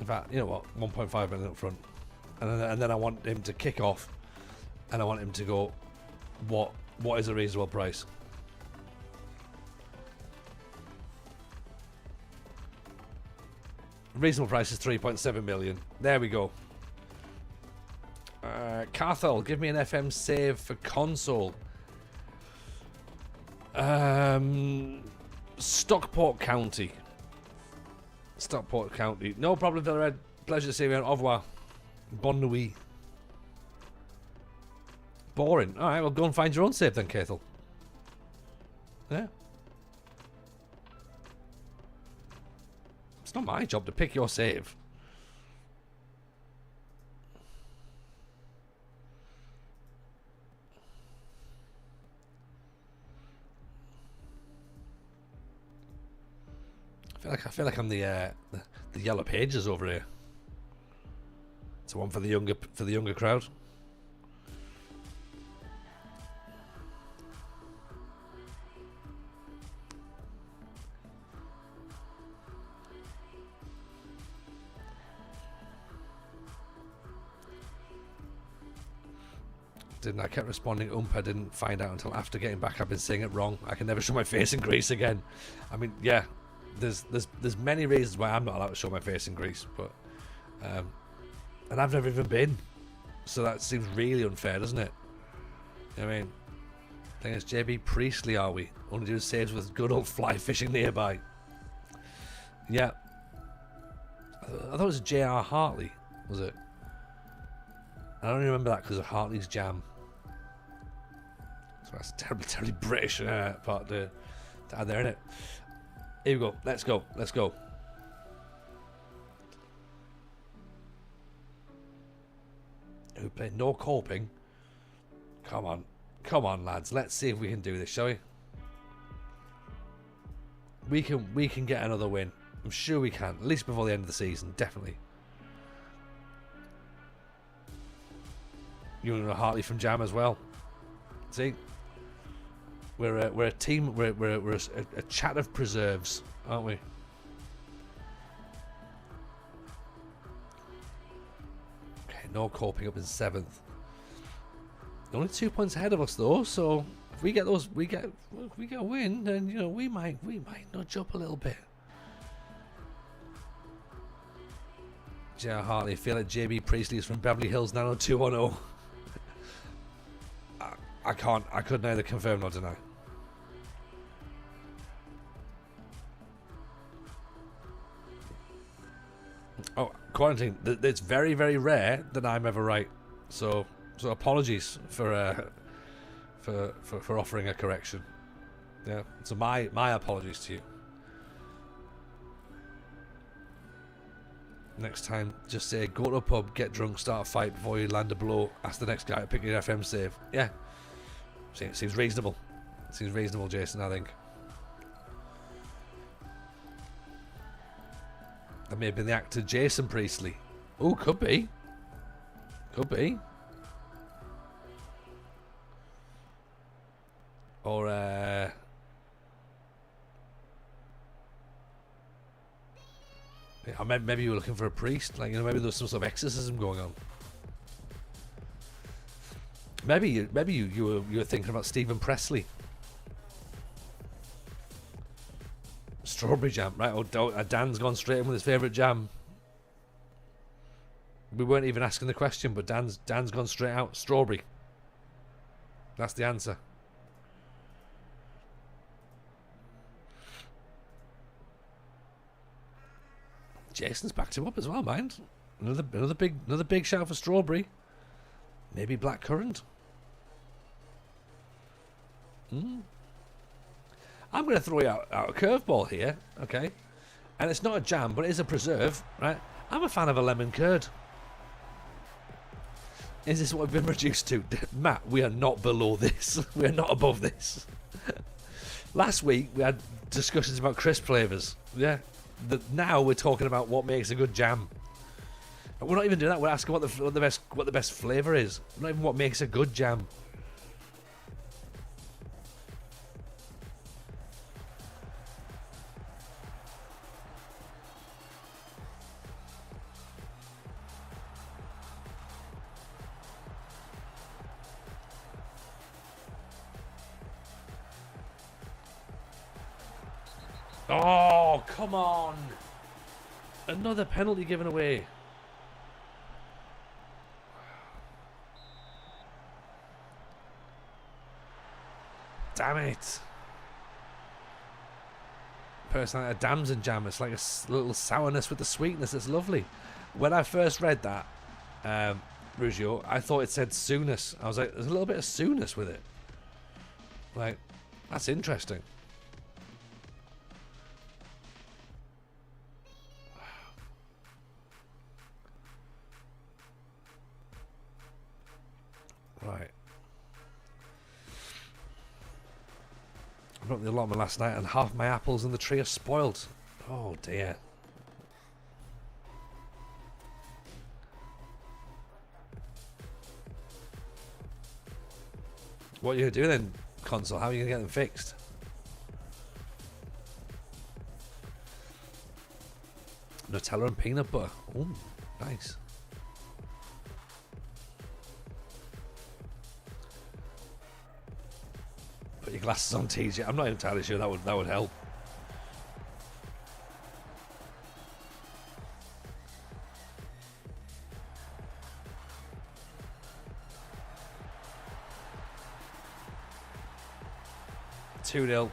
In fact, you know what? 1.5 million up front. and then I want him to kick off, and I want him to go, what is a reasonable price? Reasonable price is 3.7 million. There we go. Carthel, give me an FM save for console. Stockport County. Stockport County. No problem, Villared. Pleasure to see you. Au revoir. Bonne nuit. Boring. Alright, well, go and find your own save then, Cathal. Yeah. It's not my job to pick your save. I feel like I'm the yellow pages over here. It's one for the younger crowd. I kept responding, I didn't find out until after getting back. I've been saying it wrong. I can never show my face in Greece again. I mean, yeah, there's many reasons why I'm not allowed to show my face in Greece, but and I've never even been, so that seems really unfair, doesn't it? I mean, I think it's JB Priestley, are we? Only doing saves with good old fly fishing nearby. Yeah, I thought it was J.R. Hartley, was it? I don't remember that because of Hartley's Jam. So that's terribly British part to add there, innit? Here we go. Let's go. Who played no coping? Come on, lads. Let's see if we can do this, shall we? We can get another win. I'm sure we can. At least before the end of the season, definitely. You know Hartley from Jam as well. See, we're a team. We're a chat of preserves, aren't we? Okay, no coping up in 7th. Only 2 points ahead of us though. So if we get those, we get a win, then you know we might nudge up a little bit. J.R. Hartley, I feel like JB Priestley is from Beverly Hills 90210. I could neither confirm nor deny. Oh, quarantine. It's very, very rare that I'm ever right. So apologies for offering a correction. Yeah. So my apologies to you. Next time, just say go to a pub, get drunk, start a fight before you land a blow. Ask the next guy to pick your FM save. Yeah. Seems reasonable. Seems reasonable, Jason, I think. That may have been the actor Jason Priestley. Oh, could be. Could be. Or, maybe you were looking for a priest. Like, you know, maybe there was some sort of exorcism going on. Maybe you were thinking about Stephen Presley. Strawberry jam, right? Oh, Dan's gone straight in with his favourite jam. We weren't even asking the question, but Dan's gone straight out. Strawberry. That's the answer. Jason's backed him up as well, mind. Another big shout for strawberry. Maybe blackcurrant. I'm going to throw you out a curveball here, okay? And it's not a jam, but it is a preserve, right? I'm a fan of a lemon curd. Is this what we've been reduced to? Matt, we are not below this. We are not above this. Last week, we had discussions about crisp flavours. Yeah. Now we're talking about what makes a good jam. But we're not even doing that. We're asking what the best flavour is. Not even what makes a good jam. Oh, come on. Another penalty given away. Damn it. Personally, a damson jam. It's like a little sourness with the sweetness. It's lovely. When I first read that, Rugio, I thought it said sooness. I was like, there's a little bit of sooness with it. Like, that's interesting. Right. I broke the allotment last night and half my apples in the tree are spoiled. Oh dear. What are you going to do then, console? How are you going to get them fixed? Nutella and peanut butter. Oh, nice. Put your glasses on, TJ. I'm not entirely sure that would help. Two 0.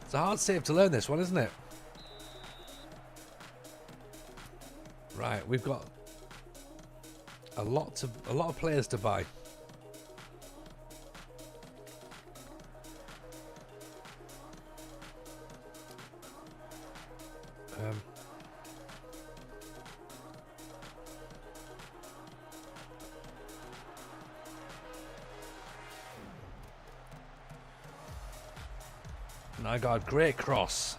It's a hard save to learn this one, isn't it? Right, we've got a lot of players to buy. My God, great cross.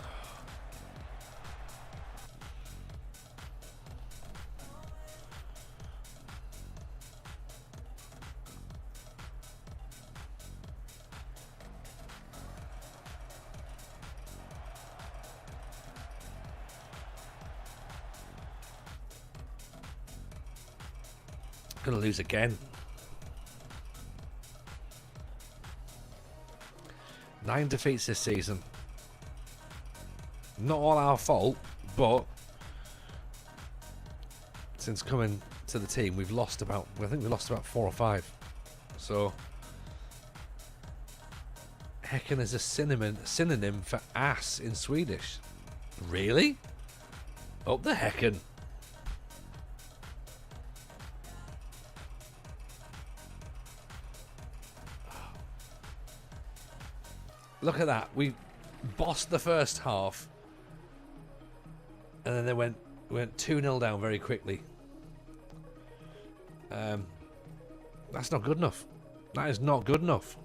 Gonna lose again. 9 defeats this season. Not all our fault, but since coming to the team, we've lost about, I think we lost about 4 or 5. So, Hacken is a synonym for ass in Swedish. Really? Up the Hacken. Look at that. We bossed the first half. And then they went 2-0 down very quickly. That's not good enough. That is not good enough.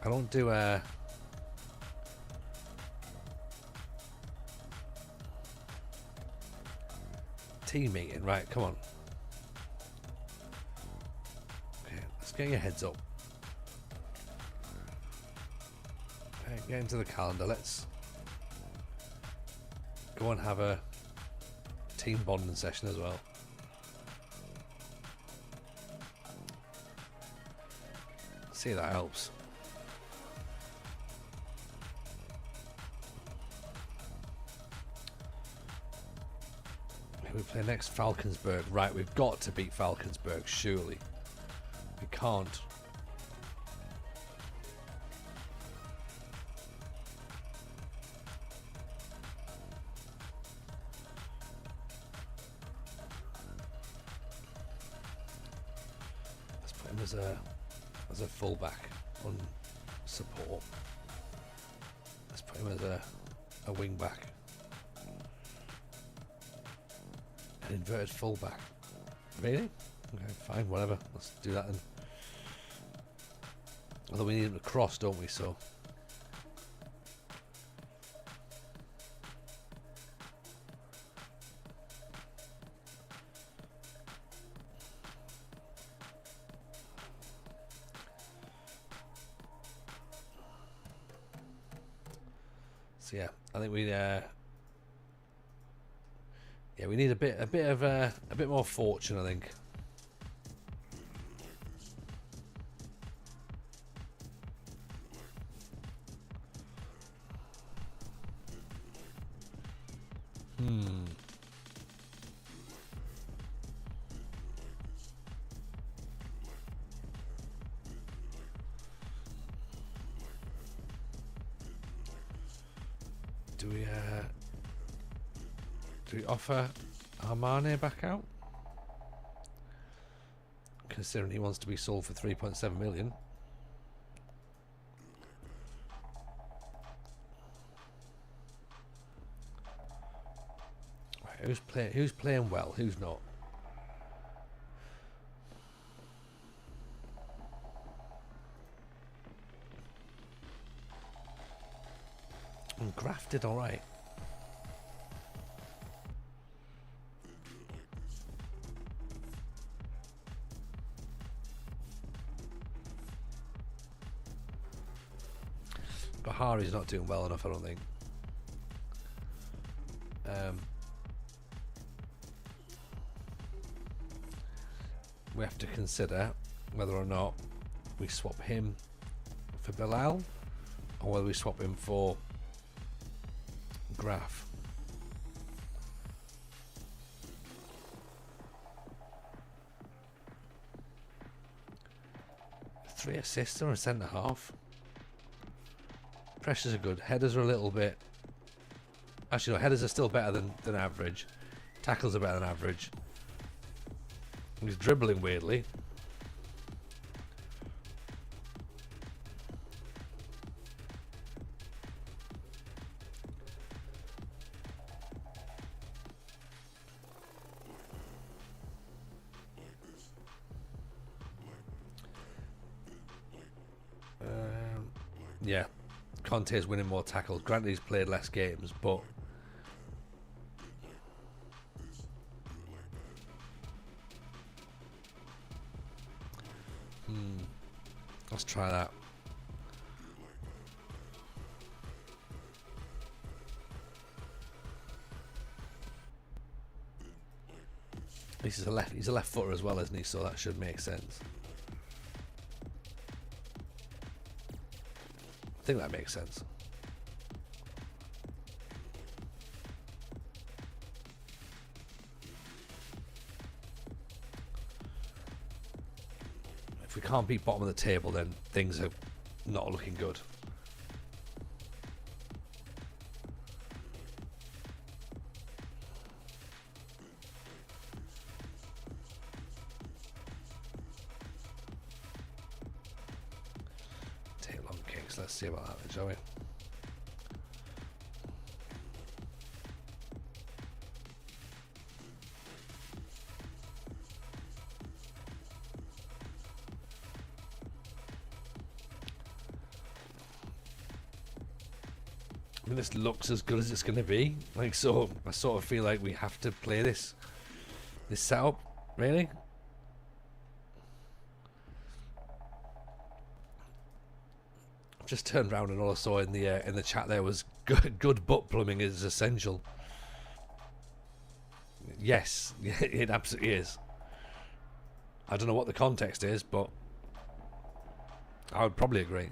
I don't do a team meeting, right? Come on. Okay, let's get your heads up. Okay, get into the calendar. Let's go and have a team bonding session as well. See if that helps. We play next Falkensburg. Right, we've got to beat Falkensburg, surely. We can't. Let's put him as a fullback on support. Let's put him as a wing back. An inverted fullback. Really? Okay, fine, whatever. Let's do that then. Although we need him to cross, don't we? So So yeah, I think we we need a bit more fortune, I think. Do we offer Armane back out? Considering he wants to be sold for 3.7 million. Right, who's playing well? Who's not? And Graf did all right. Bahari's not doing well enough, I don't think. We have to consider whether or not we swap him for Bilal or whether we swap him for Graf. Three assists or a centre half. Pressures are good. Headers are a little bit. Actually, no, headers are still better than average. Tackles are better than average. He's dribbling weirdly. Yeah. Conte's winning more tackles. Granted, he's played less games, but let's try that. He's a left footer as well, isn't he? So that should make sense. I think that makes sense. If we can't beat bottom of the table, then things are not looking good. Take long kicks. Let's see about that, shall we? I mean, this looks as good as it's going to be. Like, so I sort of feel like we have to play this setup. Really? I've just turned around and all I saw in the chat there was good butt plumbing is essential. Yes, it absolutely is. I don't know what the context is, but I would probably agree.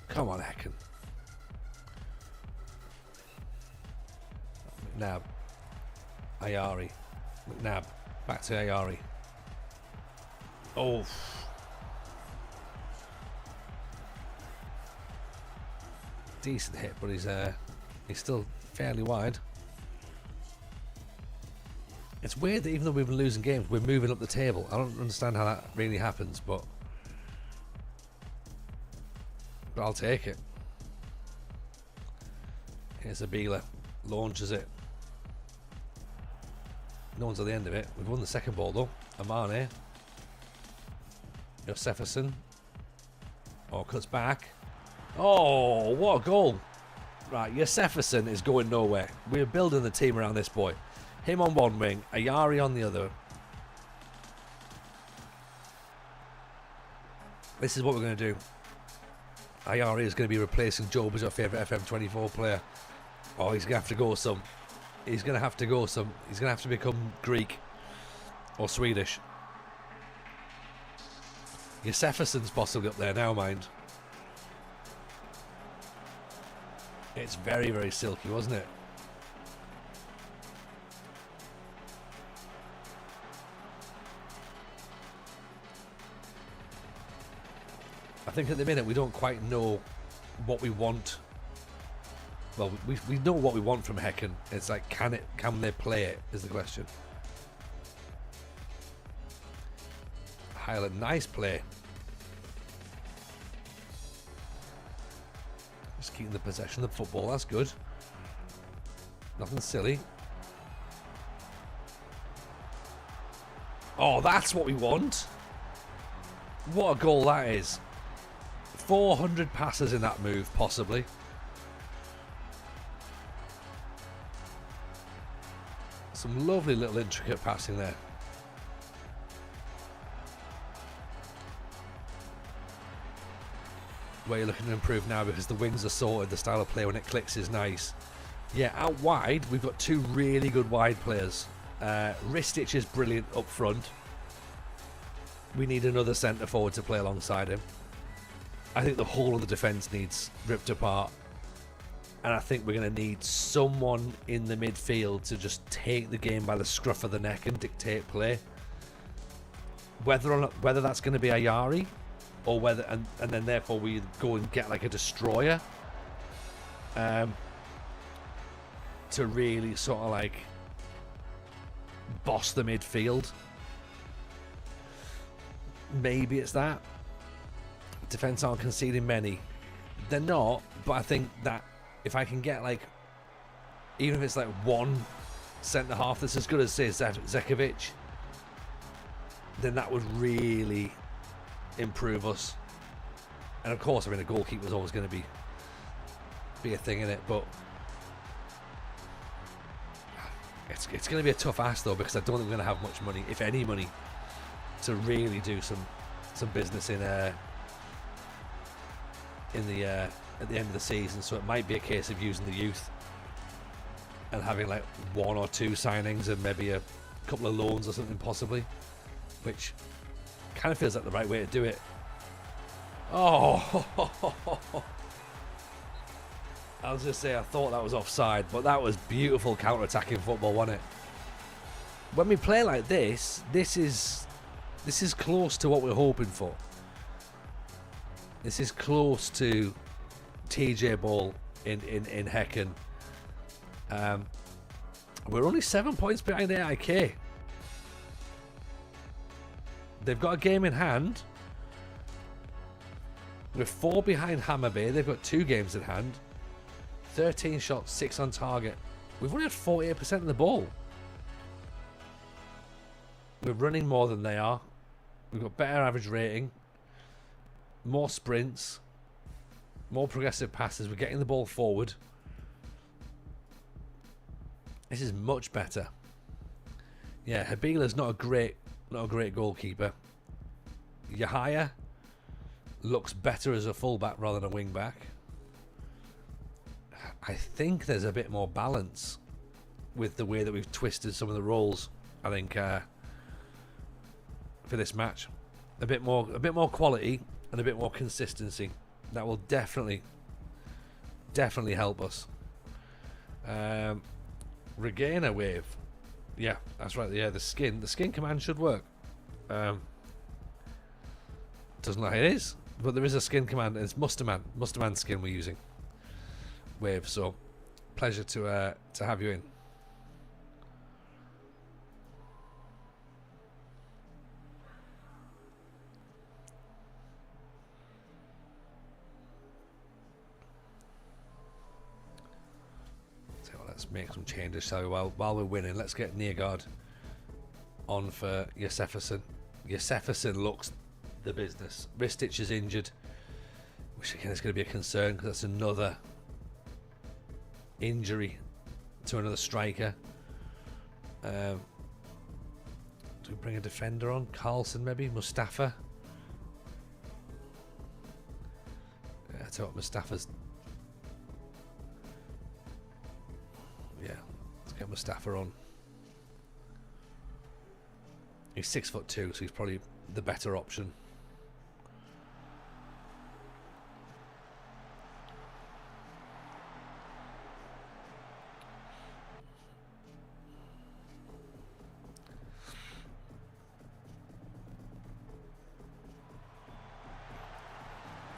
Come on, Hacken. McNabb. Ayari. McNabb. Back to Ayari. Oh. Decent hit, but he's still fairly wide. It's weird that even though we've been losing games, we're moving up the table. I don't understand how that really happens, but I'll take it. Here's Abila. Launches it. No one's at the end of it. We've won the second ball though. Amane. Josefferson. Oh, cuts back. Oh, what a goal. Right, Josefferson is going nowhere. We're building the team around this boy. Him on one wing, Ayari on the other. This is what we're going to do. Ayari is going to be replacing Job as our favourite FM24 player. Oh, he's going to have to go some. He's going to have to go some. He's going to have to become Greek or Swedish. Josefferson's possibly up there now, mind. It's very, very silky, wasn't it? I think at the minute we don't quite know what we want. Well, we know what we want from Hacken. It's like, can they play it, is the question. Highland, nice play. Just keeping the possession of the football, that's good. Nothing silly. Oh, that's what we want. What a goal that is. 400 passes in that move, possibly. Some lovely little intricate passing there. Where you're looking to improve now because the wings are sorted, the style of play when it clicks is nice. Yeah, out wide, we've got two really good wide players. Ristic is brilliant up front. We need another centre forward to play alongside him. I think the whole of the defence needs ripped apart. And I think we're going to need someone in the midfield to just take the game by the scruff of the neck and dictate play. Whether that's going to be Ayari, or whether and then therefore we go and get like a destroyer to really sort of like boss the midfield. Maybe it's that. Defence aren't conceding many. They're not, but I think that if I can get like, even if it's like one centre half that's as good as say Zekovic, then that would really improve us. And of course, I mean, a goalkeeper is always going to be a thing in it, but it's going to be a tough ask though, because I don't think we're going to have much money, if any money, to really do some business at the end of the season. So it might be a case of using the youth and having like one or two signings and maybe a couple of loans or something possibly, which kind of feels like the right way to do it. Oh, I was just saying, I thought that was offside, but that was beautiful counter-attacking football, wasn't it? When we play like this is close to what we're hoping for. This is close to TJ ball in Hacken. We're only 7 points behind AIK. They've got a game in hand. We're 4 behind Hammer Bay. They've got 2 games in hand. 13 shots, 6 on target. We've only had 48% of the ball. We're running more than they are. We've got better average rating. More sprints. More progressive passes. We're getting the ball forward. This is much better. Yeah, Habila's not a great goalkeeper. Yahaya looks better as a fullback rather than a wing back. I think there's a bit more balance with the way that we've twisted some of the roles. I think for this match, a bit more quality and a bit more consistency. That will definitely help us. Regain a wave. Yeah, that's right. Yeah, the skin command should work. Doesn't look like it is, but there is a skin command, and it's Musterman skin we're using. Wave. So, pleasure to have you in. So let's make some changes. So while we're winning, let's get Nearguard on for Josefferson. Josefferson looks the business. Ristic is injured, which again is going to be a concern because that's another injury to another striker. Do we bring a defender on? Carlson maybe? Mustafa? Yeah, I tell you what, Mustafa's... Yeah, let's get Mustafa on. He's 6'2", so he's probably the better option.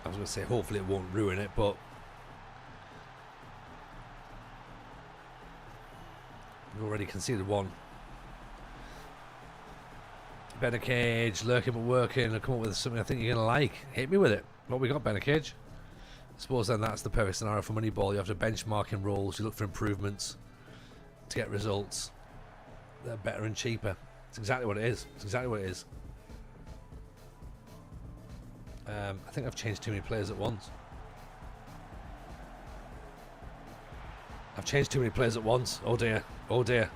I was going to say, hopefully it won't ruin it, but we've already conceded one. Better Cage, lurking but working. I'll come up with something I think you're going to like. Hit me with it. What we got, Better Cage? I suppose then that's the perfect scenario for Moneyball. You have to benchmark in roles, you look for improvements to get results. They're better and cheaper. It's exactly what it is. It's exactly what it is. I think I've changed too many players at once. I've changed too many players at once. Oh dear. Oh dear.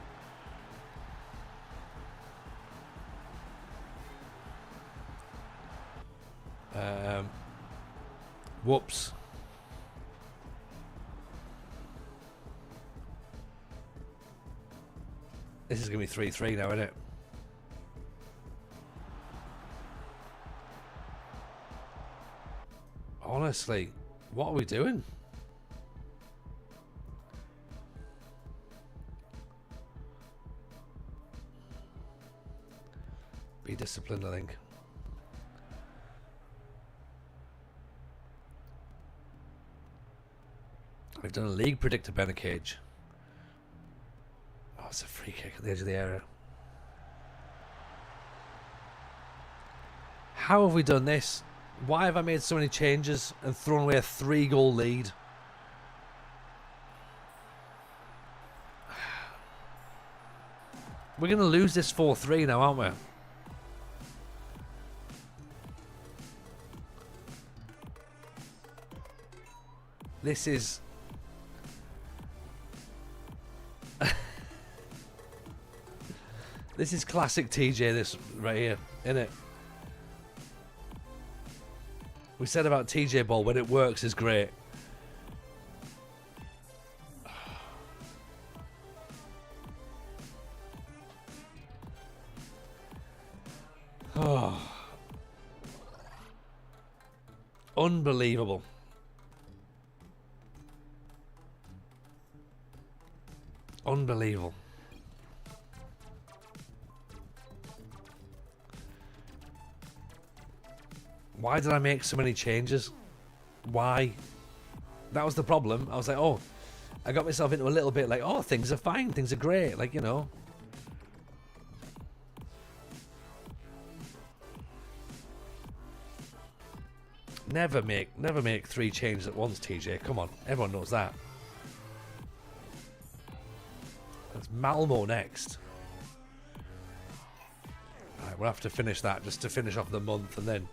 Whoops. This is going to be 3-3 now, isn't it? Honestly, what are we doing? Be disciplined, I think. We've done a league predictor, Better Cage. Oh, it's a free kick at the edge of the area. How have we done this? Why have I made so many changes and thrown away a 3-goal lead? We're going to lose this 4-3 now, aren't we? This is... This is classic TJ, this right here, isn't it? We said about TJ ball, when it works is great. Oh. Unbelievable. Unbelievable. Why did I make so many changes? Why? That was the problem. I was like, oh, I got myself into a little bit like, oh, things are fine, things are great, like, you know. Never make 3 changes at once, TJ. Come on, everyone knows that. That's Malmo next. Alright, we'll have to finish that just to finish off the month, and then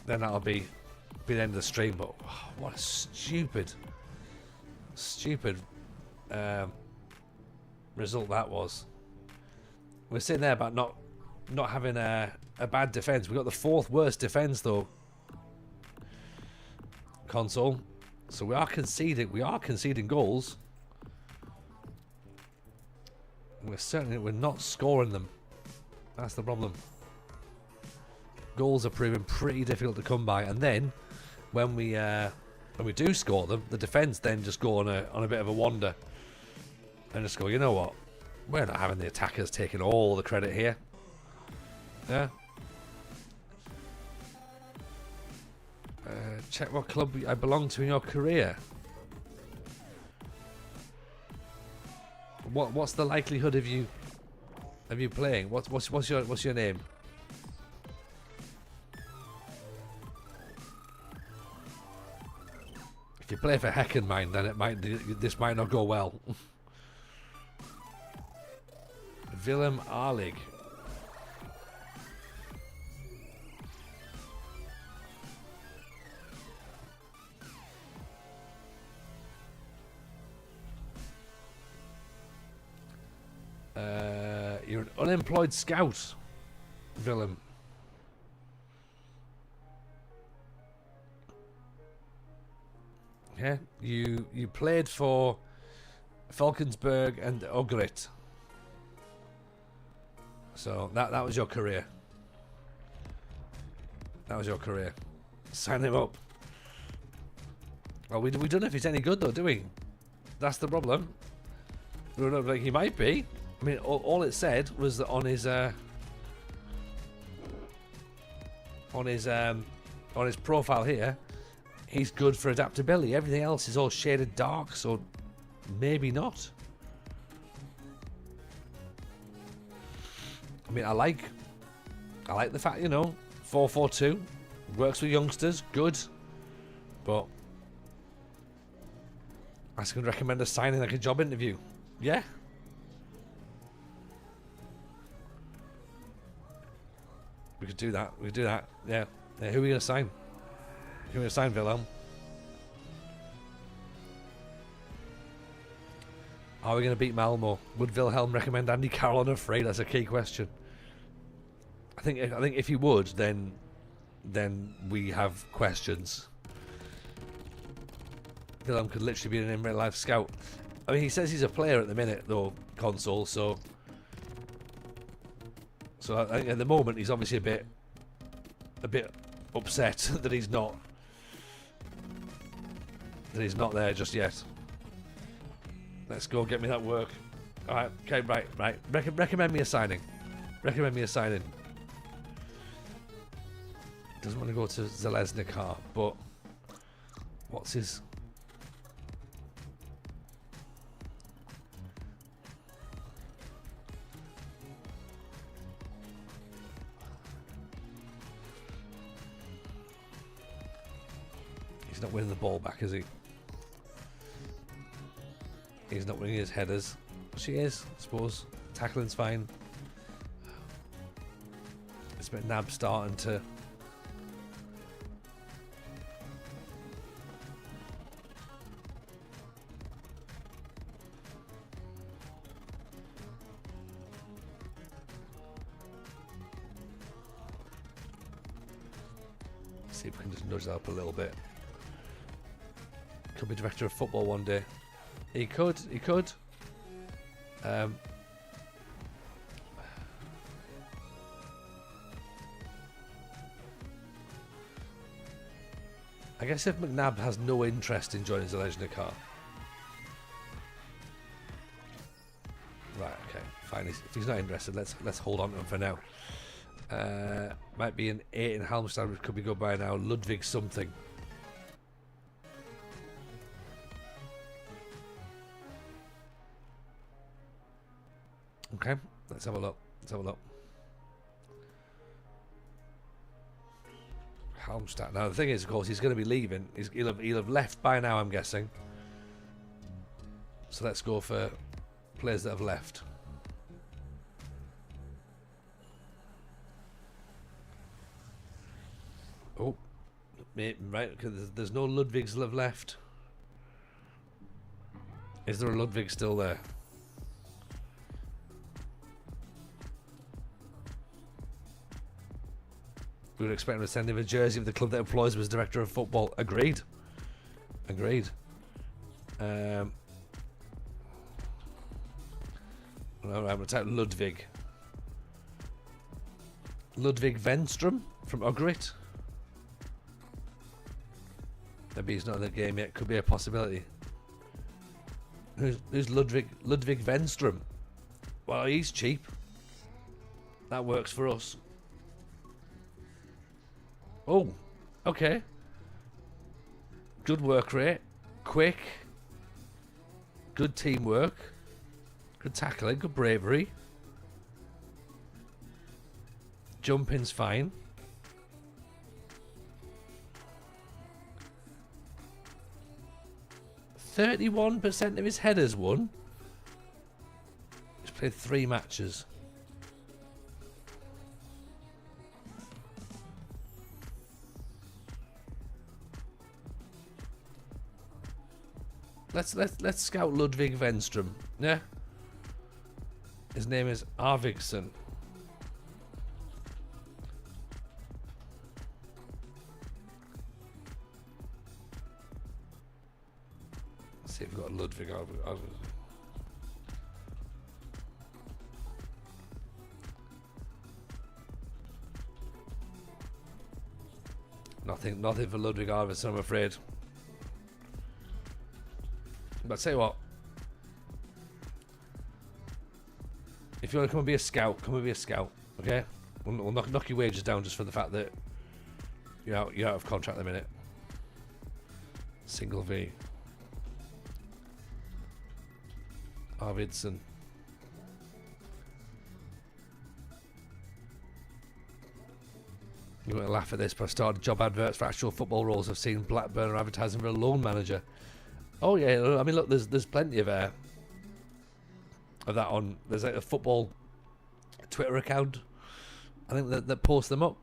that'll be the end of the stream. But oh, what a stupid result that was. We're sitting there about not having a bad defense. We got the 4th worst defense though, console. So we are conceding goals. We're not scoring them. That's the problem. Goals are proving pretty difficult to come by, and then when we do score them, the defence then just go on a bit of a wander and just go, you know what? We're not having the attackers taking all the credit here. Yeah. Check what club I belong to in your career. What's the likelihood of you playing? What's your name? If you play for Hacken, mine, then this might not go well. Willem Arlig. You're an unemployed scout, Willem. Yeah, you played for Falkensberg and Ogrit. So that was your career. That was your career. Sign him up. Well, we don't know if he's any good though, do we? That's the problem. We don't know, like, he might be. I mean, all it said was that on his profile here, he's good for adaptability. Everything else is all shaded dark, so maybe not. I mean, I like the fact, 4-4-2 works with youngsters, good, but I was going to recommend a signing like a job interview. Yeah. We could do that. We could do that. Yeah. Who are we going to sign? Who are we going to sign, Wilhelm? Are we going to beat Malmo? Would Wilhelm recommend Andy Carroll on a free? That's a key question. I think if he would, then we have questions. Wilhelm could literally be an in real life scout. I mean, he says he's a player at the minute, though, console. So I think at the moment he's obviously a bit upset that he's not there just yet. Let's go get me that work. All right, okay, right. Recommend me a signing. Recommend me a signing. Doesn't want to go to Zeleznikar, but what's his? He's not winning the ball back, is he? He's not winning his headers. She is, I suppose. Tackling's fine. It's been Nab starting to. See if we can just nudge that up a little bit. Could be director of football one day. He could. I guess if McNabb has no interest in joining Zeleznikar. Right, okay, fine. If he's not interested, let's hold on to him for now. Might be an 8 in Halmstad, which could be good by now. Ludwig something. Okay, let's have a look. Halmstad. Now the thing is, of course, he's going to be leaving. He'll have left by now, I'm guessing. So let's go for players that have left. Oh, right. There's no Ludwigs that have left. Is there a Ludwig still there? We would expect him to send him a jersey of the club that employs him as director of football. Agreed. I'm going to type Ludwig. Ludwig Venstrom from Ogrit. Maybe he's not in the game yet. Could be a possibility. Who's Ludwig Venstrom? Well, he's cheap. That works for us. Oh, okay. Good work rate. Quick. Good teamwork. Good tackling. Good bravery. Jumping's fine. 31% of his headers won. He's played 3 matches. Let's scout Ludwig Venstrom. Yeah. His name is Arvidsson. Let's see if we've got Ludwig Arvidsson. Nothing for Ludwig Arvidsson, I'm afraid. But tell you what, if you want to come and be a scout, come and be a scout, okay? We'll knock your wages down just for the fact that you're out of contract at the minute. Single V. Arvidsson. You're going to laugh at this, but I started job adverts for actual football roles. I've seen Blackburn are advertising for a loan manager. Oh yeah, I mean look, there's plenty of that on. There's like a football Twitter account, I think that post them up.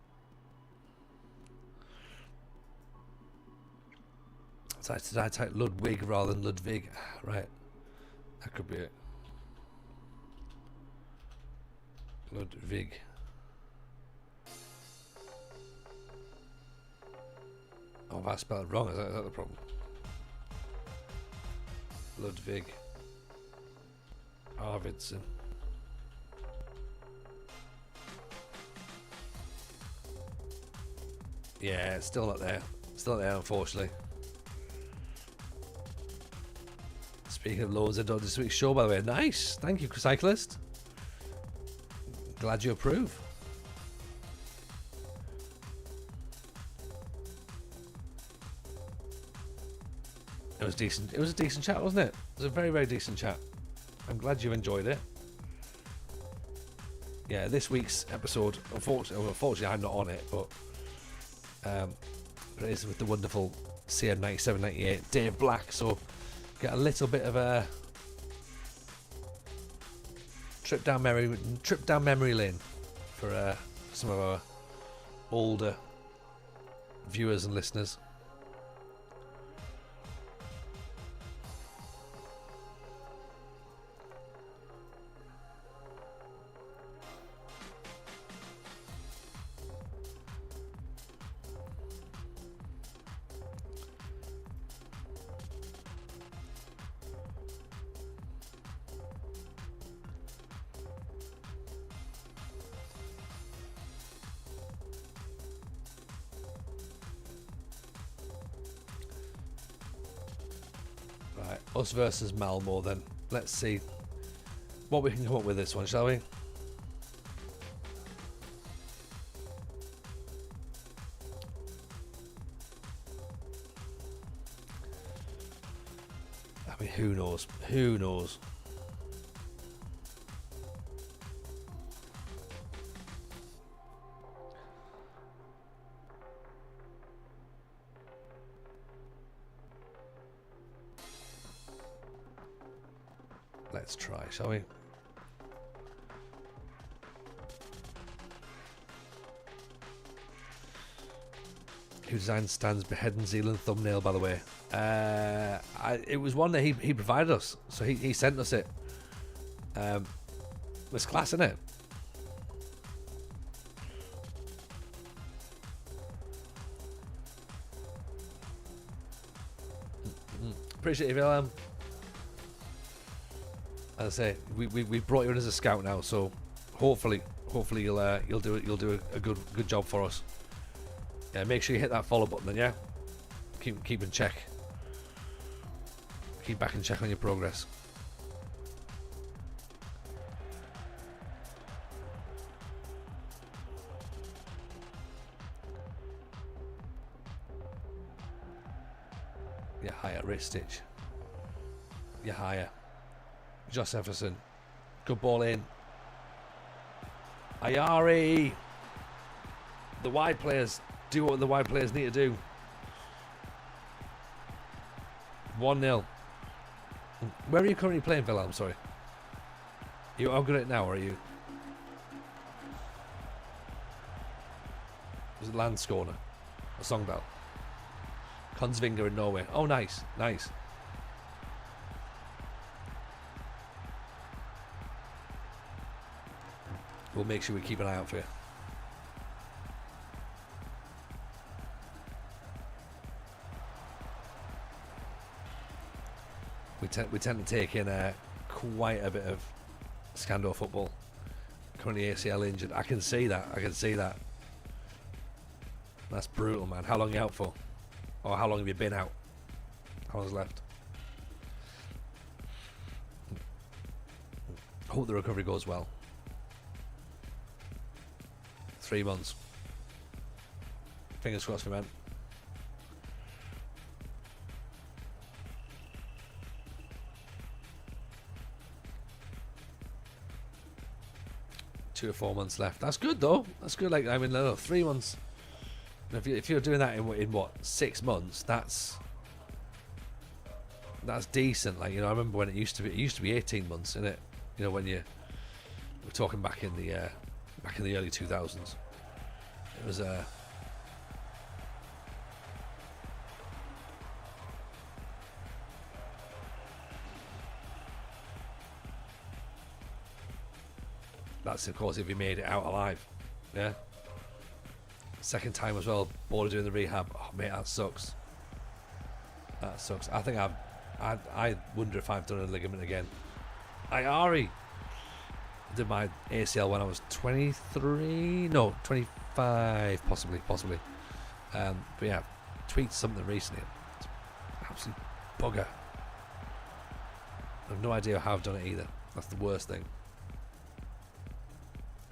So did I type Ludwig rather than Ludwig? Right, that could be it. Ludwig. Oh, have I spelled it wrong? Is that the problem? Ludwig Arvidsson. Yeah, it's still not there. Still not there, unfortunately. Speaking of loads, I done this week's show, by the way. Nice. Thank you, Cyclist. Glad you approve. It was decent. It was a decent chat, wasn't it? It was a very, very decent chat. I'm glad you enjoyed it. Yeah, this week's episode, unfortunately I'm not on it, but it is with the wonderful CM9798 Dave Black, so get a little bit of a trip down memory lane for some of our older viewers and listeners. Us versus Malmo then. Let's see what we can come up with this one, shall we? I mean, who knows? Who knows? Let's try, shall we? Who designed Stan's behead and Zealand thumbnail, by the way? It was one that he provided us, so he sent us it. It's class, isn't it? Appreciate it, Willem. As I say, we brought you in as a scout now, so hopefully you'll do a good job for us. Yeah, make sure you hit that follow button then, yeah. Keep in check. Keep back and check on your progress. You're higher, Ristich. You're higher. Josh Jefferson. Good ball in. Ayari. The wide players do what the wide players need to do. 1-0. Where are you currently playing, Villa? I'm sorry. You are good at it now, or are you? Was it Landskåne? Or Songbell? Konsvinger in Norway. Oh, nice. Nice. We'll make sure we keep an eye out for you. We tend to take in quite a bit of Scandor football. Currently ACL injured. I can see that. That's brutal, man. How long are you out for? Or how long have you been out? How long's left? Hope the recovery goes well. 3 months. Fingers crossed for man. Two or 4 months left. That's good though. That's good. Like, I mean, no, 3 months. If you're doing that in what 6 months, that's decent. Like, you know, I remember when it used to be 18 months, innit? You know, when we're talking back in the early 2000s, it was that's of course if you made it out alive. Yeah. Second time as well, Border doing the rehab. Oh mate, that sucks. That sucks. I think I wonder if I've done a ligament again. I did my ACL when I was 23, no, 25, possibly. But yeah, tweaked something recently. It's absolute bugger. I have no idea how I've done it either. That's the worst thing.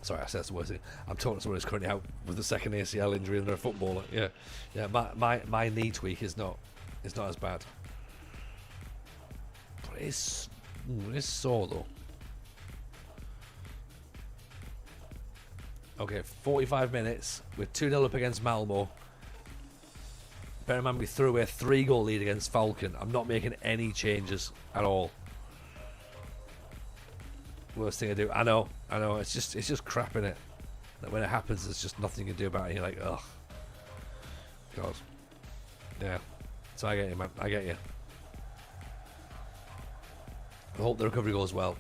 Sorry, I said that's the worst thing. I'm talking to someone who's currently out with the second ACL injury and they're a footballer. Yeah. My knee tweak is not as bad. But it's sore though. Okay, 45 minutes. We're 2-0 up against Malmo. Bear in mind we threw away a 3-goal lead against Falcon. I'm not making any changes at all. Worst thing I do. I know. It's just crap in it. That when it happens, there's just nothing you can do about it. You're like, ugh. God. Yeah. So I get you, man. I get you. I hope the recovery goes well.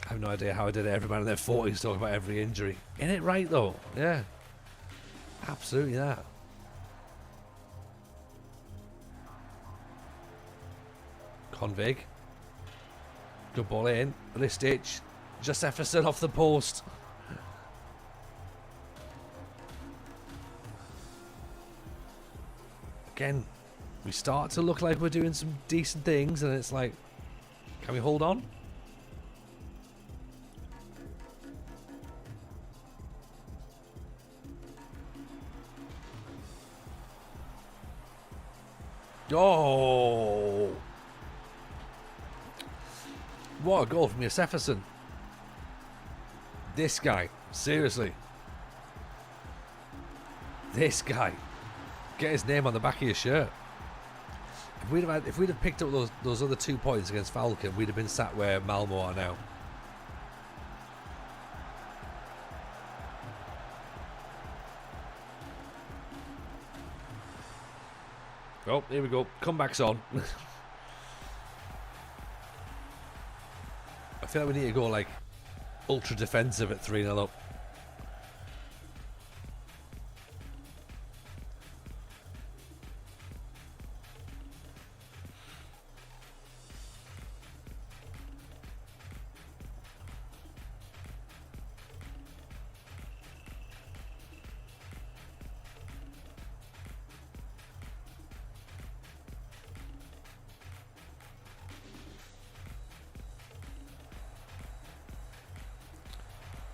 I have no idea how I did it. Every man in their 40s talking about every injury. Ain't it right though? Yeah. Absolutely that. Convig. Good ball in. Listich. Just Jefferson off the post. Again, we start to look like we're doing some decent things, and it's like, can we hold on? Oh! What a goal from Jefferson. This guy, seriously. This guy. Get his name on the back of your shirt. If we'd have picked up those other 2 points against Falcon, we'd have been sat where Malmo are now. Oh, here we go. Comeback's on. I feel like we need to go like ultra defensive at 3-0 up.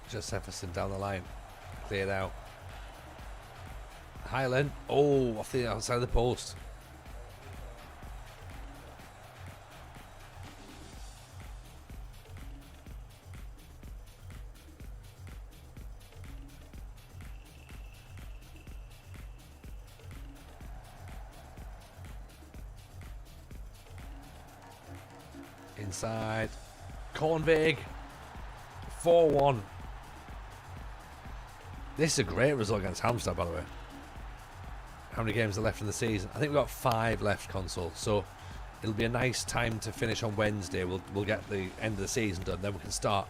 Just Jefferson down the line, cleared out. Highland, oh, off the outside of the post. Inside, Kornvig, 4-1. This is a great result against Halmstad, by the way. How many games are left in the season? I think we've got 5 left, Console. So it'll be a nice time to finish on Wednesday. We'll get the end of the season done, then we can start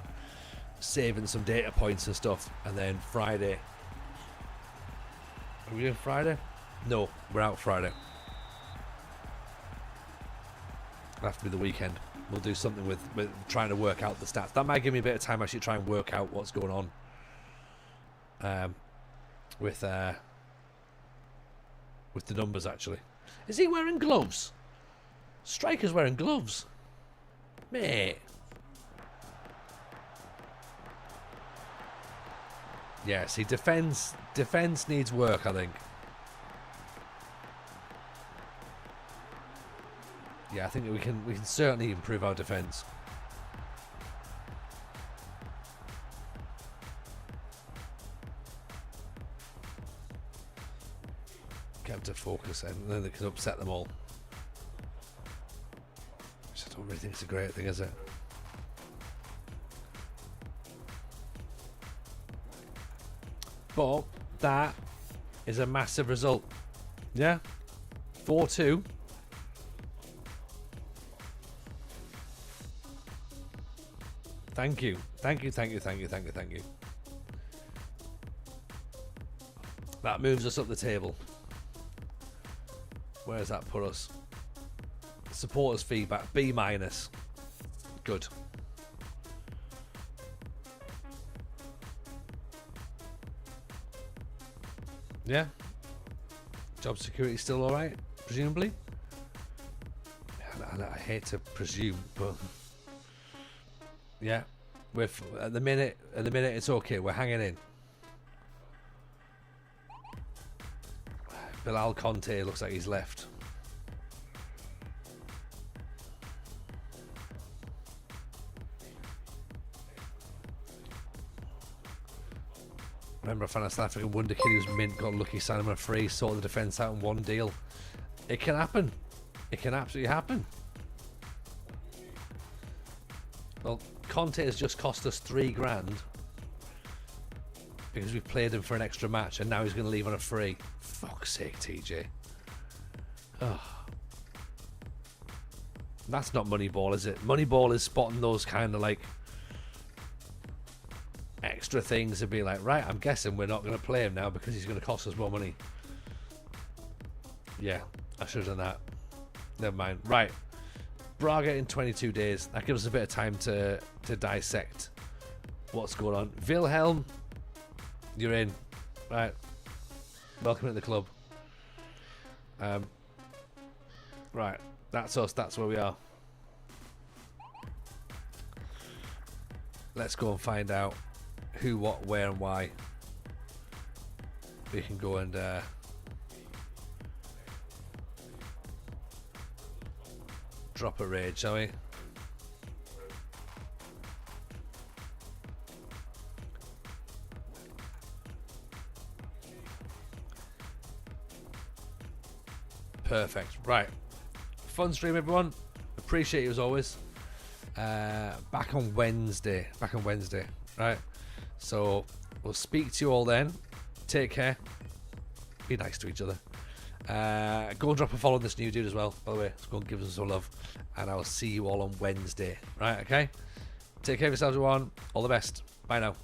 saving some data points and stuff, and then Friday. Are we doing Friday? No, we're out Friday. It'll have to be the weekend. We'll do something with trying to work out the stats. That might give me a bit of time actually to try and work out what's going on with the numbers actually. Is he wearing gloves? Striker's wearing gloves. Mate. Yeah, see, defense needs work, I think. Yeah, I think we can certainly improve our defense. Get them to focus and then they can upset them all. Which I don't really think it's a great thing, is it? But that is a massive result. Yeah? 4-2. Thank you. Thank you. That moves us up the table. Where does that put us? Supporters feedback, B-. Good. Yeah. Job security still alright, presumably? I hate to presume, but yeah. At the minute it's okay, we're hanging in. Bilal Conte looks like he's left. Remember, I found a South African wonder kid who's mint, got lucky, signed him a free, sorted the defence out in one deal. It can happen. It can absolutely happen. Well, Conte has just cost us $3,000 because we played him for an extra match, and now he's going to leave on a free. Fuck's sake, TJ. Oh. That's not Moneyball, is it? Moneyball is spotting those kind of like extra things and be like, right, I'm guessing we're not going to play him now because he's going to cost us more money. Yeah, I should have done that. Never mind. Right. Braga in 22 days. That gives us a bit of time to dissect what's going on. Wilhelm, you're in. Right. Welcome to the club. Right. That's us. That's where we are. Let's go and find out who, what, where, and why. We can go and drop a raid, shall we? Perfect. Right. Fun stream, everyone. Appreciate you as always. Back on Wednesday. Right. So we'll speak to you all then. Take care. Be nice to each other. Go and drop a follow on this new dude as well, by the way. Let's go and give us some love. And I'll see you all on Wednesday. Right, okay? Take care of yourselves, everyone. All the best. Bye now.